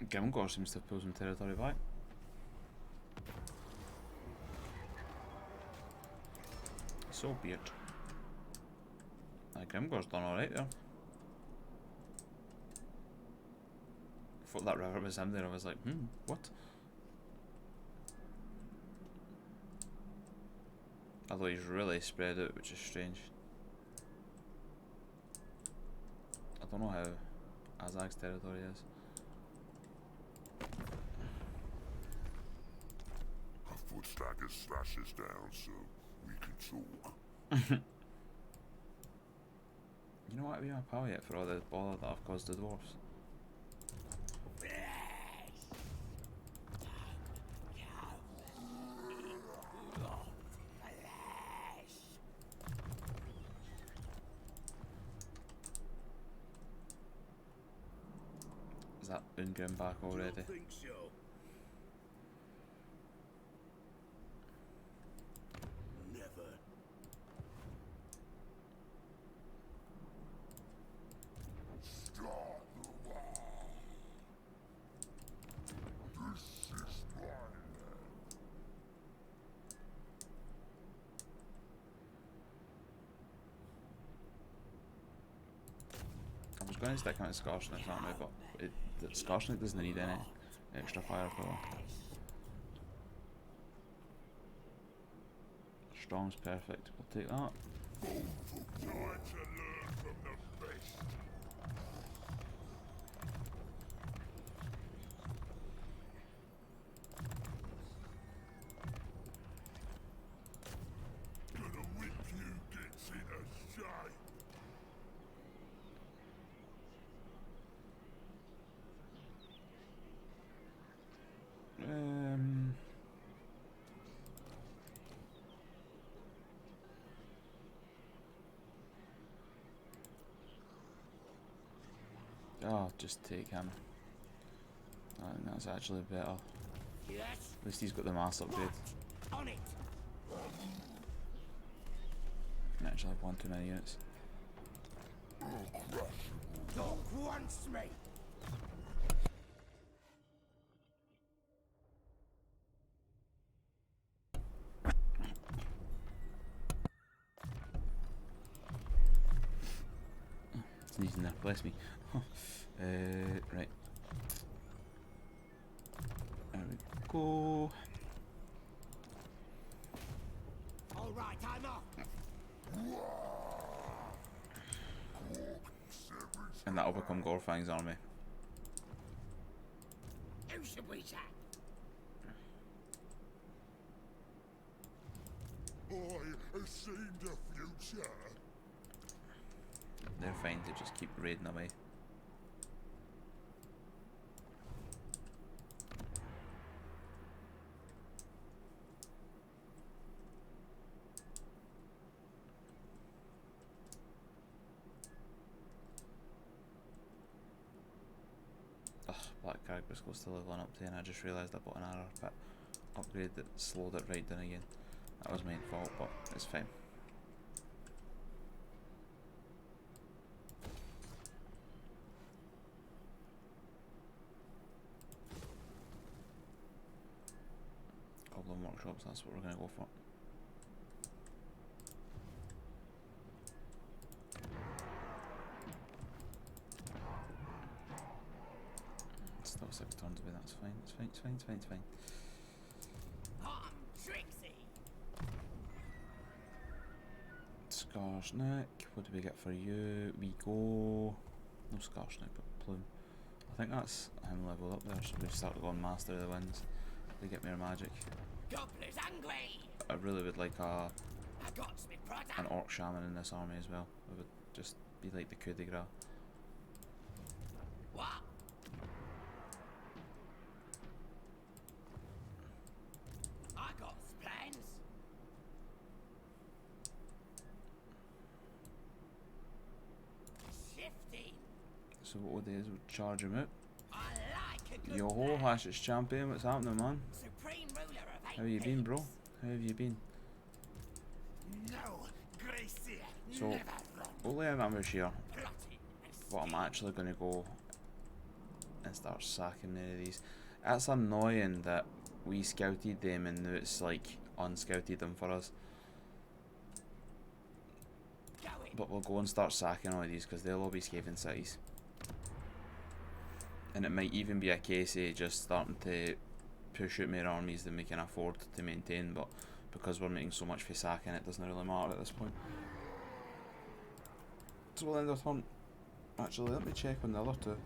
Grimgor seems to have pulled some territory back. So be it. Grimgor's done alright there. I thought that river was him there, I was like, what? Although he's really spread out, which is strange. I don't know how Azag's territory is. Footstacker slashes down so we can talk. You know what, be my pal yet for all the bother that I've caused the dwarfs. Is that Ungrim back already? Don't think so. I was going to stick out Skarsniks, aren't I? But that Skarsniks doesn't need any extra firepower. Strong's perfect. We'll take that. Time to learn from the best. Gonna whip you gets into shape. Oh, just take him. I think that's actually better. Yes. At least he's got the mass upgrade. On it. Actually, have one too many units. Dog wants me. Sneezing there, bless me. Right. There we go. All right, I'm off. And that'll become Gorfang's army. Who should we attack? I have seen the future. They're fine to just keep raiding away. Ugh, Black Character's close to leveling up 10. I just realised I bought an arrow pit upgrade that slowed it right down again. That was my fault, but it's fine. Goblin workshops, that's what we're going to go for. Still 6 turns away, that's fine, it's fine, it's fine, it's fine, it's fine. I'm Trixie. Skarsnik, what do we get for you? We go... no Skarsnik, but Plume. I think that's him leveled up there, so we've started going Master of the Winds. They get more magic. Gobbler's hungry. I really would like I got me brother. an Orc Shaman in this army as well. It would just be like the coup de grace. What? I got plans. Shifty. So what we'll do is we'll charge him out. I like a good Yo ho, plan. Hashut's champion, what's happening, man? Supreme ruler of 8 How you been, bro? peaks. How have you been? No, Gracie, So, never run. we'll lay him ambush here, Plotting but and I'm actually going to go and start sacking many of these. It's annoying that we scouted them and now it's like unscouted them for us. going. But we'll go and start sacking all of these because they'll all be Skaven cities. And it might even be a case of just starting to push out more armies than we can afford to maintain, but because we're making so much for sacking, it doesn't really matter at this point. So we'll end our turn. Actually, let me check on the other two.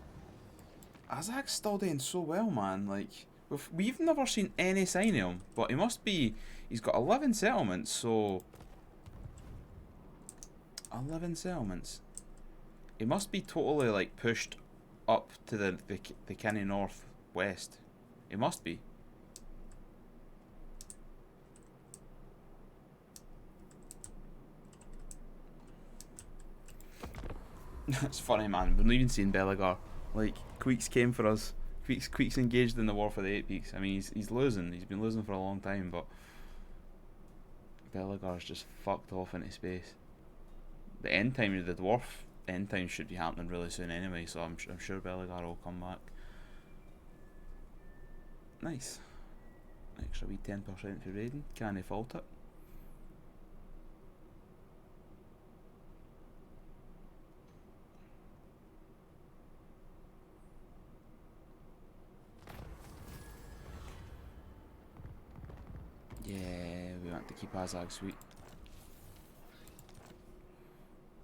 Azak's still doing so well, man. Like, we've never seen any sign of him, but he must be. He's got 11 settlements, so 11 settlements. He must be totally like pushed up to the kind of northwest. He must be. It's funny, man. We're not even seeing Belagar. Like, Queeks came for us. Queeks engaged in the war for the 8 peaks. I mean, he's losing. He's been losing for a long time, but Belagar's just fucked off into space. The end time of the dwarf end time should be happening really soon anyway, so I'm sure Belagar will come back. Nice. Extra wee 10% for raiding. Can't fault it. to keep Azag sweet.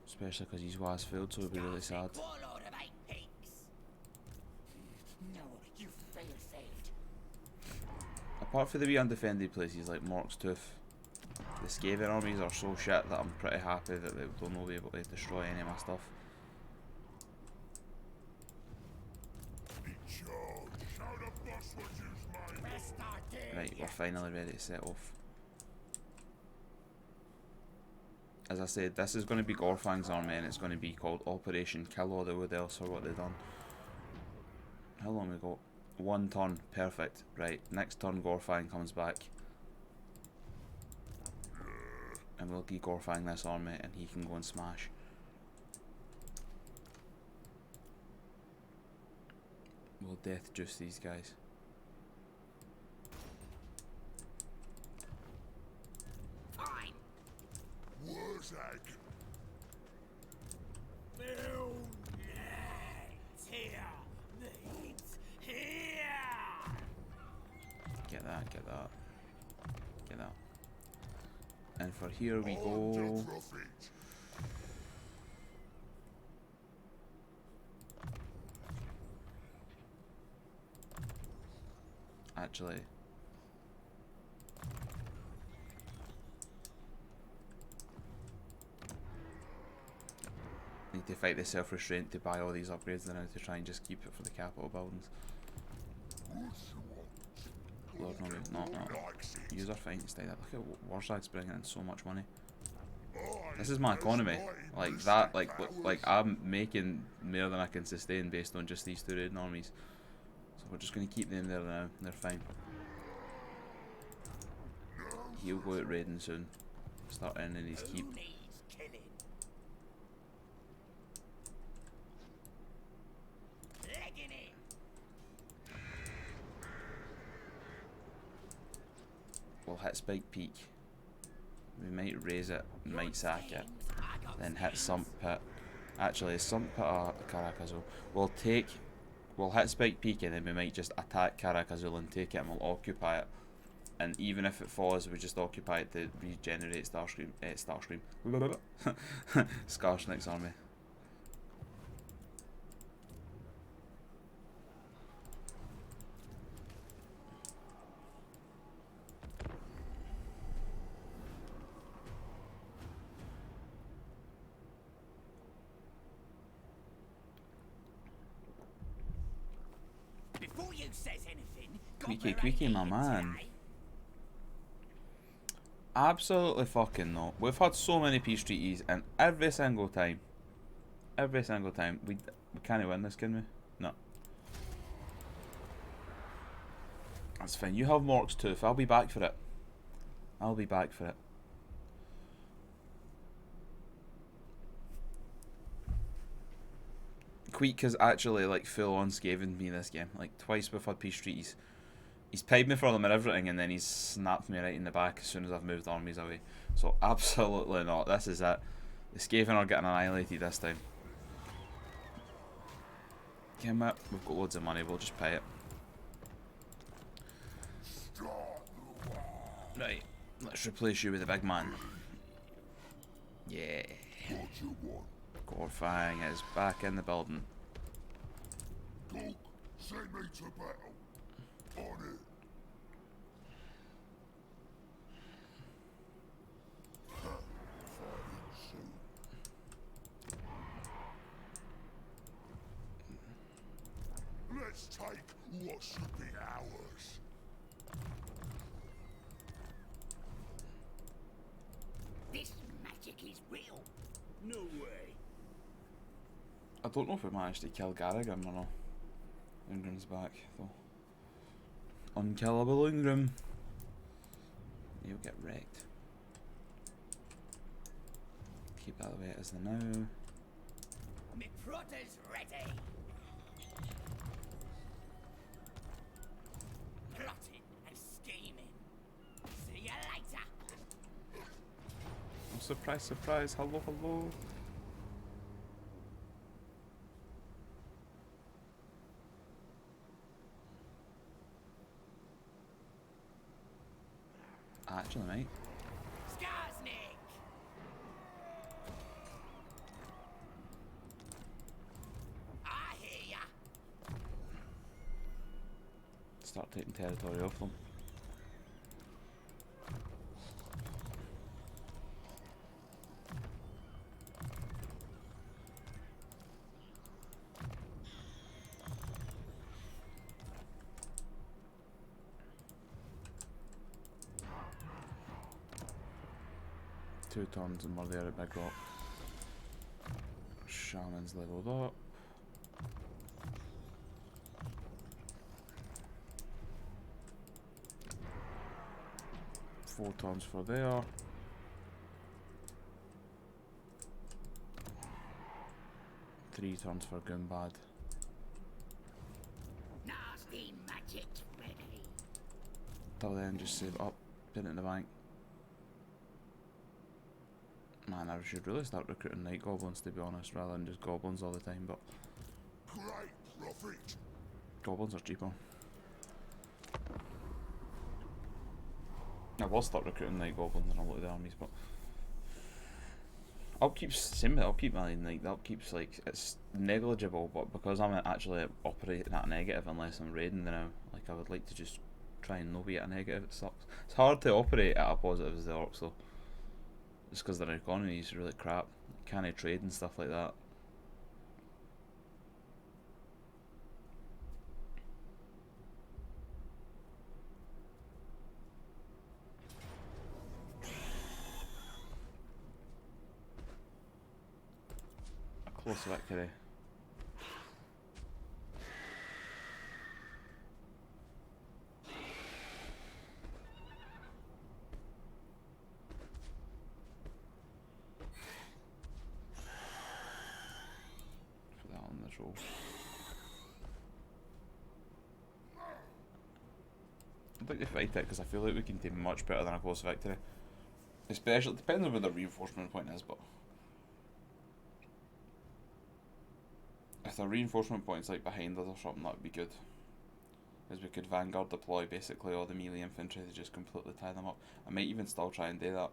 Especially because he's was filled, so it'd be really sad. Warlord of 8 peaks. No, you fail-saved. Apart from the wee undefended places like Mork's Tooth, the Skaven armies are so shit that I'm pretty happy that they'll not be able to destroy any of my stuff. Right, we're finally ready to set off. As I said, this is going to be Gorfang's army and it's going to be called Operation Kill All the Wood Elves for what they've done. How long we got? 1 turn, perfect. Right, next turn Gorfang comes back. And we'll de-Gorfang this army and he can go and smash. We'll death juice these guys. Fine. Warzag. No, it's here. The heat's here. Get that, get that. Get that. And for here we go. Actually, need to fight the self-restraint to buy all these upgrades now to try and just keep it for the capital buildings. Lord, no. Use our fighting style. Look at Warsag's bringing in so much money. This is my economy. Like that, like I'm making more than I can sustain based on just these 2 raiding armies. So we're just going to keep them there now. They're fine. He'll go out raiding soon. Start earning his keep. We'll hit Spike Peak. We might raise it, might sack it, then hit Sump Pit. Actually, Sump Pit or Karakazul. We'll hit Spike Peak and then we might just attack Karakazul and take it and we'll occupy it. And even if it falls, we just occupy it to regenerate Starscream. Skarsniks army. Before you says anything, Queeky, my man. Absolutely fucking not. We've had so many peace treaties, and every single time, we can't win this, can we? No. That's fine. You have Mork's Tooth. I'll be back for it. Queek has actually like full on Skaven me this game. Like twice we've had peace treaties. He's paid me for them and everything, and then he's snapped me right in the back as soon as I've moved armies away. So absolutely not. This is it. The Skaven are getting annihilated this time. Come up. We've got loads of money. We'll just pay it. Right. Let's replace you with the big man. Yeah. Gorfang is back in the building. Send me to battle. On it. Let's take what should be ours. This magic is real. No way. I don't know if we managed to kill Garrigan or not. Ingram's back though. Unkillable Ingram. You'll get wrecked. Keep that the way it is now. Me protter's ready. Plotting and scheming. See you later. Oh, surprise, surprise. Hello, hello. Actually, mate. Start taking territory off them. Two tons and we're there at Big Rock. Shaman's leveled up. Four tons for there. Three tons for Goombad. Nasty magic's ready. Till then, just save it up, put it in the bank. Man, I should really start recruiting night goblins, to be honest, rather than just goblins all the time, but Great profit. goblins are cheaper. I will start recruiting night goblins in a lot of the armies, but upkeep's same. Upkeep, man, like the upkeep's like it's negligible, but because I'm actually operating at a negative unless I'm raiding, then I would like to just try and not be at a negative. It sucks. It's hard to operate at a positive as the orcs though, just because their economy is really crap. Can't trade and stuff like that. Close victory. Put that on this roll. I'd like to fight it because I feel like we can do much better than a close victory. Especially, it depends on where the reinforcement point is, but if the reinforcement point's like behind us or something, that would be good. Because we could vanguard deploy basically all the melee infantry to just completely tie them up. I might even still try and do that.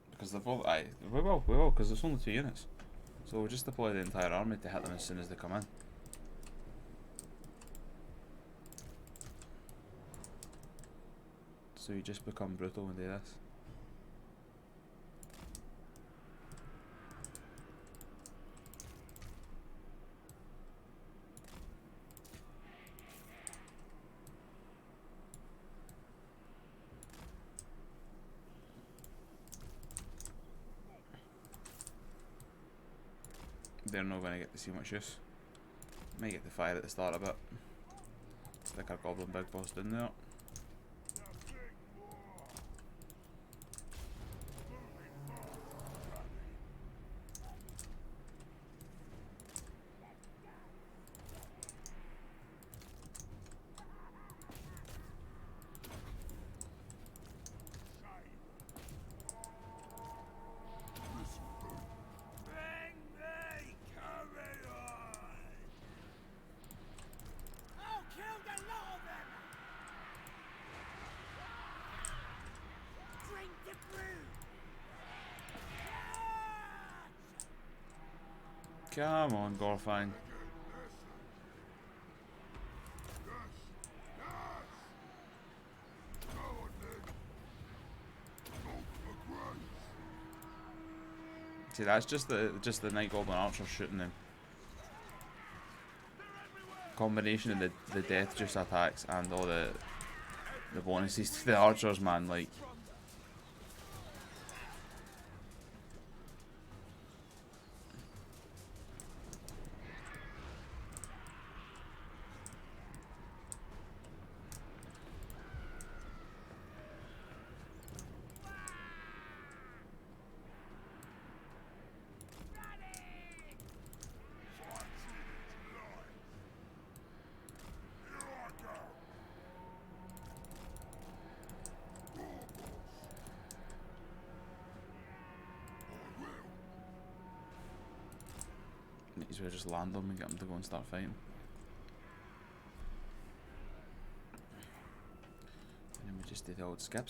Because they've all, we will, because it's only 2 units. So we'll just deploy the entire army to hit them as soon as they come in. So you just become brutal and do this. They're not going to get to see much use. Might get to fire at the start a bit. Stick our goblin big boss in there. Come on, Gorfine. See, that's just the Night Goblin Archer shooting them. Combination of the death juice attacks and all the bonuses to the archers, man, like. Might as well just land them and get them to go and start fighting. And then we just do the old skip.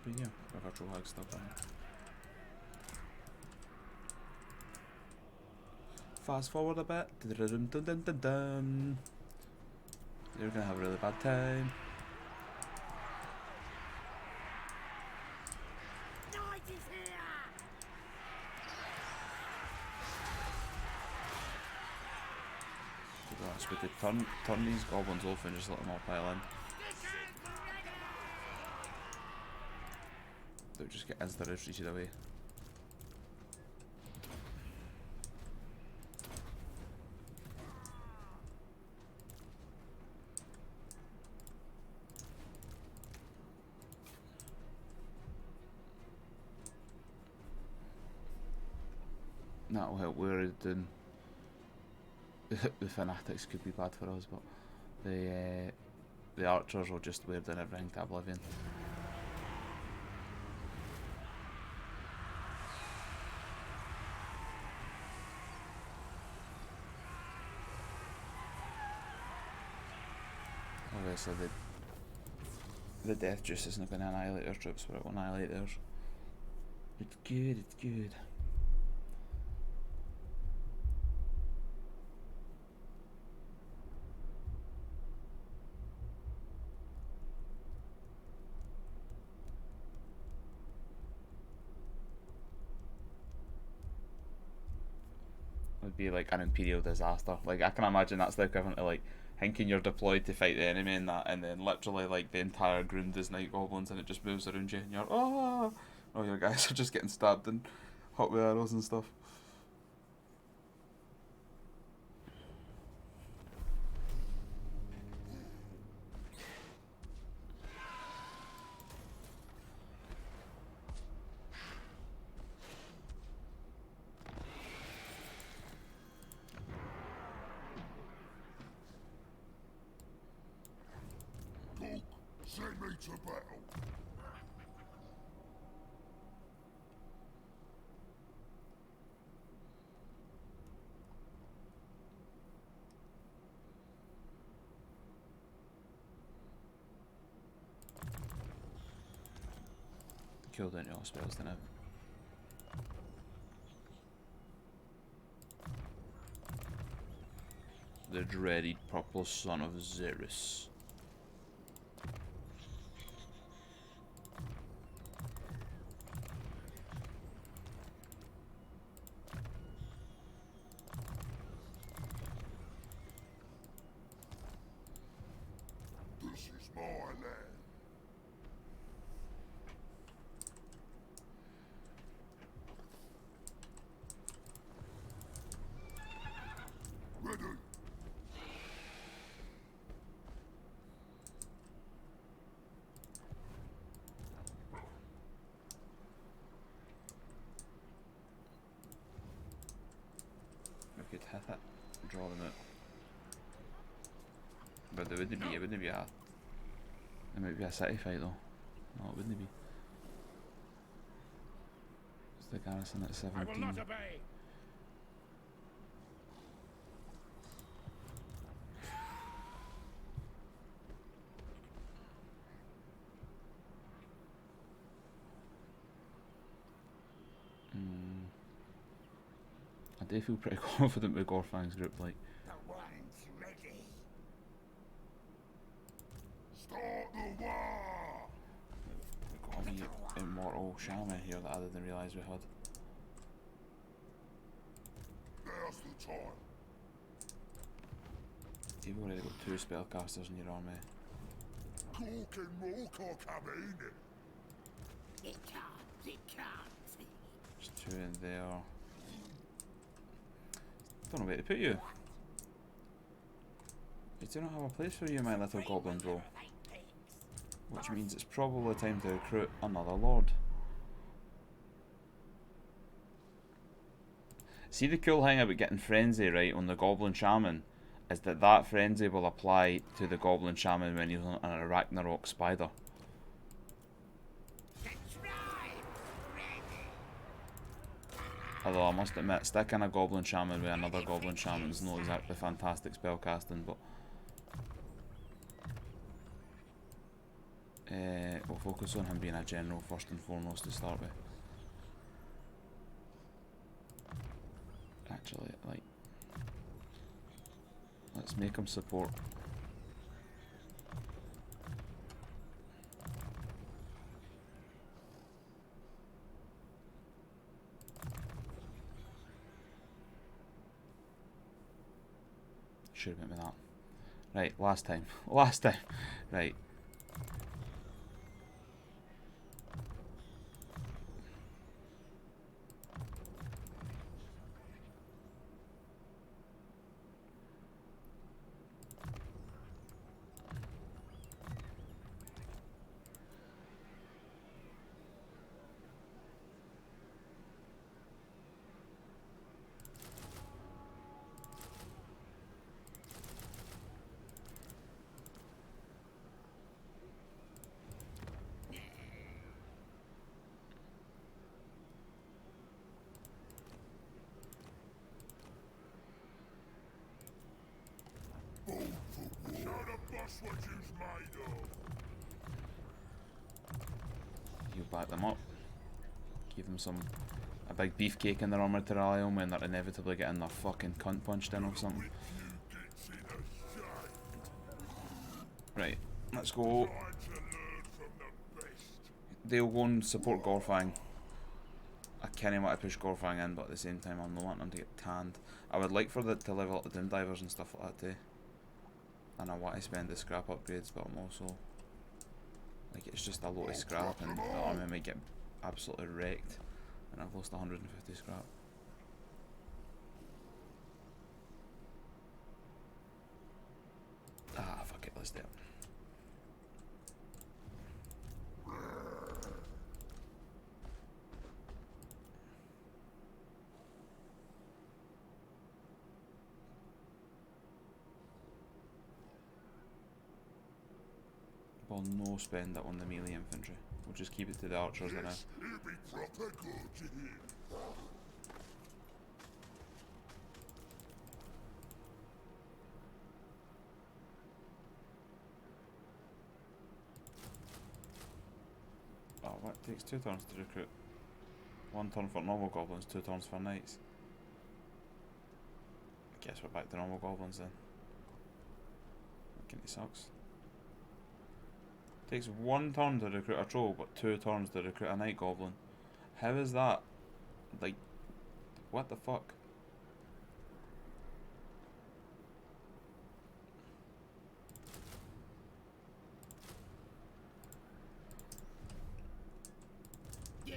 be here. Got virtual hag stuff in. Fast forward a bit. Dun dun dun dun dun. You're gonna have a really bad time. Night is here! To be honest, we could turn these goblins off and just let them all pile in. They'll just get insta-retreated away. That'll help we're doing. The fanatics could be bad for us, but the archers will just wear down everything to oblivion. Obviously the death juice isn't going to annihilate our troops, but it will annihilate theirs. It's good, it's good. Would be like an imperial disaster. Like I can imagine that's the equivalent to like thinking you're deployed to fight the enemy and that, and then literally like the entire ground is night goblins and it just moves around you and you're oh your guys are just getting stabbed and hot with arrows and stuff. Send me to battle. Killed any all spells, didn't it? The dreaded purple son of Xeris. This is my land. Ready. We could hit it, draw them out. But it wouldn't be a... It might be a city fight though. No, it wouldn't be. It's the garrison at 17. I will not obey. I do feel pretty confident with Gorfang's group, like. The one's ready. Start the war. We've got a wee Immortal shaman here that I didn't realise we had. Now's the time. You've already got 2 spellcasters in your army. Cork and Morcar coming. It can't. There's 2 in there. Don't know where to put you. You do not have a place for you, my little goblin bro. Which means it's probably time to recruit another lord. See, the cool thing about getting frenzy right on the goblin shaman is that that frenzy will apply to the goblin shaman when he's on a Ragnarok spider. Although I must admit, sticking a goblin shaman with another goblin shaman is not exactly fantastic spellcasting, but we'll focus on him being a general first and foremost to start with. Actually, like, let's make him support. Should have went with that. Right, last time. Last time. Right. You back them up. Give them a big beefcake in their armour to rally on when they're inevitably getting their fucking cunt punched in or something. Right, let's go. They'll go and support Gorfang. I kinda want to push Gorfang in, but at the same time I'm not wanting them to get tanned. I would like for to level up the Doom Divers and stuff like that too. And I want to spend the scrap upgrades, but I'm also like, it's just a lot of scrap and the army might get absolutely wrecked, and I've lost 150 scrap. Ah, fuck it, let's do it. We'll no spend it on the melee infantry. We'll just keep it to the archers now. Oh, what? It takes 2 turns to recruit. 1 turn for normal goblins, 2 turns for knights. I guess we're back to normal goblins then. Fucking sucks. Takes 1 turn to recruit a troll, but 2 turns to recruit a night goblin. How is that? Like, what the fuck? Yeah.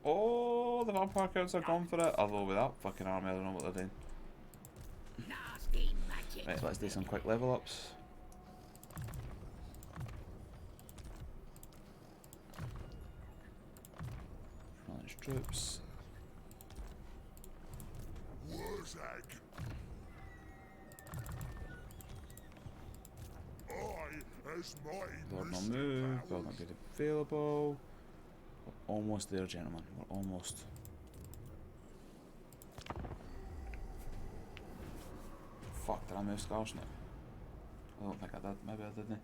Oh, the vampire counts are gone for it. Although with that fucking army, I don't know what they're doing. Nasty magic. Right, let's do some quick level ups. Challenge troops. Lord no move, build not good available. We're almost there, gentlemen. We're almost. Fuck, did I move Skarsniks? I don't think I did. Maybe I didn't.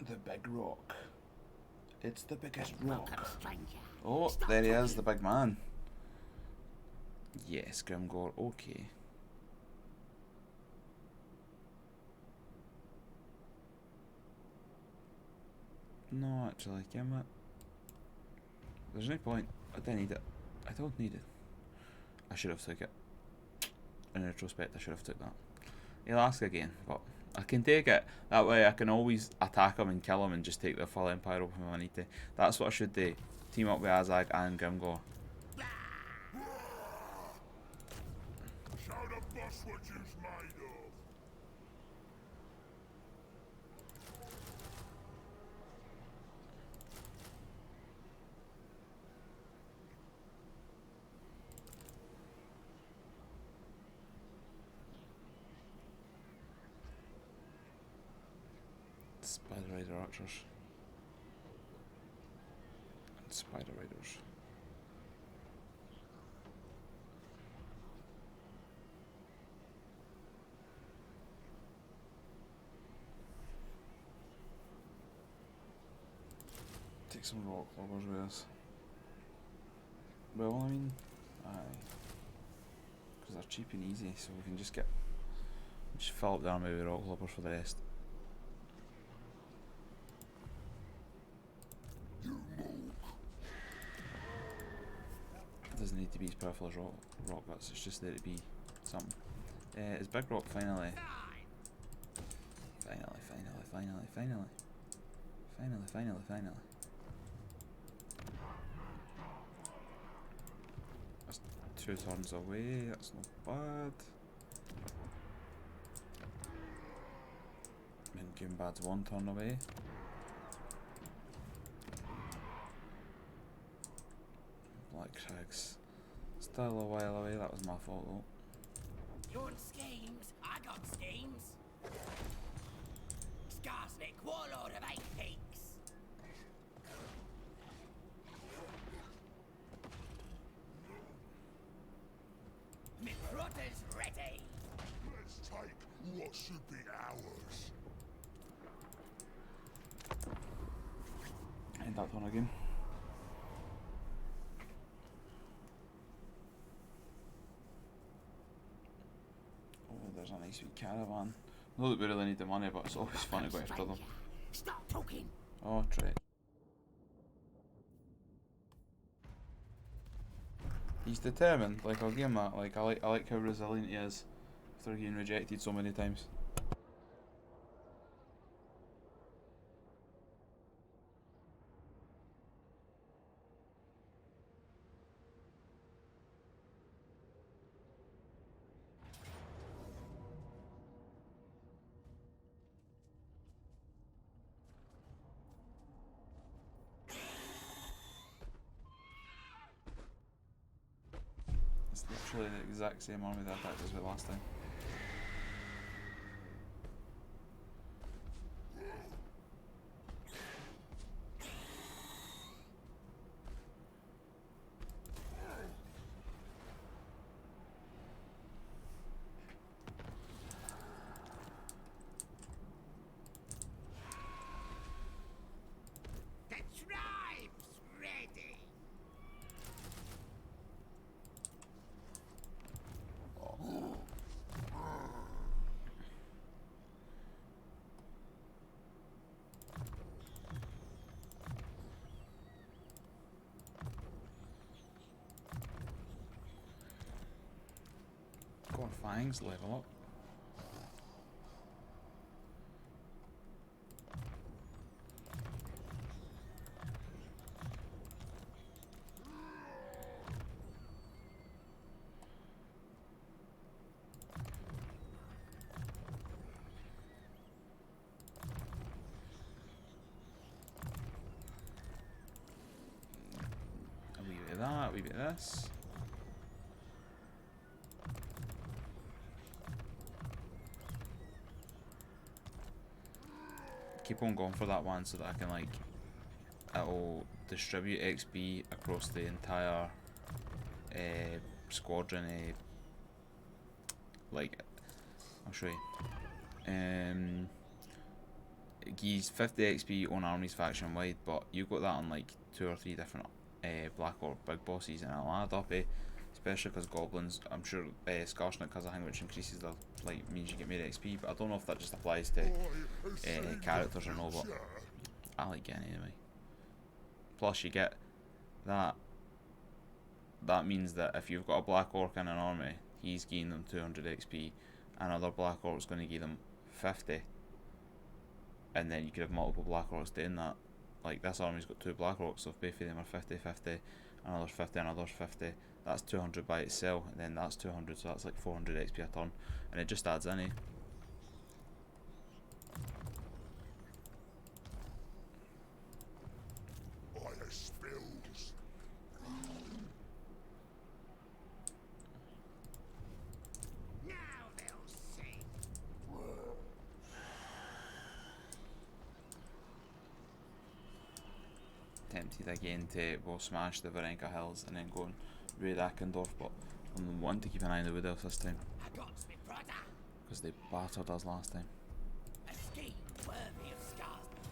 The big rock. It's the biggest rock. Oh, there he is, the big man. Yes, Grimgore, okay. No, actually, damn it. There's no point. I don't need it. I don't need it. I should have took it. In retrospect, I should have took that. He'll ask again, but I can take it. That way I can always attack him and kill him and just take the full Empire off him if I need to. That's what I should do. Team up with Azag and Grimgore. Show the boss what you's made of. Spider Rider archers. And Spider Riders. take some rock lovers with us. Well, I mean, aye. Because they're cheap and easy, so we can just fill up the army with rock lovers for the rest. It doesn't need to be as powerful as rock guts, it's just there to be something. Is Big Rock finally? Finally. That's 2 turns away, that's not bad. Midgame bad's 1 turn away. Black Crags. Still a while away, that was my fault though. You want schemes? I got schemes. Skarsniks, warlord of 8 peaks. Midrotter's ready. Let's take what should be ours. End that turn again. Oh, there's a nice wee caravan. Not that we really need the money, but it's always fun to go after them. Stop talking. Oh, Trek. He's determined. Like, I'll give him that. Like, I like how resilient he is after getting rejected so many times. It's literally the exact same army that attacked us with last time. The tribe's ready. Go on, Fangs, level up. A wee bit of that, a wee bit of this. Keep on going for that one so that I can, like, it'll distribute XP across the entire squadron. Like, I'll show you. It gives 50 XP on armies faction wide, but you got that on like 2 or 3 different Black Orc big bosses, and it'll add up, especially because goblins. I'm sure Skarsniks has a thing which increases the, like, means you get more XP, but I don't know if that just applies to characters or no, but I like it anyway. Plus you get that means that if you've got a Black Orc in an army, he's gaining them 200 XP, another Black Orc's going to give them 50, and then you could have multiple Black Orcs doing that. Like, this army's got 2 Black Orcs, so if both of them are 50, 50, another's 50, another's 50, that's 200 by itself, and then that's 200, so that's like 400 XP a turn, and it just adds in, Fire spills. Now they'll see. Tempted again to smash the Varenka Hills and then go and raid Akendorf, but I'm wanting to keep an eye on the Wood Elves this time, I got my brother. because they battered us last time. A scheme worthy of Skarsniks.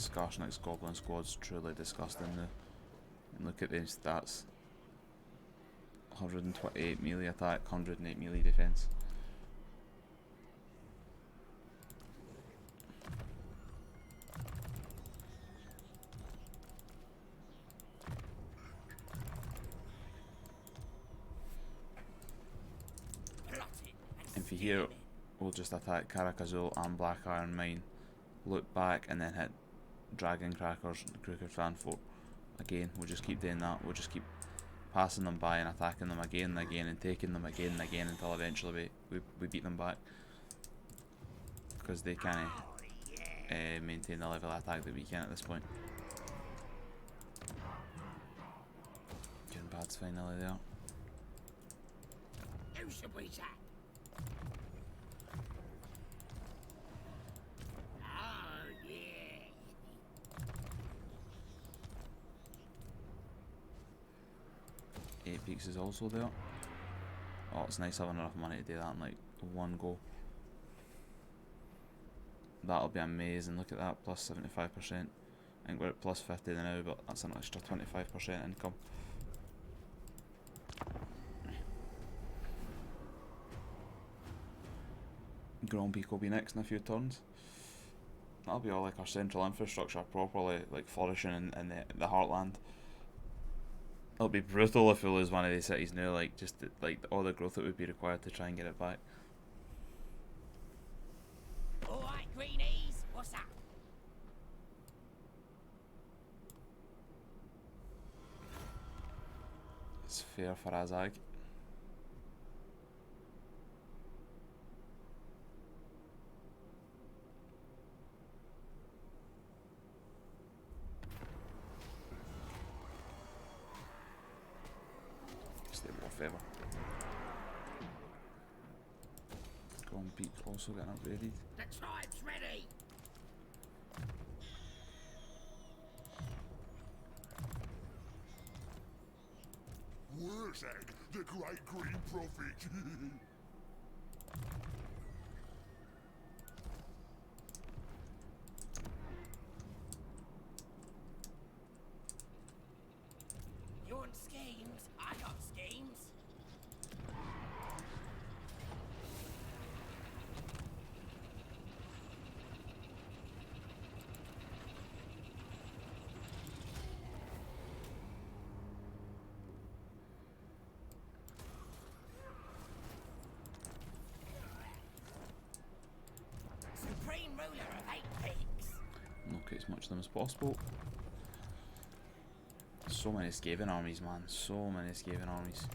Skarsniks goblin squad's truly disgusting now. And look at these stats. 128 melee attack, 108 melee defense. If you hear, we'll just attack Karakazul and Black Iron Mine, look back and then hit Dragon Crackers and Crooked Fanfort. Again, we'll just keep doing that, we'll just keep passing them by and attacking them again and again and taking them again and again until eventually we beat them back. Because they can't maintain the level of attack that we can at this point. Getting bad's finally there. Who should we attack? Oh, yeah. 8 peaks is also there. Oh, it's nice having enough money to do that in like one go. That'll be amazing. Look at that, plus 75%. I think we're at plus 50 now, but that's an extra 25% income. Grand Peak will be next in a few turns. That'll be all like our central infrastructure properly like flourishing in the heartland. It'll be brutal if we lose one of these cities now, like just like all the growth that would be required to try and get it back. Alright, greenies, what's up? It's fair for Azag. Stay more favor. Grand Peak also getting upgraded. The tribe's ready. Where's Egg, the great green prophet? You want schemes? I got schemes. Supreme ruler of 8 peaks. Locate as much of them as possible. So many Skaven armies, man. So many Skaven armies.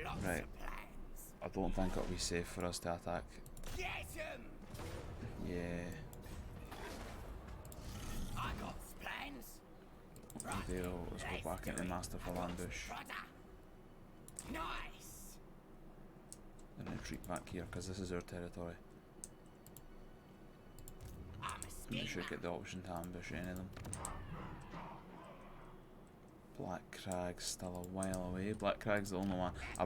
Lots Right. of plans. I don't think it'll be safe for us to attack. Get 'em! Yeah. I got plans. What we do is go back into Masterful Ambush Brother. Nice. and retreat back here because this is our territory. I'm a And we should schemer. get the option to ambush any of them. Black Crag's still a while away. Black Crag's the only one. I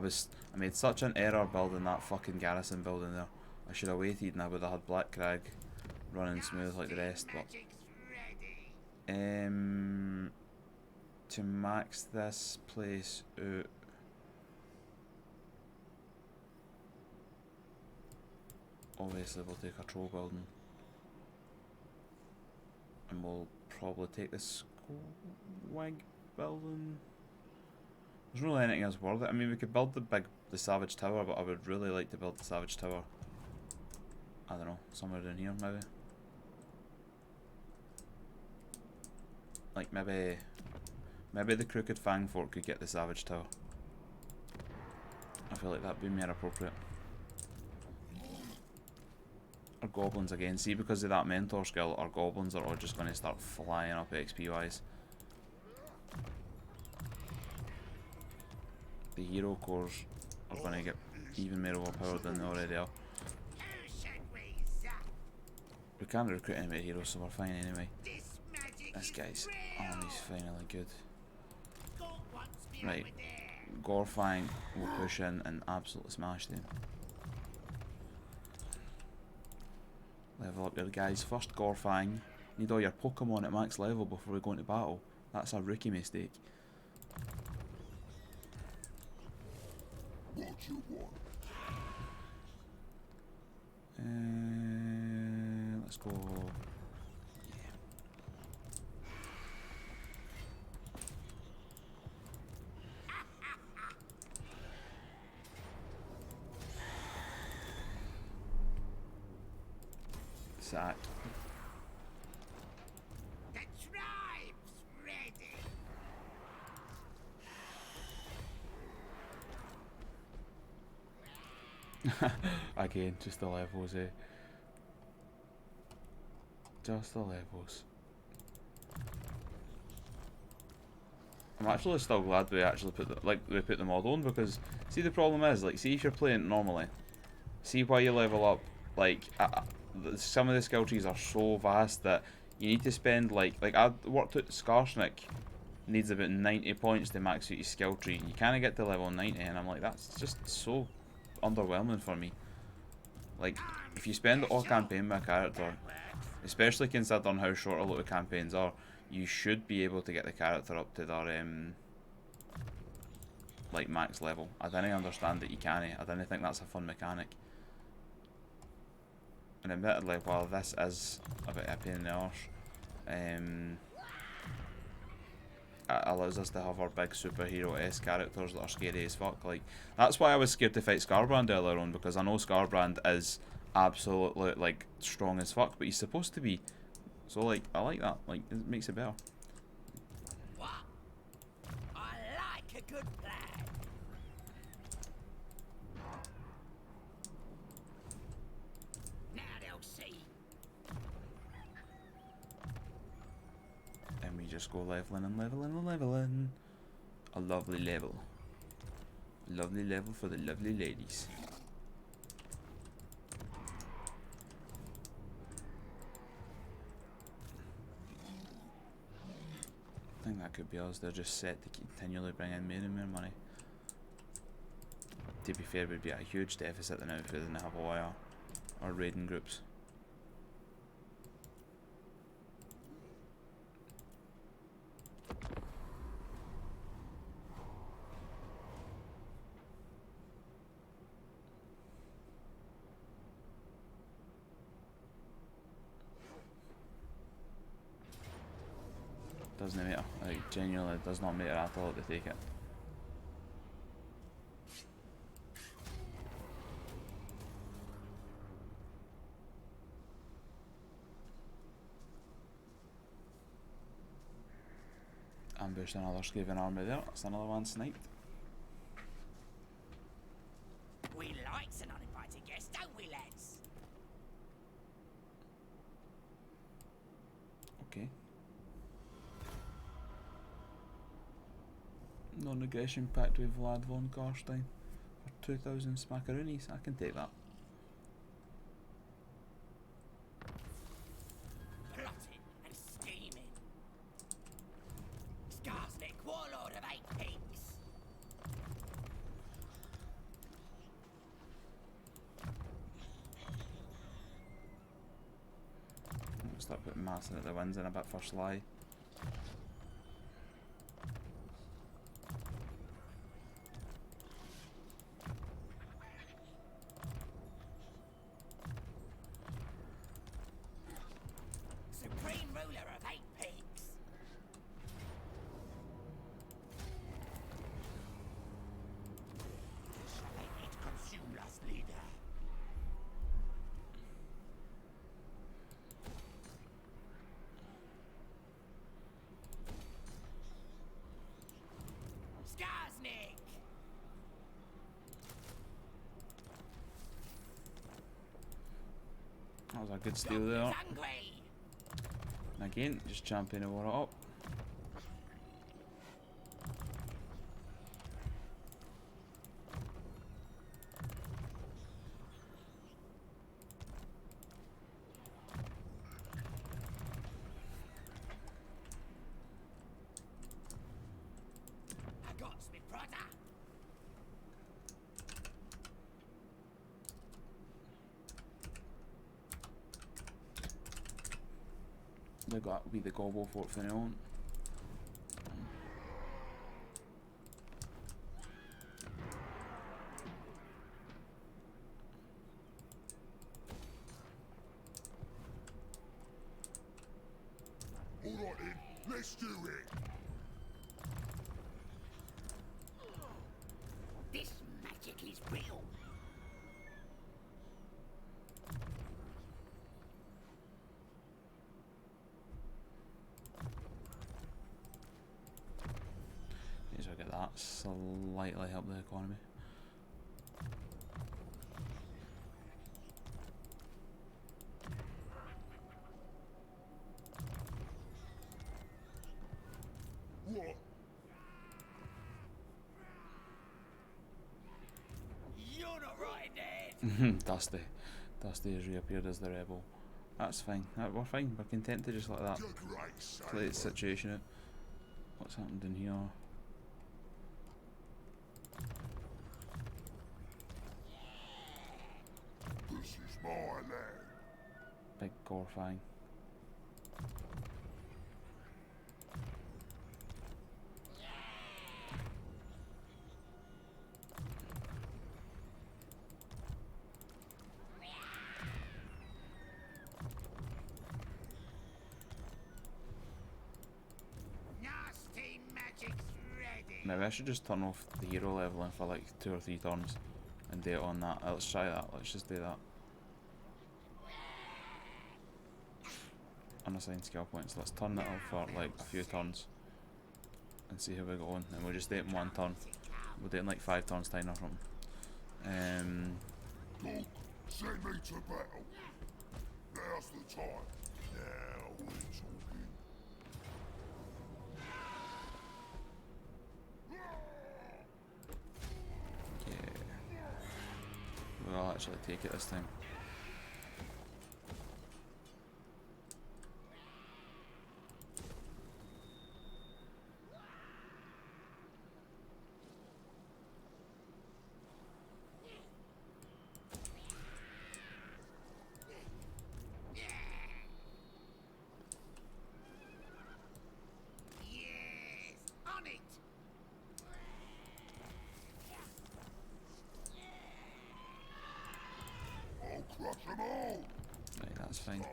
made such an error building that fucking garrison building there. I should have waited and I would have had Black Crag running smooth like the rest, but Magic's ready. to max this place out, obviously we'll take a troll building and we'll probably take this wig building. There's not really anything else worth it. I mean, we could build the Savage Tower, but I would really like to build the Savage Tower, I don't know, somewhere down here maybe. Like maybe the Crooked Fang Fort could get the Savage Tower. I feel like that'd be more appropriate. Our goblins again, see, because of that mentor skill, our goblins are all just going to start flying up XP wise. the hero cores are going to get even more overpowered than they already are. Who should we zap? We can't recruit any more heroes, so we're fine anyway. This magic This is guy's real. army's finally good. Got what's been Right. over there. Gorfang will push in and absolutely smash them. Level up your guys. First Gorfang. Need all your Pokemon at max level before we go into battle. That's a rookie mistake. What you want? Let's go. Yeah. Sack. The tribe's ready. Again, just the levels, eh? Just the levels. I'm actually still glad we actually put the mod on, because see, the problem is, like, see if you're playing it normally, see why you level up, like some of the skill trees are so vast that you need to spend like I worked out Skarsnik needs about 90 points to max out your skill tree. You can't get to level 90, and I'm like, that's just so underwhelming for me. Like, if you spend all campaign with a character, especially considering how short a lot of campaigns are, you should be able to get the character up to their like max level. I didn't understand that you can't. I didn't think that's a fun mechanic. And admittedly, while this is a bit of a pain in the arse, it allows us to have our big superhero-esque characters that are scary as fuck. Like, that's why I was scared to fight Scarbrand earlier on, because I know Scarbrand is absolutely like strong as fuck, but he's supposed to be. So like, I like that. Like, it makes it better. What? I like a good plan. Now they'll see. And we just go leveling and leveling and leveling. A lovely level. Lovely level for the lovely ladies. I think that could be us. They're just set to continually bring in more and more money. To be fair, we'd be at a huge deficit now if we didn't have a wire or raiding groups. Doesn't matter. Like, genuinely does not matter at all to take it. Ambushed another Skaven army there. That's another one sniped. We like an uninvited guest, don't we, lads? Okay. Non-aggression pact with Vlad von Karstein for 2,000 smackaroonies. I can take that. Plotting and scheming. Skarsnik, warlord of 8 peaks. Start putting massing at the winds in a bit for Sly. Supreme ruler of 8 peaks. Shall it consume us, leader? Skarsnik! That was a good steal there. Hungry! And again, just championing the war up. They got to be the gobble fort for now on. Alright then, let's do it. This magic is real. May as well get that slightly help the economy. What? You're not right, Ned. Dusty. Dusty has reappeared as the rebel. That's fine. We're fine. We're content to just let that You're great, play the Sailor. situation out. What's happened in here? This is my land. Big Gorfang. Nasty magic's ready. Maybe I should just turn off the hero leveling for like 2 or 3 turns and do it on that. Let's try that. Let's just do that. Unassigned skill points. Let's turn it off for like a few turns and see how we're going. And we'll just do it in 1 turn. We'll do it in like 5 turns time or something. Dog, send me to battle. Now's the time. Now we're talking. Yeah. We'll actually take it this time. Yes, on it. I'll crush them all. Right, that's fine.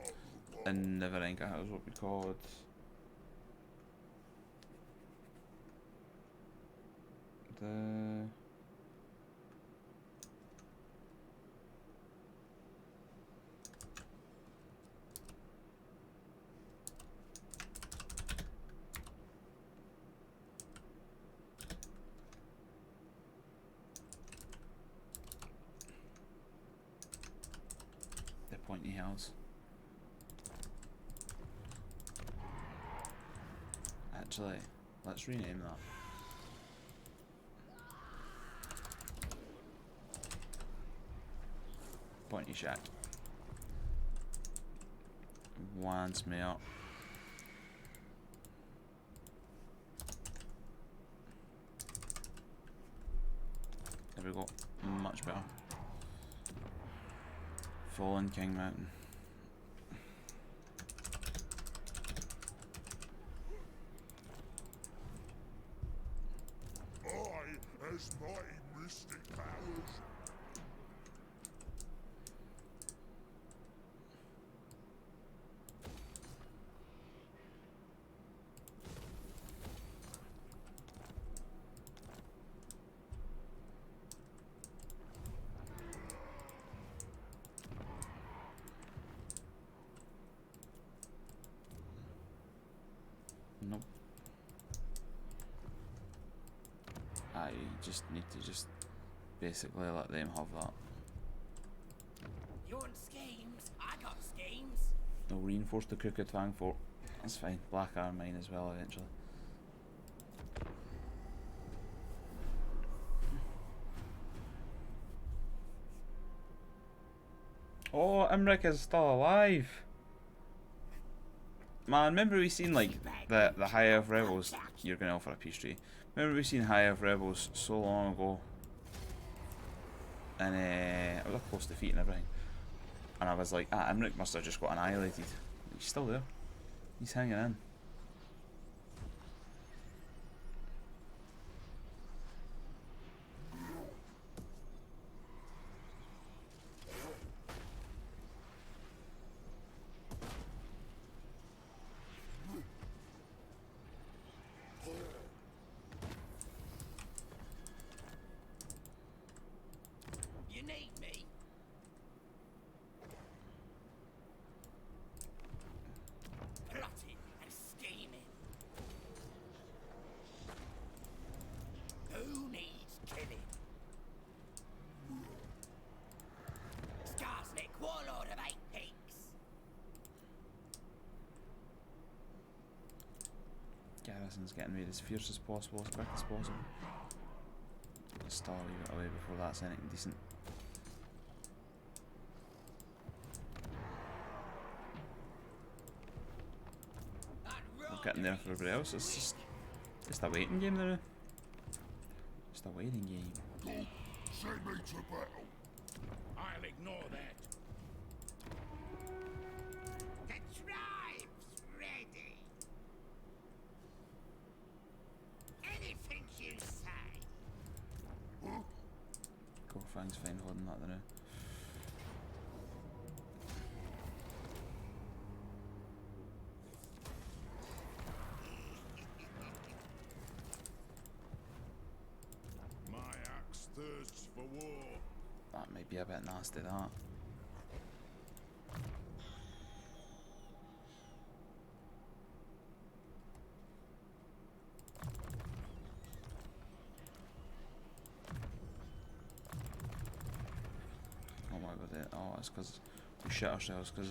And Neverending is what we called. The pointy hills. Actually, let's rename that. Pointy shack. Winds me up. There we go. Much better. Fallen King Mountain. I, as mighty mystic powers. Nope. I just need to just basically let them have that. You want schemes? I got schemes. They'll reinforce the Crooked Fang Fort. That's fine. Black Iron Mine as well eventually. Oh, Imric is still alive. Man, remember we seen like the High Elf Rebels? You're gonna offer a peace treaty. Remember we seen High Elf Rebels so long ago, and I was a close defeat and everything, and I was like, ah, Imric must have just got annihilated. He's still there. He's hanging in. You need me? Plotting and scheming. Who needs killing? Skarsnik, warlord of 8 peaks. Garrison's getting made as fierce as possible, as quick as possible. Start leave it away before that's anything decent. We're getting there for everybody else. It's just a waiting game now. Just a waiting game. Go, send me to battle. I'll ignore that. The tribe's ready. Anything you say. Gorfang's fine holding that there now. My axe thirsts for war. That might be a bit nasty, that. Oh, why we're doing? Oh, it's because we shit ourselves because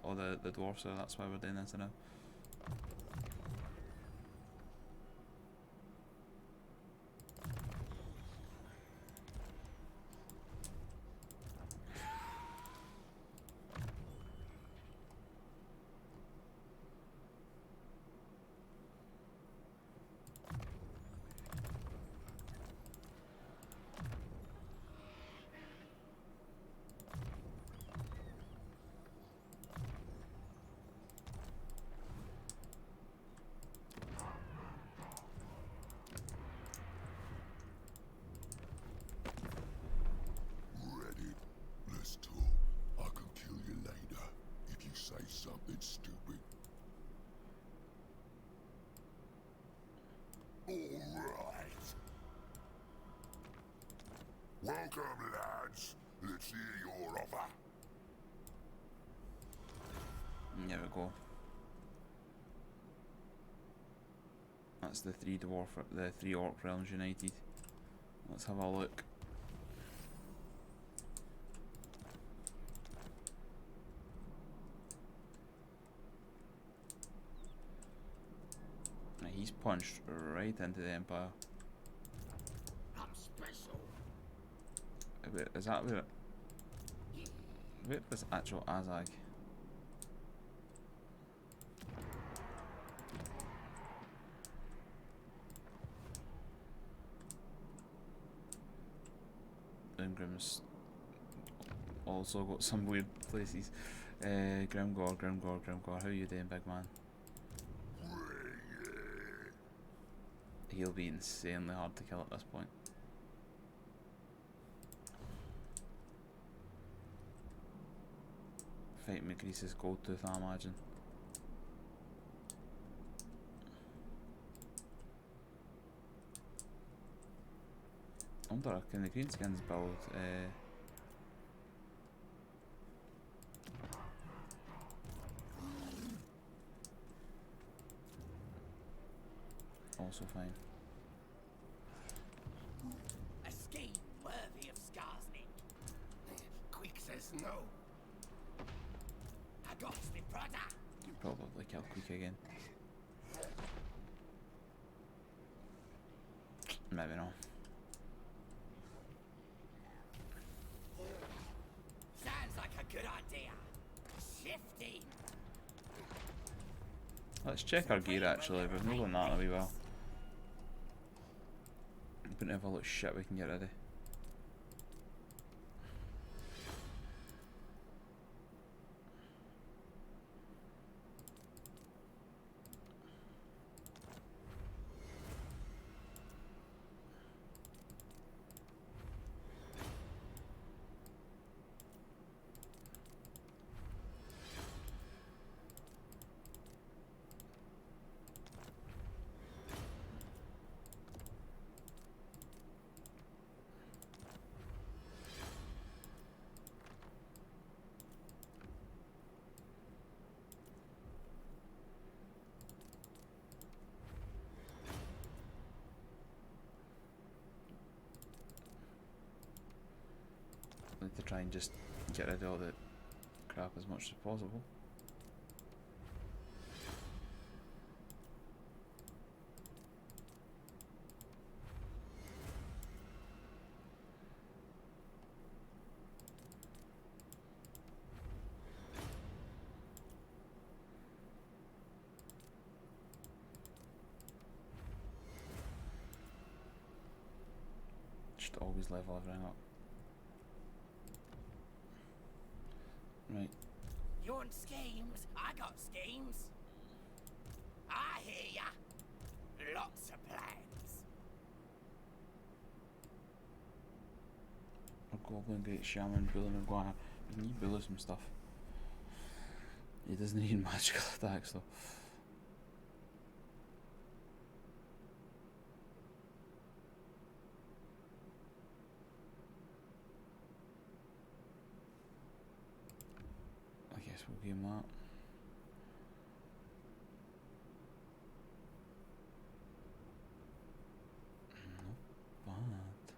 all the dwarfs are. That's why we're doing this now. Ready? Let's talk. I can kill you later if you say something stupid. Alright. Welcome, lads. Let's hear your offer. There we go. That's the the three orc realms united. Let's have a look. Now he's punched right into the Empire. I'm special. Wait, is that where? Where was actual Azag? Grim's also got some weird places. Grimgor, how you doing, big man? He'll be insanely hard to kill at this point. Fight McGrease's gold tooth, I imagine. I wonder, can the greenskins build also fine. A scheme worthy of Skarsnik. Quick says no. I got the brother. Probably kill quick again. Maybe not. Sounds like a good idea. Shifty. Let's check our gear actually, we've not done that a wee while. But have a lot of shit we can get rid of. try and just get rid of all the crap as much as possible. Just always level everything up. Right. You want schemes? I got schemes. I hear ya. Lots of plans. A goblin, great shaman, bully Maguire. You can bully some stuff. He doesn't need magical attacks though. I guess we'll give him that. Not bad.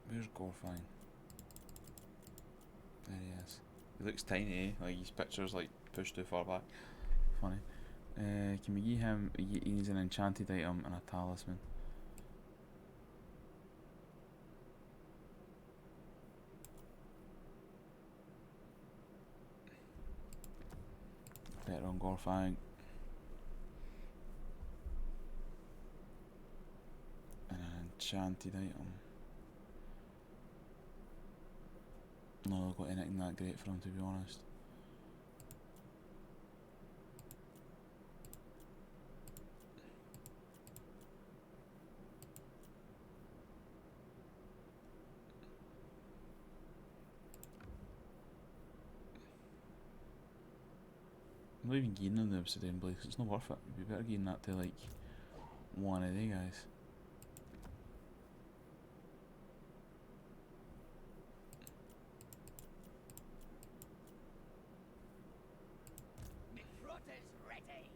Where's Gorfine? There he is. He looks tiny, eh? Like his picture's like pushed too far back. Funny. Can we give him? He needs an enchanted item and a talisman. Better on Gorfine. And an enchanted item. No, I've got anything that great for him, to be honest. I'm not even gaining the obsidian blade because it's not worth it. You'd be better gain that to like one of the guys. Trotter's ready.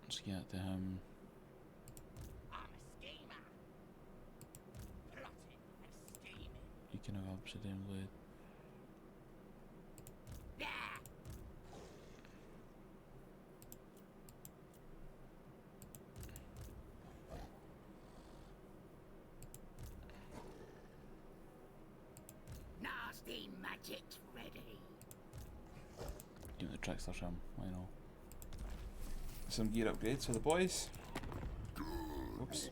Let's get to him. I'm a schemer. Plotting and scheming. You can have obsidian blade. Yeah. Nasty magic's ready. Give the trickster sham, why not? Some gear upgrades for the boys. Whoops.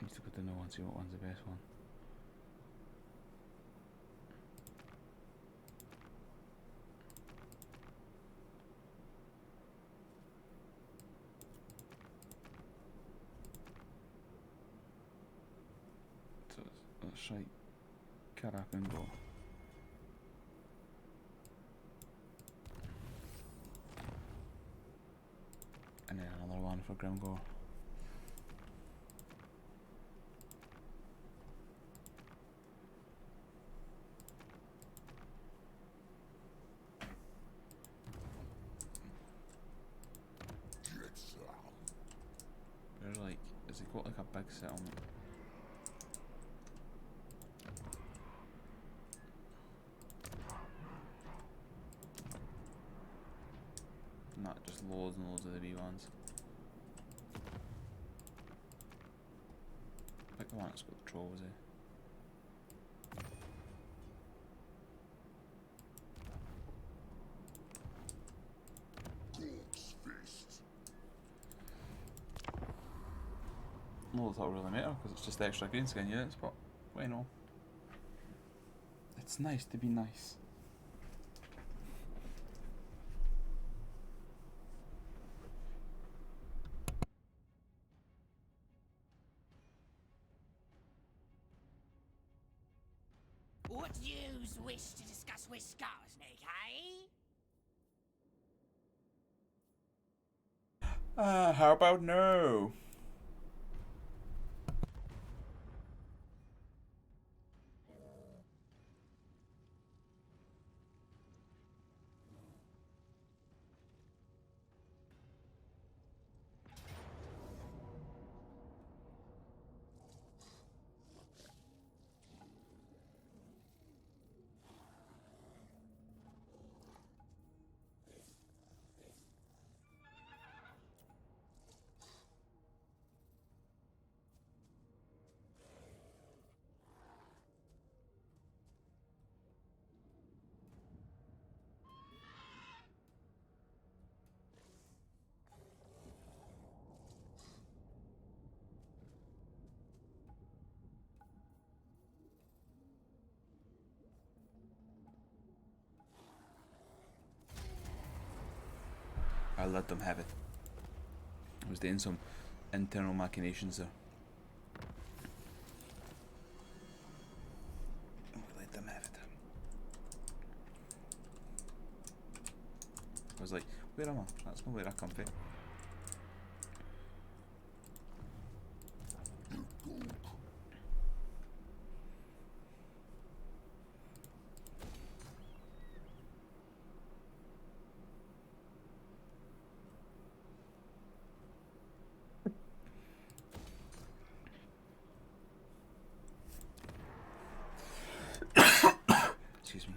Need to put the no one, see what one's the best one. So let's write Karak and go. And then another one for Grimgore. There's like, has it got like a big settlement? Not just loads and loads of the wee ones. Pick the one that's got the trolls, eh? No, that'll really matter because it's just extra green skin units, but why not? It's nice to be nice. with Skarsniks, eh? How about no? I let them have it. I was doing some internal machinations there. Let them have it. I was like, where am I? That's not where I come from. Excuse me.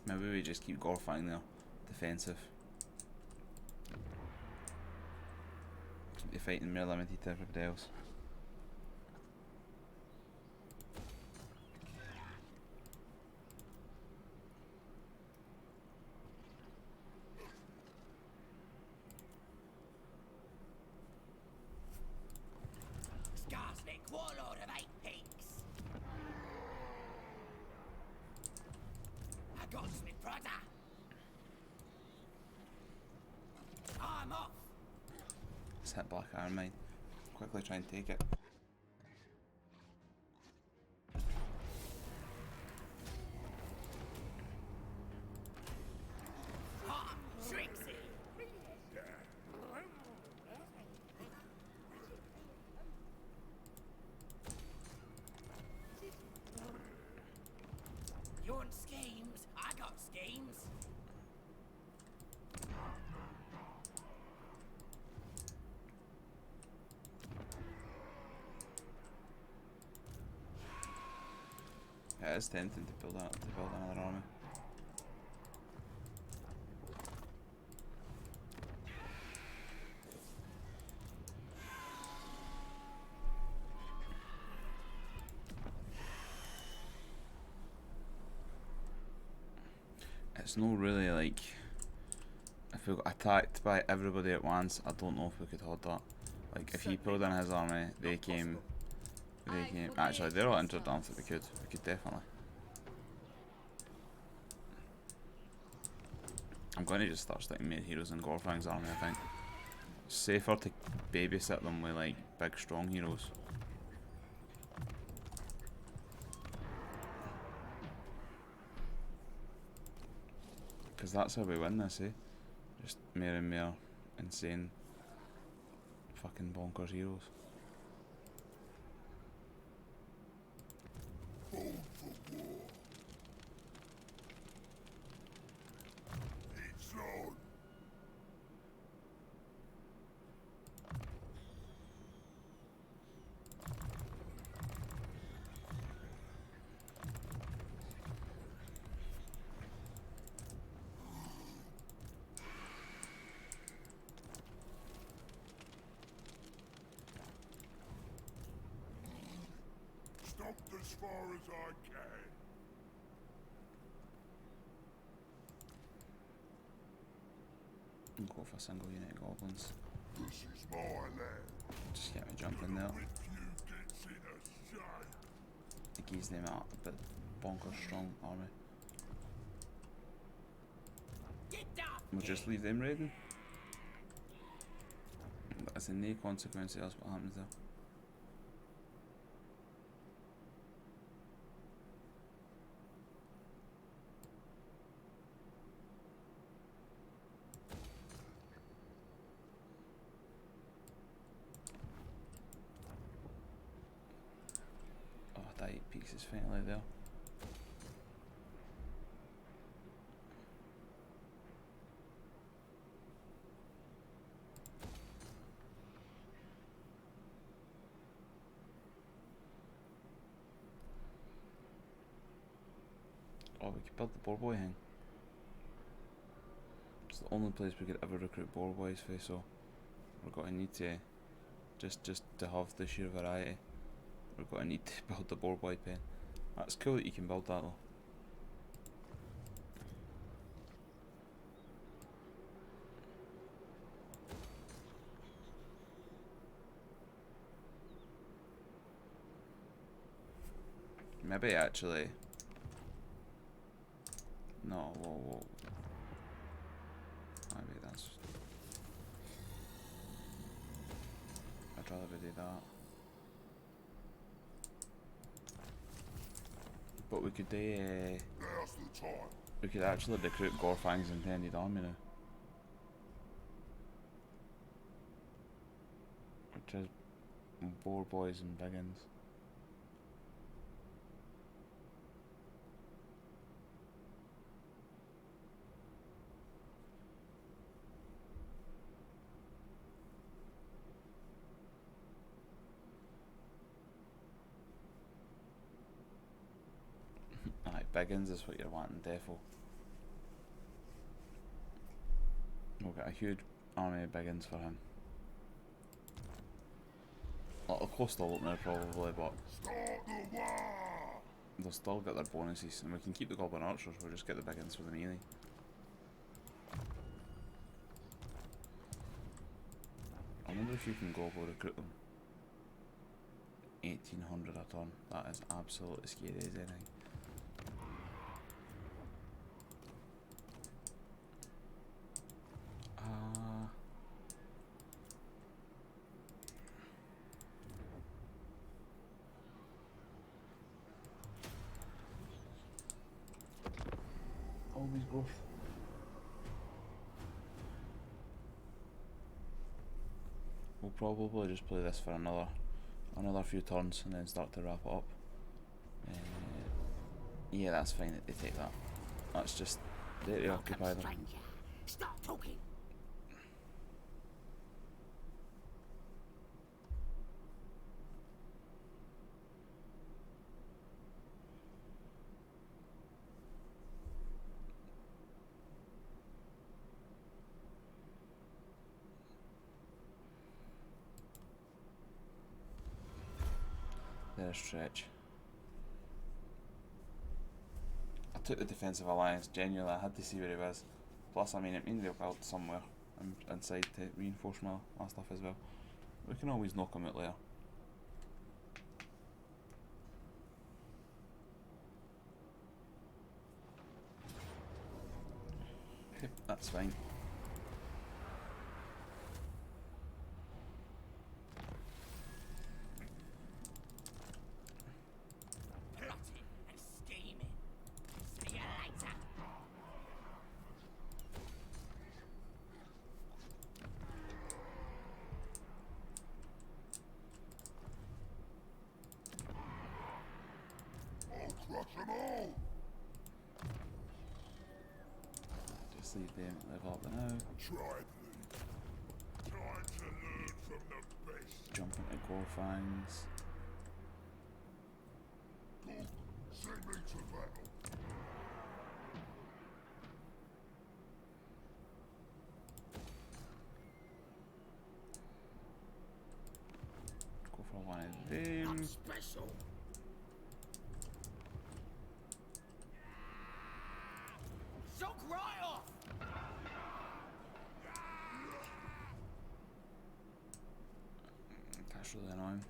Maybe we just keep gorfying there. Defensive. Keep the fighting more limited to everybody else. Skarsnik, warlord of 8 peaks. I got Smith brother. I'm off. Let's hit Black Iron Mine. Quickly try and take it. Hot, Shrixie. You want schemes? I got schemes. It is tempting to build another army. It's not really like if we got attacked by everybody at once. I don't know if we could hold that. Like if he pulled in his army, they came. Actually, they're all injured. I don't think we could. We could definitely. I'm going to just start sticking made heroes in Gorfang's army. I think it's safer to babysit them with like big strong heroes. Because that's how we win this, eh? Just more and more insane fucking bonkers heroes. Born for war. It's on. Stomped as far as I can. I'll go for a single unit of goblins. This is my land. Just get me jumping there. With you gets in a shame. It gives them a bit bonkers strong army. Get down, We'll just leave them raiding. That's a no consequence else what happens there. Oh, that 8 peaks is finally there. Oh, we could build the boar boy thing. It's the only place we could ever recruit boar boys for, so we're going to need to, just to have the sheer variety, we're going to need to build the boar boy pen. That's cool that you can build that though. Maybe actually. No, whoa. Maybe that's. I'd rather we do that. But we could do. Now's the time. We could actually recruit Gorfang's intended army now. Which is boar boys and biggins. Biggins is what you're wanting, defo. We'll get a huge army of biggins for him. It'll cost a lot more probably, but they'll still get their bonuses, and we can keep the goblin archers, we'll just get the biggins for the melee. I wonder if you can goblin recruit them. 1800 a turn, that is absolutely scary as anything. Always growth. We'll probably just play this for another few turns and then start to wrap it up. Yeah, that's fine that they take that. That's just they occupy them. Stop talking. They're a stretch. I took the defensive alliance, genuinely, I had to see where he was. Plus, I mean, it means they'll build somewhere inside to reinforce my stuff as well. We can always knock them out later. Yep, that's fine. Just leave them live up and out. Time to learn from the best. Jump into Gorfangs. Cool. Send me to battle. Go for one of them. Special. Shock right off. That's really annoying.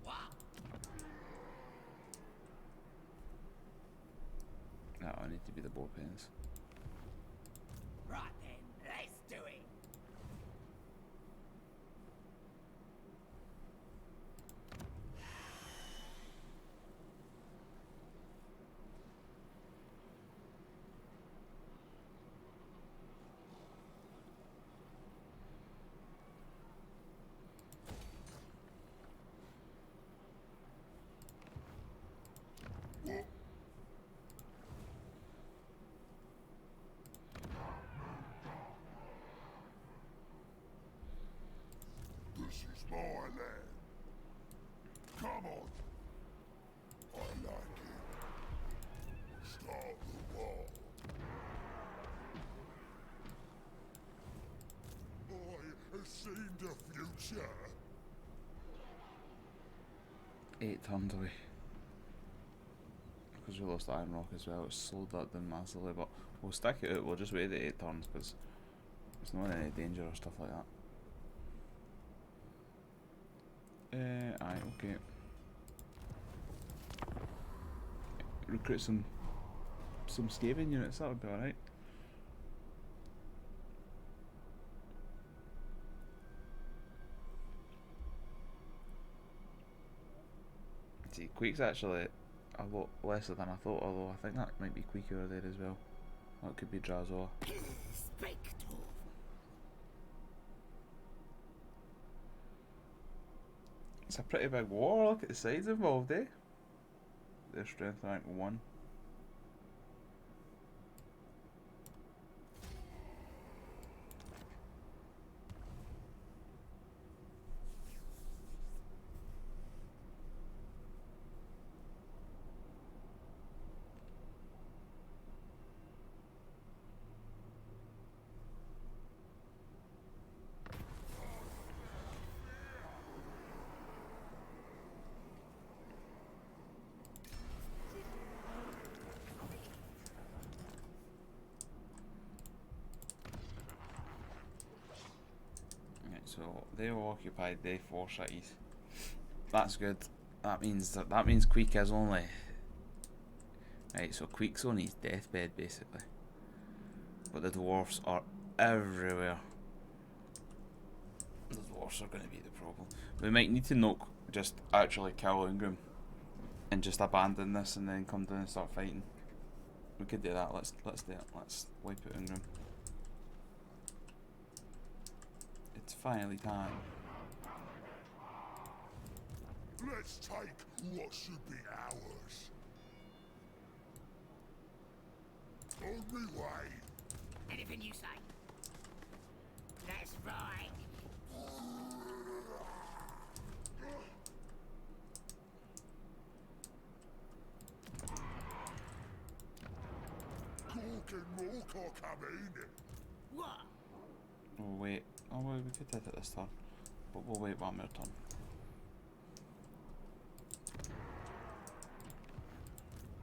What? That'll need to be the boar pens. Right then, let's do it. This is my land. Come on. I like it. Start the war. I have seen the future. 8 turns away. Because we lost Iron Rock as well, it slowed that down massively, but we'll stick it out, we'll just wait the 8 turns because it's not in any danger or stuff like that. Aye, okay. Recruit some Skaven units, that would be alright. See, Quake's actually a lot lesser than I thought, although I think that might be Quake over there as well. That could be Drazoa. It's a pretty big war, look at the sides involved, eh? Their strength rank 1. So they will occupy day 4 cities. That's good. That means Queek is only right. So Queek's on his deathbed basically, but the dwarfs are everywhere. The dwarfs are going to be the problem. We might need to just actually kill Ingram and just abandon this and then come down and start fighting. We could do that. Let's do it. Let's wipe out Ingram. It's finally time. Let's take what should be ours. On me way. Anything you say. That's right. Cork and Morcock come in. What? We'll wait. Oh well, we could hit it this turn, but we'll wait one more turn.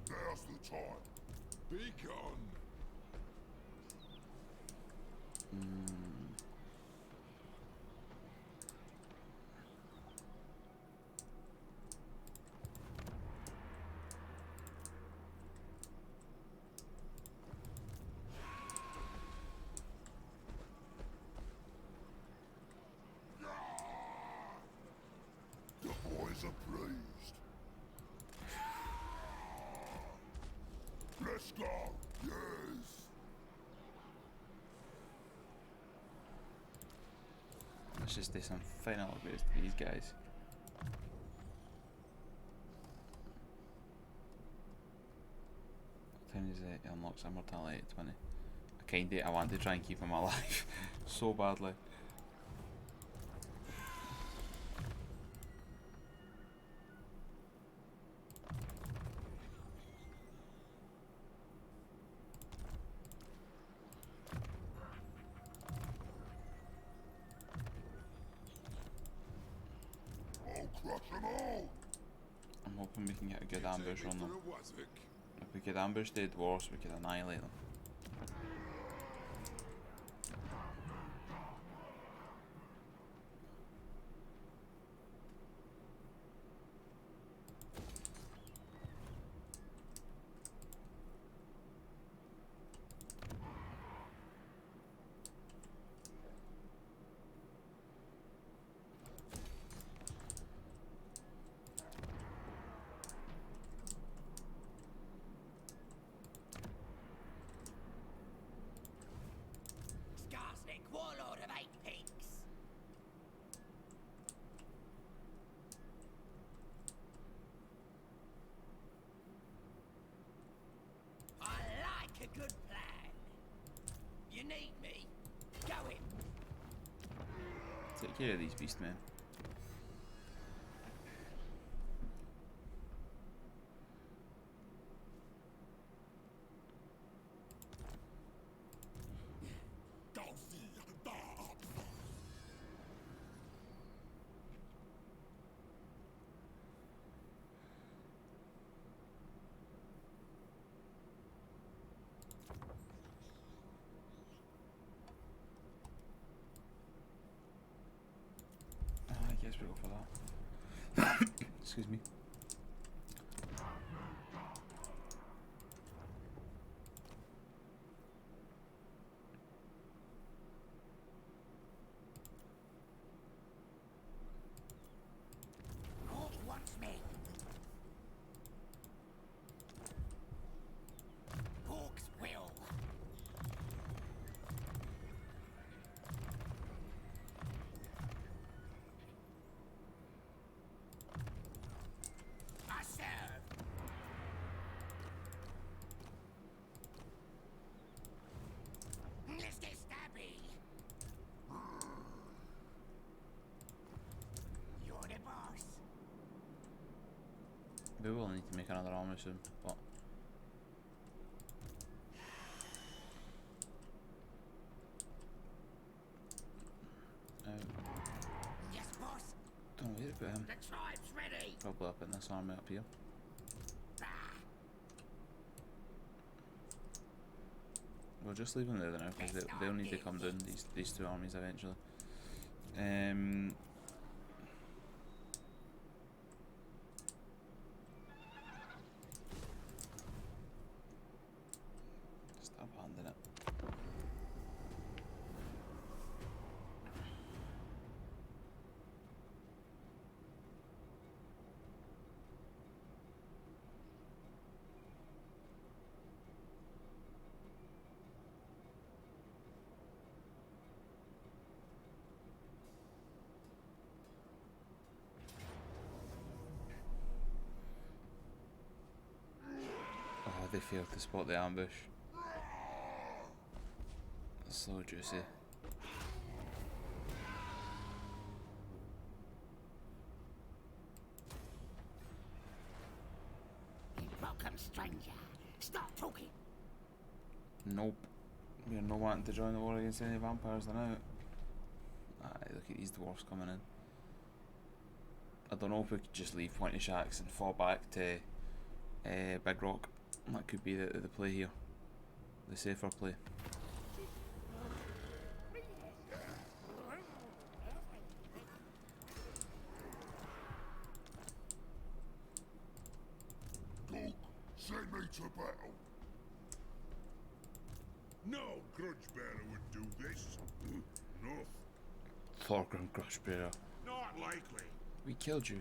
Now's the time. Be gone. The boys are pleased. Let's go. Yes. Let's just do some final upgrades to these guys. What time is it? It unlocks Immortality at 20. I want to try and keep him alive so badly. I'm hoping we can get a good ambush on them. If we could ambush the dwarfs, we could annihilate them. warlord of 8 peaks. I like a good plan. You need me? Go in. Take care of these beast men. I guess we'll go for that. Excuse me. Who wants me? Hawks will. I serve. Mr. Stabby. You're the boss. We will need to make another armor soon, but Yes, boss. don't know where to put him. The tribe's ready. Probably up in this army up here. Bah. We'll just leave them there now because they'll need to come down, these two armies eventually. Stop handing it. Oh, they failed to spot the ambush. That's so juicy. Welcome, stranger. Stop talking. Nope. We're not wanting to join the war against any vampires then out. Aye, look at these dwarfs coming in. I don't know if we could just leave Pointy Shacks and fall back to Big Rock. That could be the play here. The safer play. Cook, send me to battle. No grudge bearer would do this. No, Thorgrim Crushbearer. not likely. We killed you.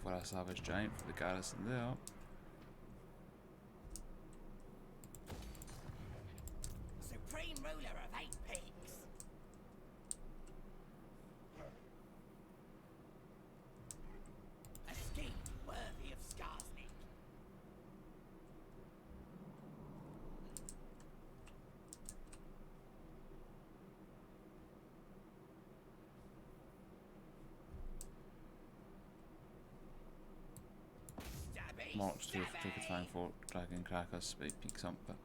For a savage giant for the garrison there. Supreme ruler of 8 peaks. A scheme worthy of Skarsniks. Stabby, March to stabby. take a time for Dragon Crackers, but it peaks up. But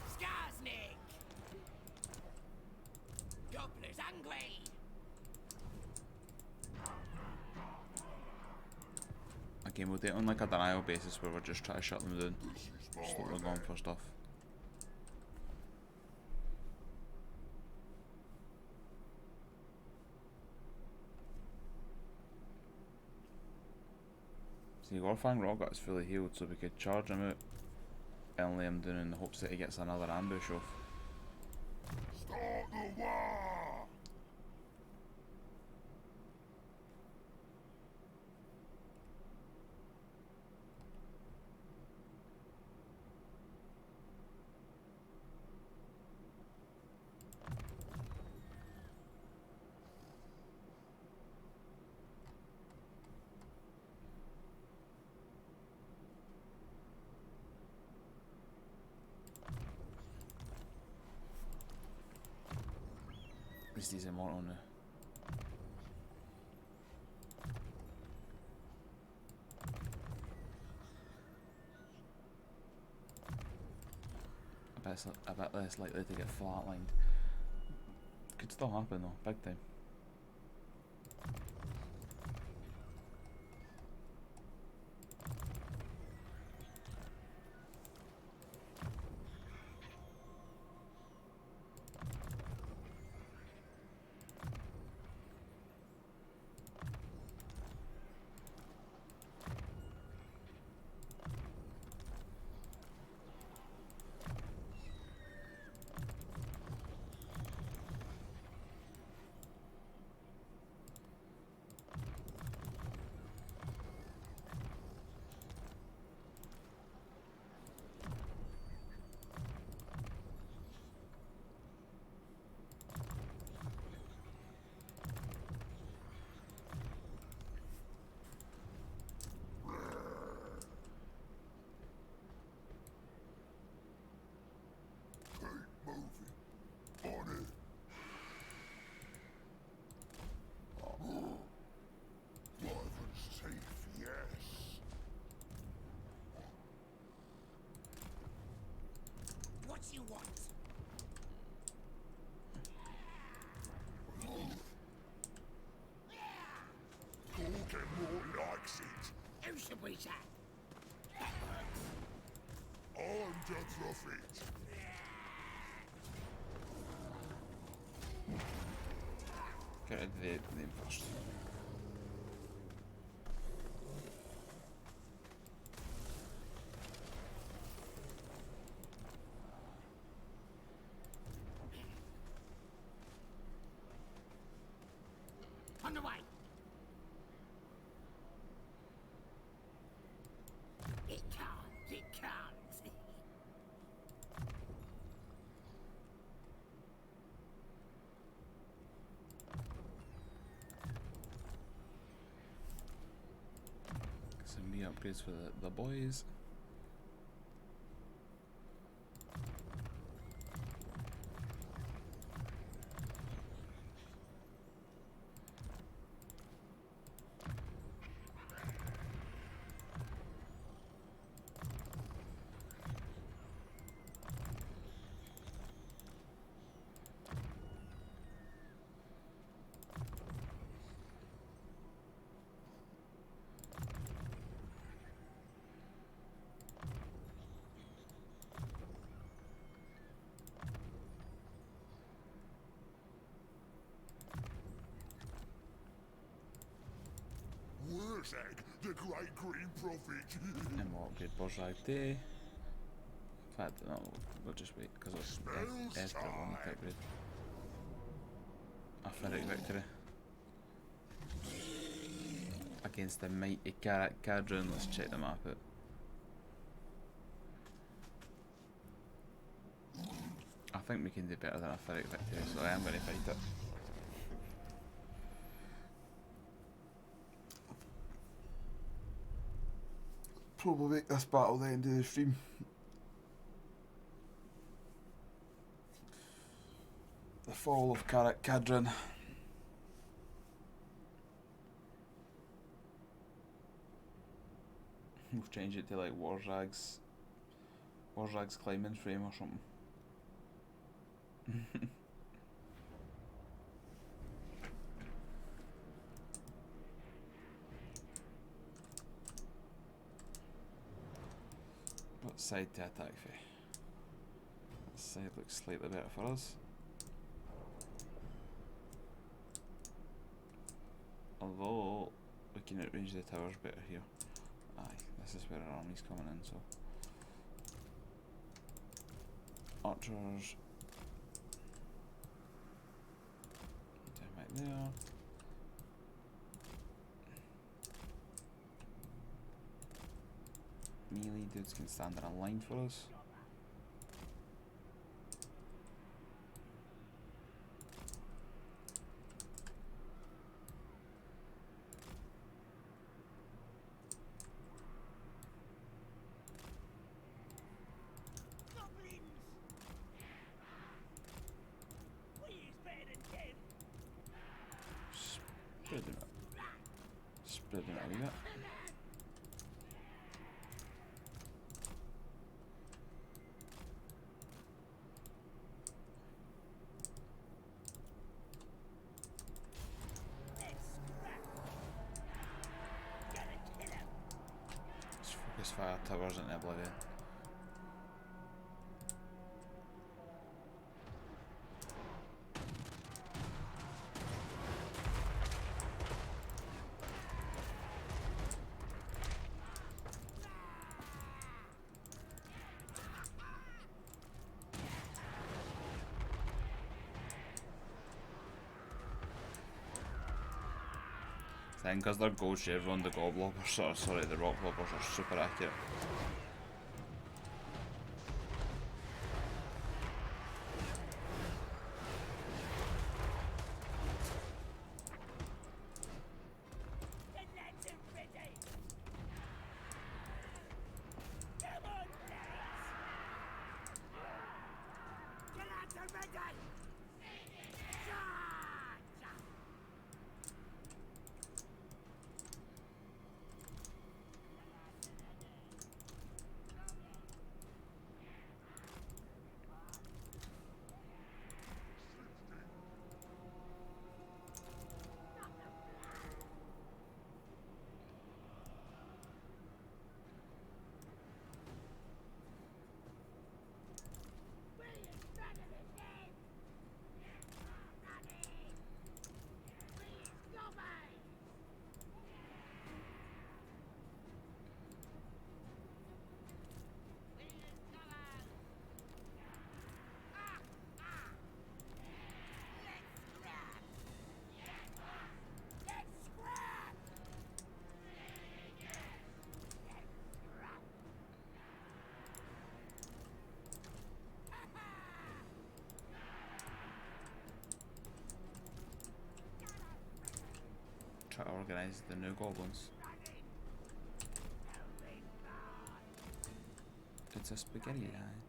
Skarsnik. Goblins hungry. again, we'll do it on like a denial basis where we're just trying to shut them down. This is Stop them mine. going for stuff. See, Warfang Rocket is fully healed, so we could charge him out and lay him down in the hopes that he gets another ambush off. Start the war! At least he's immortal now. A bit less likely to get flatlined. Could still happen though, big time. What you want? More likes it. Who should we take? I'm the prophet. Get rid of the name first. On the way. It can't. Some new upgrades for the boys. Egg, the great green prophet. And we'll upgrade Borjag Day. In fact, no, we'll just wait because it's Ebta one to upgrade. Artefacts victory. Against the mighty Cadron. Let's check the map out. I think we can do better than Artefacts victory, so I am going to fight it. Probably make this battle the end of the stream. The fall of Cadron. We'll change it to like Warjag's climbing frame or something. What side to attack for? This side looks slightly better for us. Although we can outrange the towers better here. this is where our army's coming in, so. Archers. Down right there. Melee dudes can stand in a line for us. Spread them out a wee bit. Let's focus fire towers into oblivion. Then, because they're gold shave on the goblobbers, or sorry, the rock lobbers are super accurate. Try to organise the new goblins. It's a spaghetti line.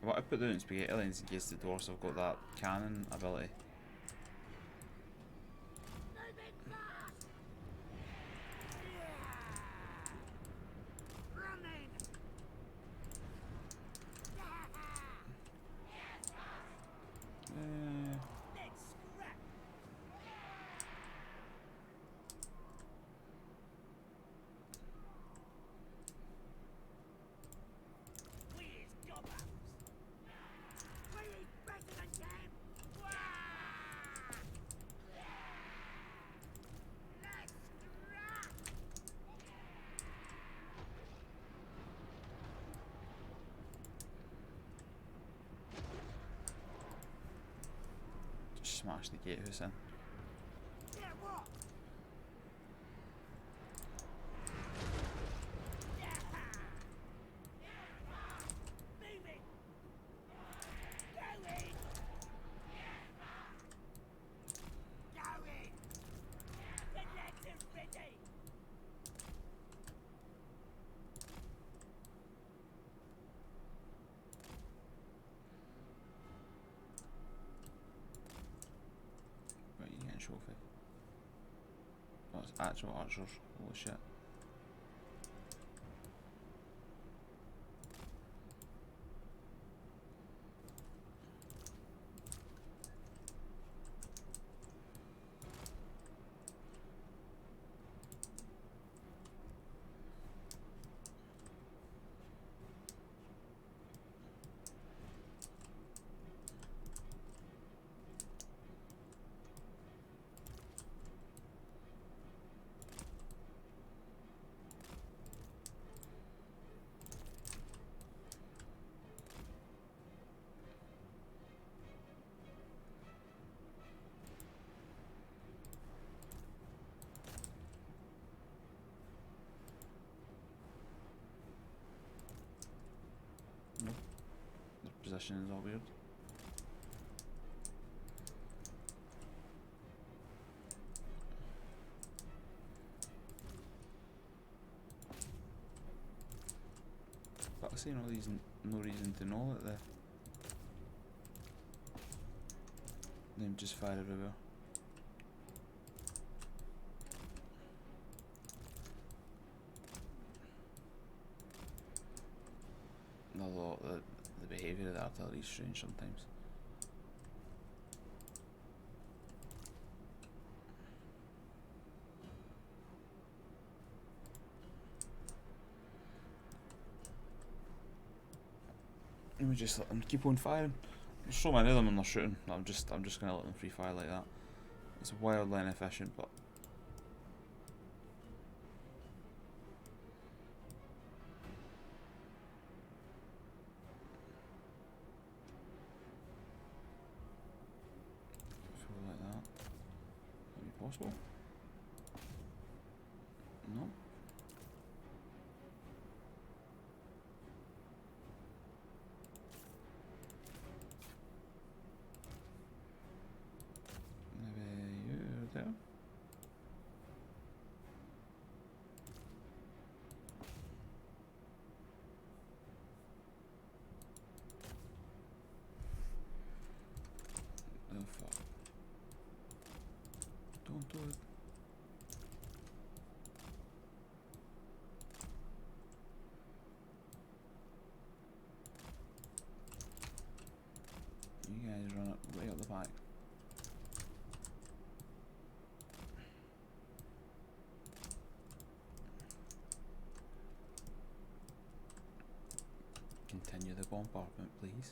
I want to put down in spaghetti lines in case the dwarves have got that cannon ability. Smash the gatehouse in. Trophy. Oh, it's actual archers. Holy shit. position is all weird. But I see no reason to know that them just fire everywhere. Although the behaviour of the artillery is strange sometimes. And we just let them keep on firing. There's so many of them when they're shooting. I'm just gonna let them free fire like that. It's wildly inefficient, but like that. Would be possible. No. There. Oh fuck. Don't do it. You guys run it way up the back. Continue the bombardment, please.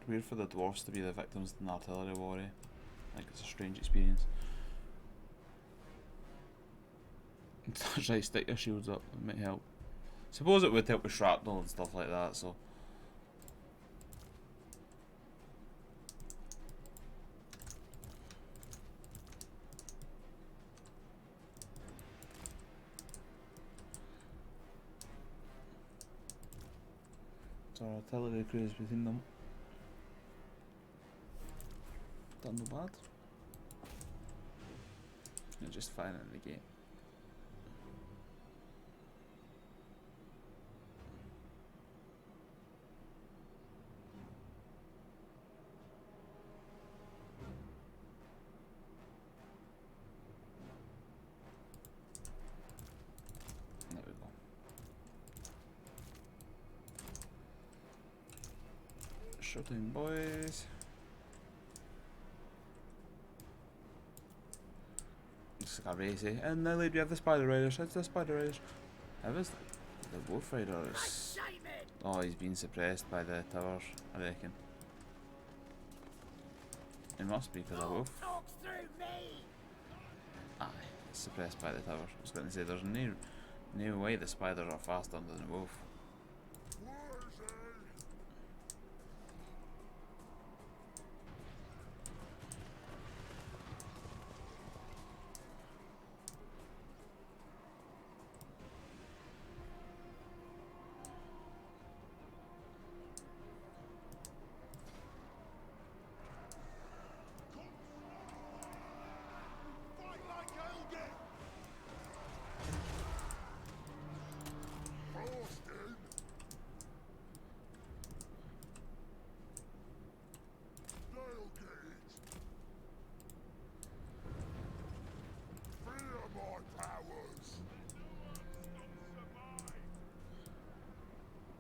Weird for the dwarfs to be the victims in the artillery war, eh? Like, it's a strange experience. Right, stick your shields up, it might help. Suppose it would help with shrapnel and stuff like that, so. So our artillery crews between them. Done no bad. You're just firing at the gate. There we go. Shooting, boys. Just like a race, eh? And now we have the spider riders. It's the spider riders. How is the wolf rider? Oh, he's been suppressed by the towers, I reckon. It must be because of wolf. Aye, it's suppressed by the towers. I was going to say there's no way the spiders are faster than the wolf.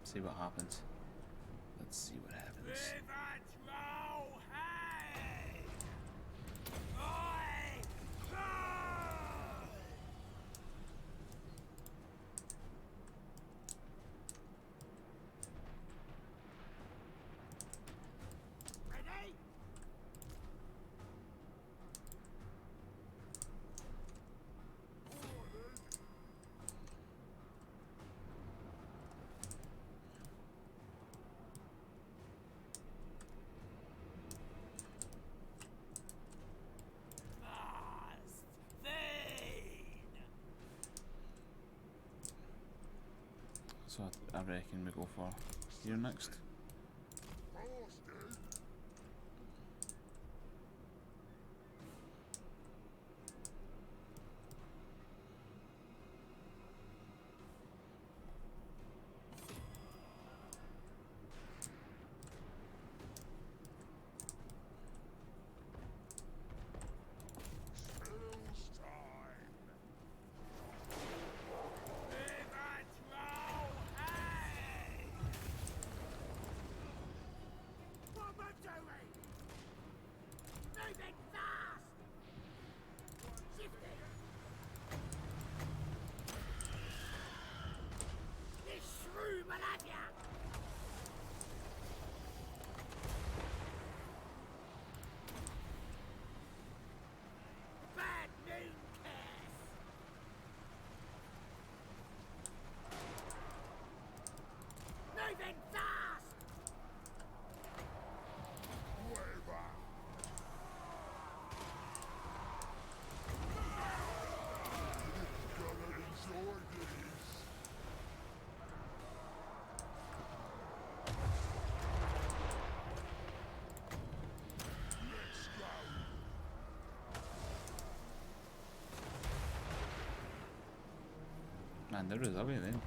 See what happens. Let's see what happens. So I reckon we go for here next. Moving fast! Man, there is away then.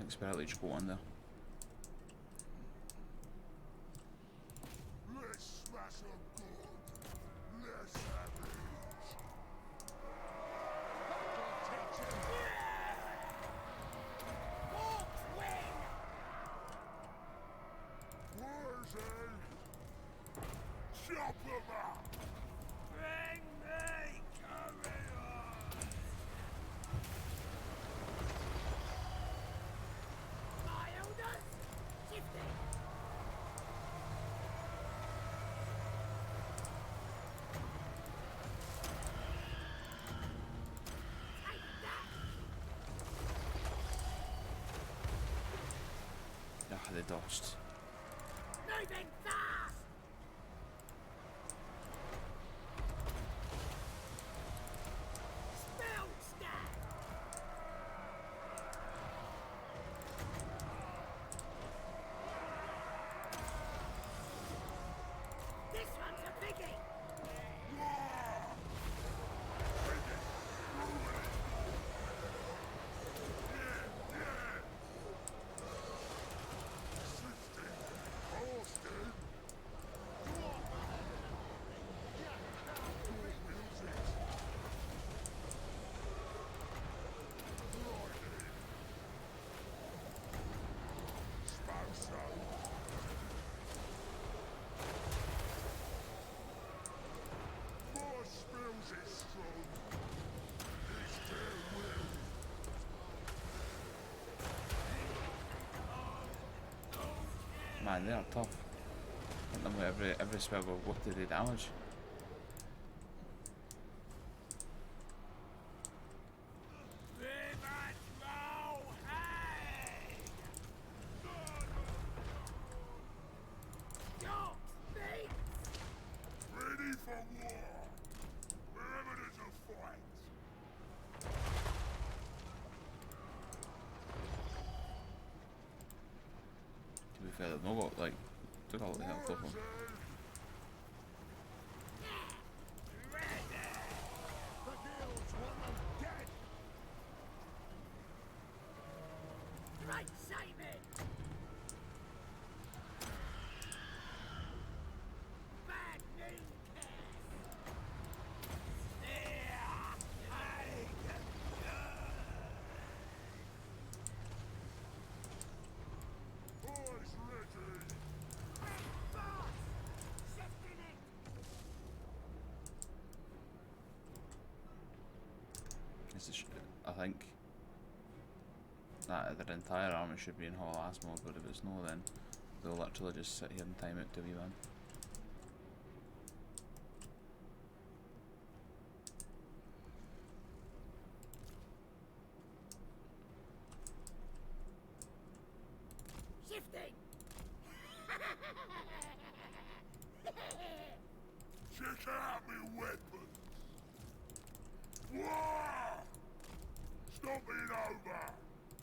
Expertly just go on there. Let's smash them good. Let's have it. Where's he? Chop them up! Bring me couriers! My elders, shifting! Take that! Ah, the dust. Moving fast! Spell stack! This one's a biggie! Man, they are tough. Hit them with every spell will what do they damage? Ready for war! Wherever there's a fight! To be fair, they've not got like took a lot of health off them. The guilds want them dead! Right, Simon! Bad news, Boys ready! Boss! Shifting it! This is, I think. that their entire army should be in whole ass mode, but if it's no, then they'll literally just sit here and time it till we win. Shifting! Check out me weapons! Whoa! Stop it over!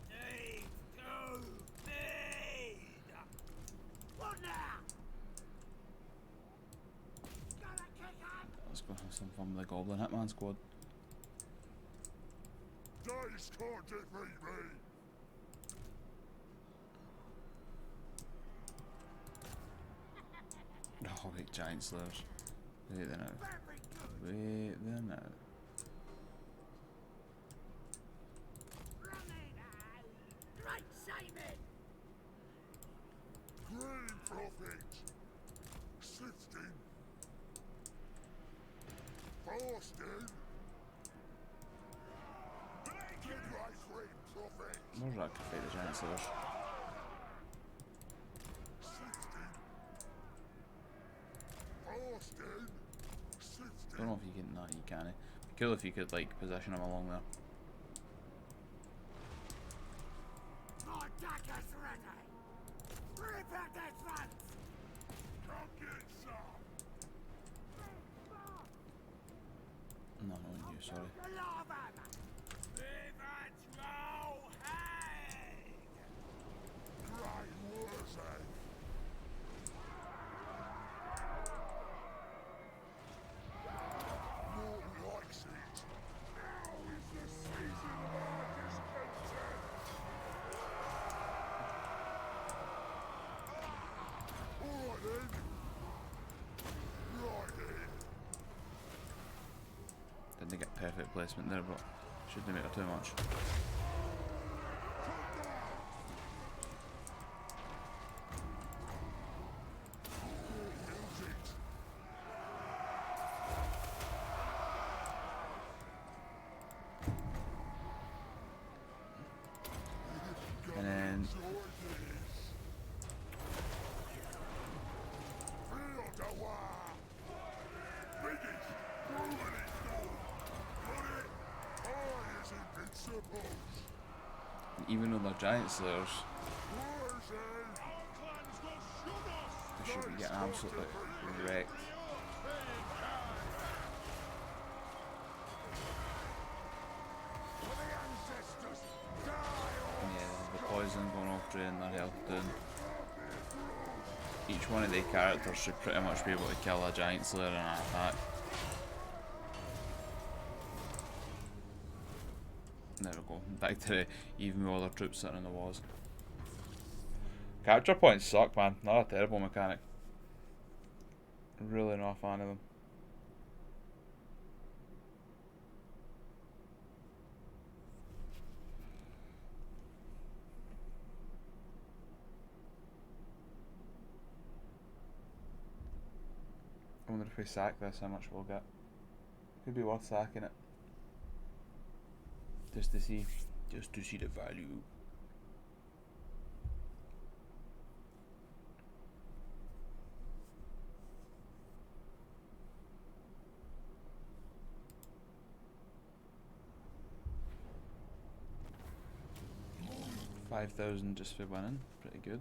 Need to need! What now? Gotta kick up! Let's go have some fun with the Goblin Hitman squad. Dice can't defeat me! Oh wait, Giant Slayers. Wait then out. Very good! Wait then out. Running out! Great saving! Green profit! Sifting! Fasting! Midlife green profit! Where's that could fight the Giant Slayers? Sifting! Fasting! Sifting! Don't know if you can. No, you can't. Be cool if you could like position them along there. My dagger's ready! Rip at this front! Come get some! No, no, you. Sorry. Right words, eh? Mortal likes it. Now is the season of our discontent. Alright then. Right here. Didn't get perfect placement there, but shouldn't make it too much. Use it. And then So it is. Feel the war. Biggest, brutally done. Got it? I is invincibles. even though they're Giant Slayers, Where's they should be getting absolutely wrecked. Yeah, the poison going off drain their health down. Each one of the characters should pretty much be able to kill a Giant Slayer in an attack. There we go. Back to even with all their troops sitting in the walls. Capture points suck, man. Not a terrible mechanic. Really not a fan of them. I wonder if we sack this, how much we'll get. Could be worth sacking it. Just to see the value. $5,000 just for winning, pretty good.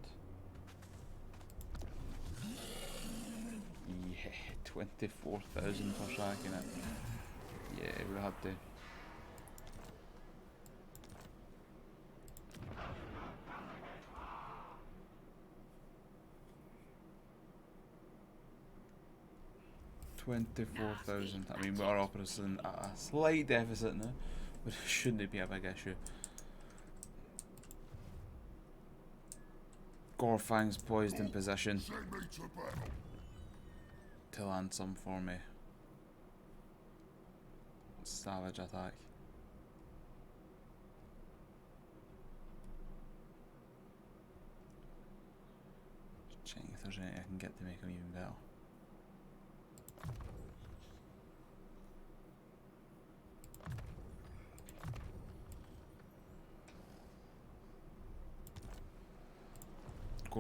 Yeah, 24,000 for sacking it. Yeah, we had to. $24,000. I mean, we are operating at a slight deficit now, but it shouldn't be a big issue. Gorfang's poised in position Send me to battle. to land some for me. Savage attack. Just checking if there's anything I can get to make him even better.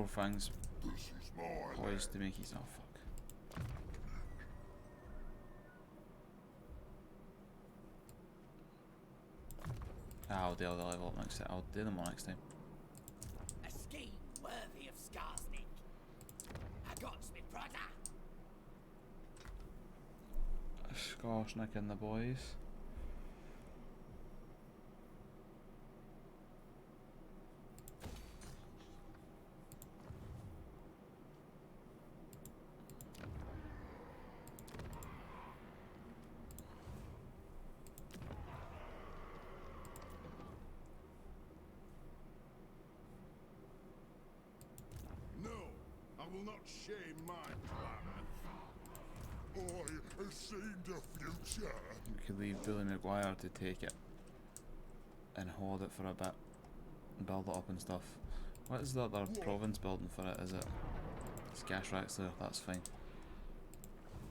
Gorfang's This is my poised to make his. Oh fuck. I'll do the level up next time. I'll do them all next time. A scheme worthy of Skarsniks. I got me brother. Skarsnik and the boys. No, I will not shame my plan. I have seen the future. We could leave Billy Maguire to take it and hold it for a bit, build it up and stuff. What is the other province building for it? Is it Skarsniks there? That's fine.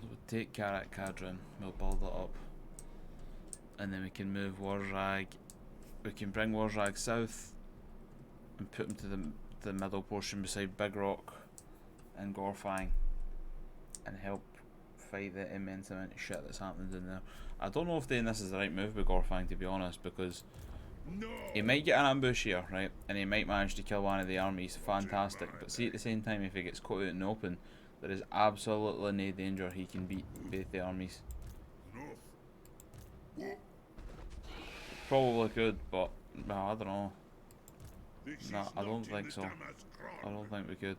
So we'll take Karak Kadrin, we'll build it up, and then we can move Warzag. We can bring Warzag south and put him to the middle portion beside Big Rock and Gorfang, and help fight the immense amount of shit that's happening in there. I don't know if doing this is the right move with Gorfang, to be honest, because No. he might get an ambush here, right, and he might manage to kill one of the armies, fantastic, but see, at the same time, if he gets caught out in the open, there is absolutely no danger he can beat both the armies. Enough. What? Probably could, but well, I don't know. This Nah, is I don't not in think the so. Damask I Chronicle. don't think we could.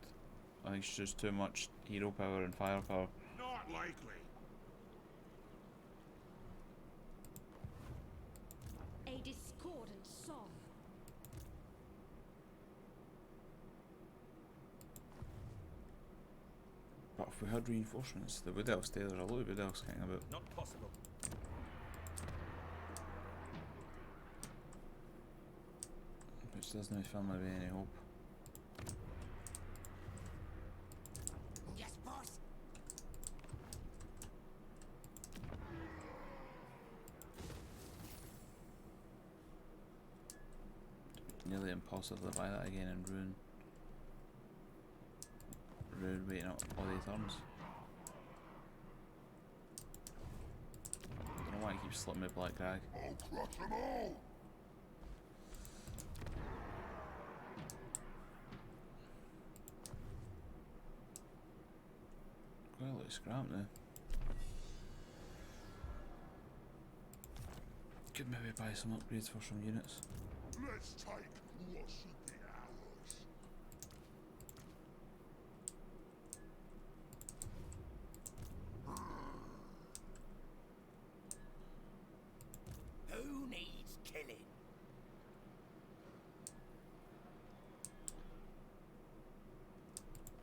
I think it's just too much hero power and firepower. Not likely. A discordant song. But if we had reinforcements, the Wood Elves stay. There's a lot of Wood Elves kicking about. Not possible. Which doesn't fill me with any hope. Yes, boss. Nearly impossible to buy that again and ruin waiting up all these turns. I don't know why he keeps slipping me Black Crag. I'll crush them all. Quite a lot of scrap now. Could maybe buy some upgrades for some units. Let's take what should be ours. Who needs killing?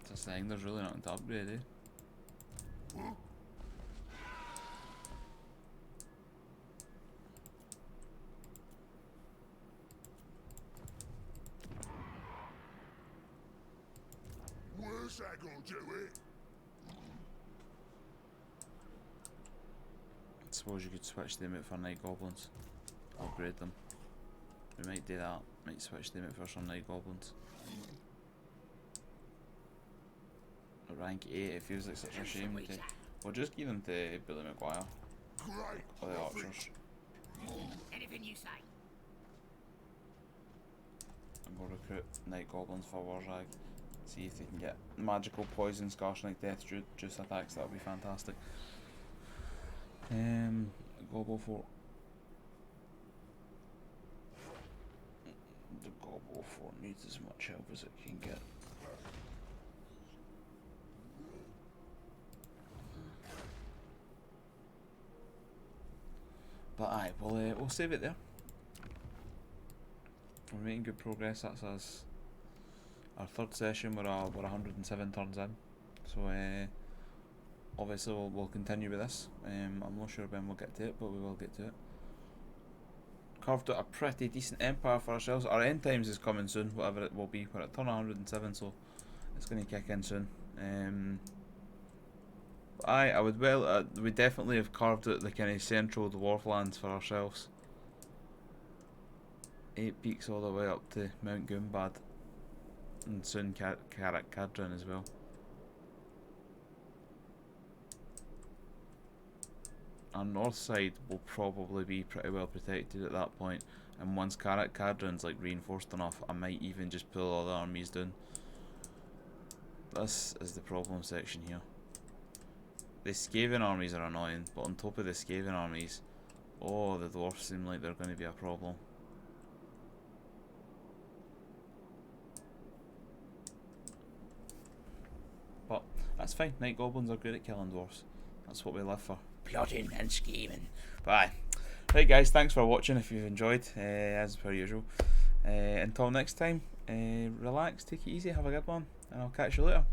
Just saying, there's really nothing to upgrade, eh? Where's that gonna do it? I suppose you could switch them out for Night Goblins. Upgrade them. We might do that. Might switch them out for some Night Goblins. At rank 8, it feels like such a shame to... We'll just give them to Billy Maguire. Great. Or the prophet. archers. Anything you say. And we'll recruit Night Goblins for Warzag. See if they can get magical poison, Skarsnik, death, juice attacks. That would be fantastic. Gobble Fort. The Gobble Fort needs as much help as it can get. But aye, we'll save it there. We're making good progress. That's us. Our third session. We're 107 turns in. So obviously we'll continue with this. I'm not sure when we'll get to it, but we will get to it. Carved out a pretty decent empire for ourselves. Our end times is coming soon, whatever it will be. We're at turn 107, so it's going to kick in soon. I would we definitely have carved out the kind of central dwarf lands for ourselves. 8 peaks all the way up to Mount Goombad. And soon Cadron as well. Our north side will probably be pretty well protected at that point, and once Cadron's like reinforced enough, I might even just pull all the armies down. This is the problem section here. The Skaven armies are annoying, but on top of the Skaven armies, oh, the Dwarfs seem like they're going to be a problem. But that's fine, Night Goblins are good at killing Dwarfs. That's what we live for. Plotting and scheming. Bye. Right guys, thanks for watching if you've enjoyed, as per usual. Until next time, relax, take it easy, have a good one, and I'll catch you later.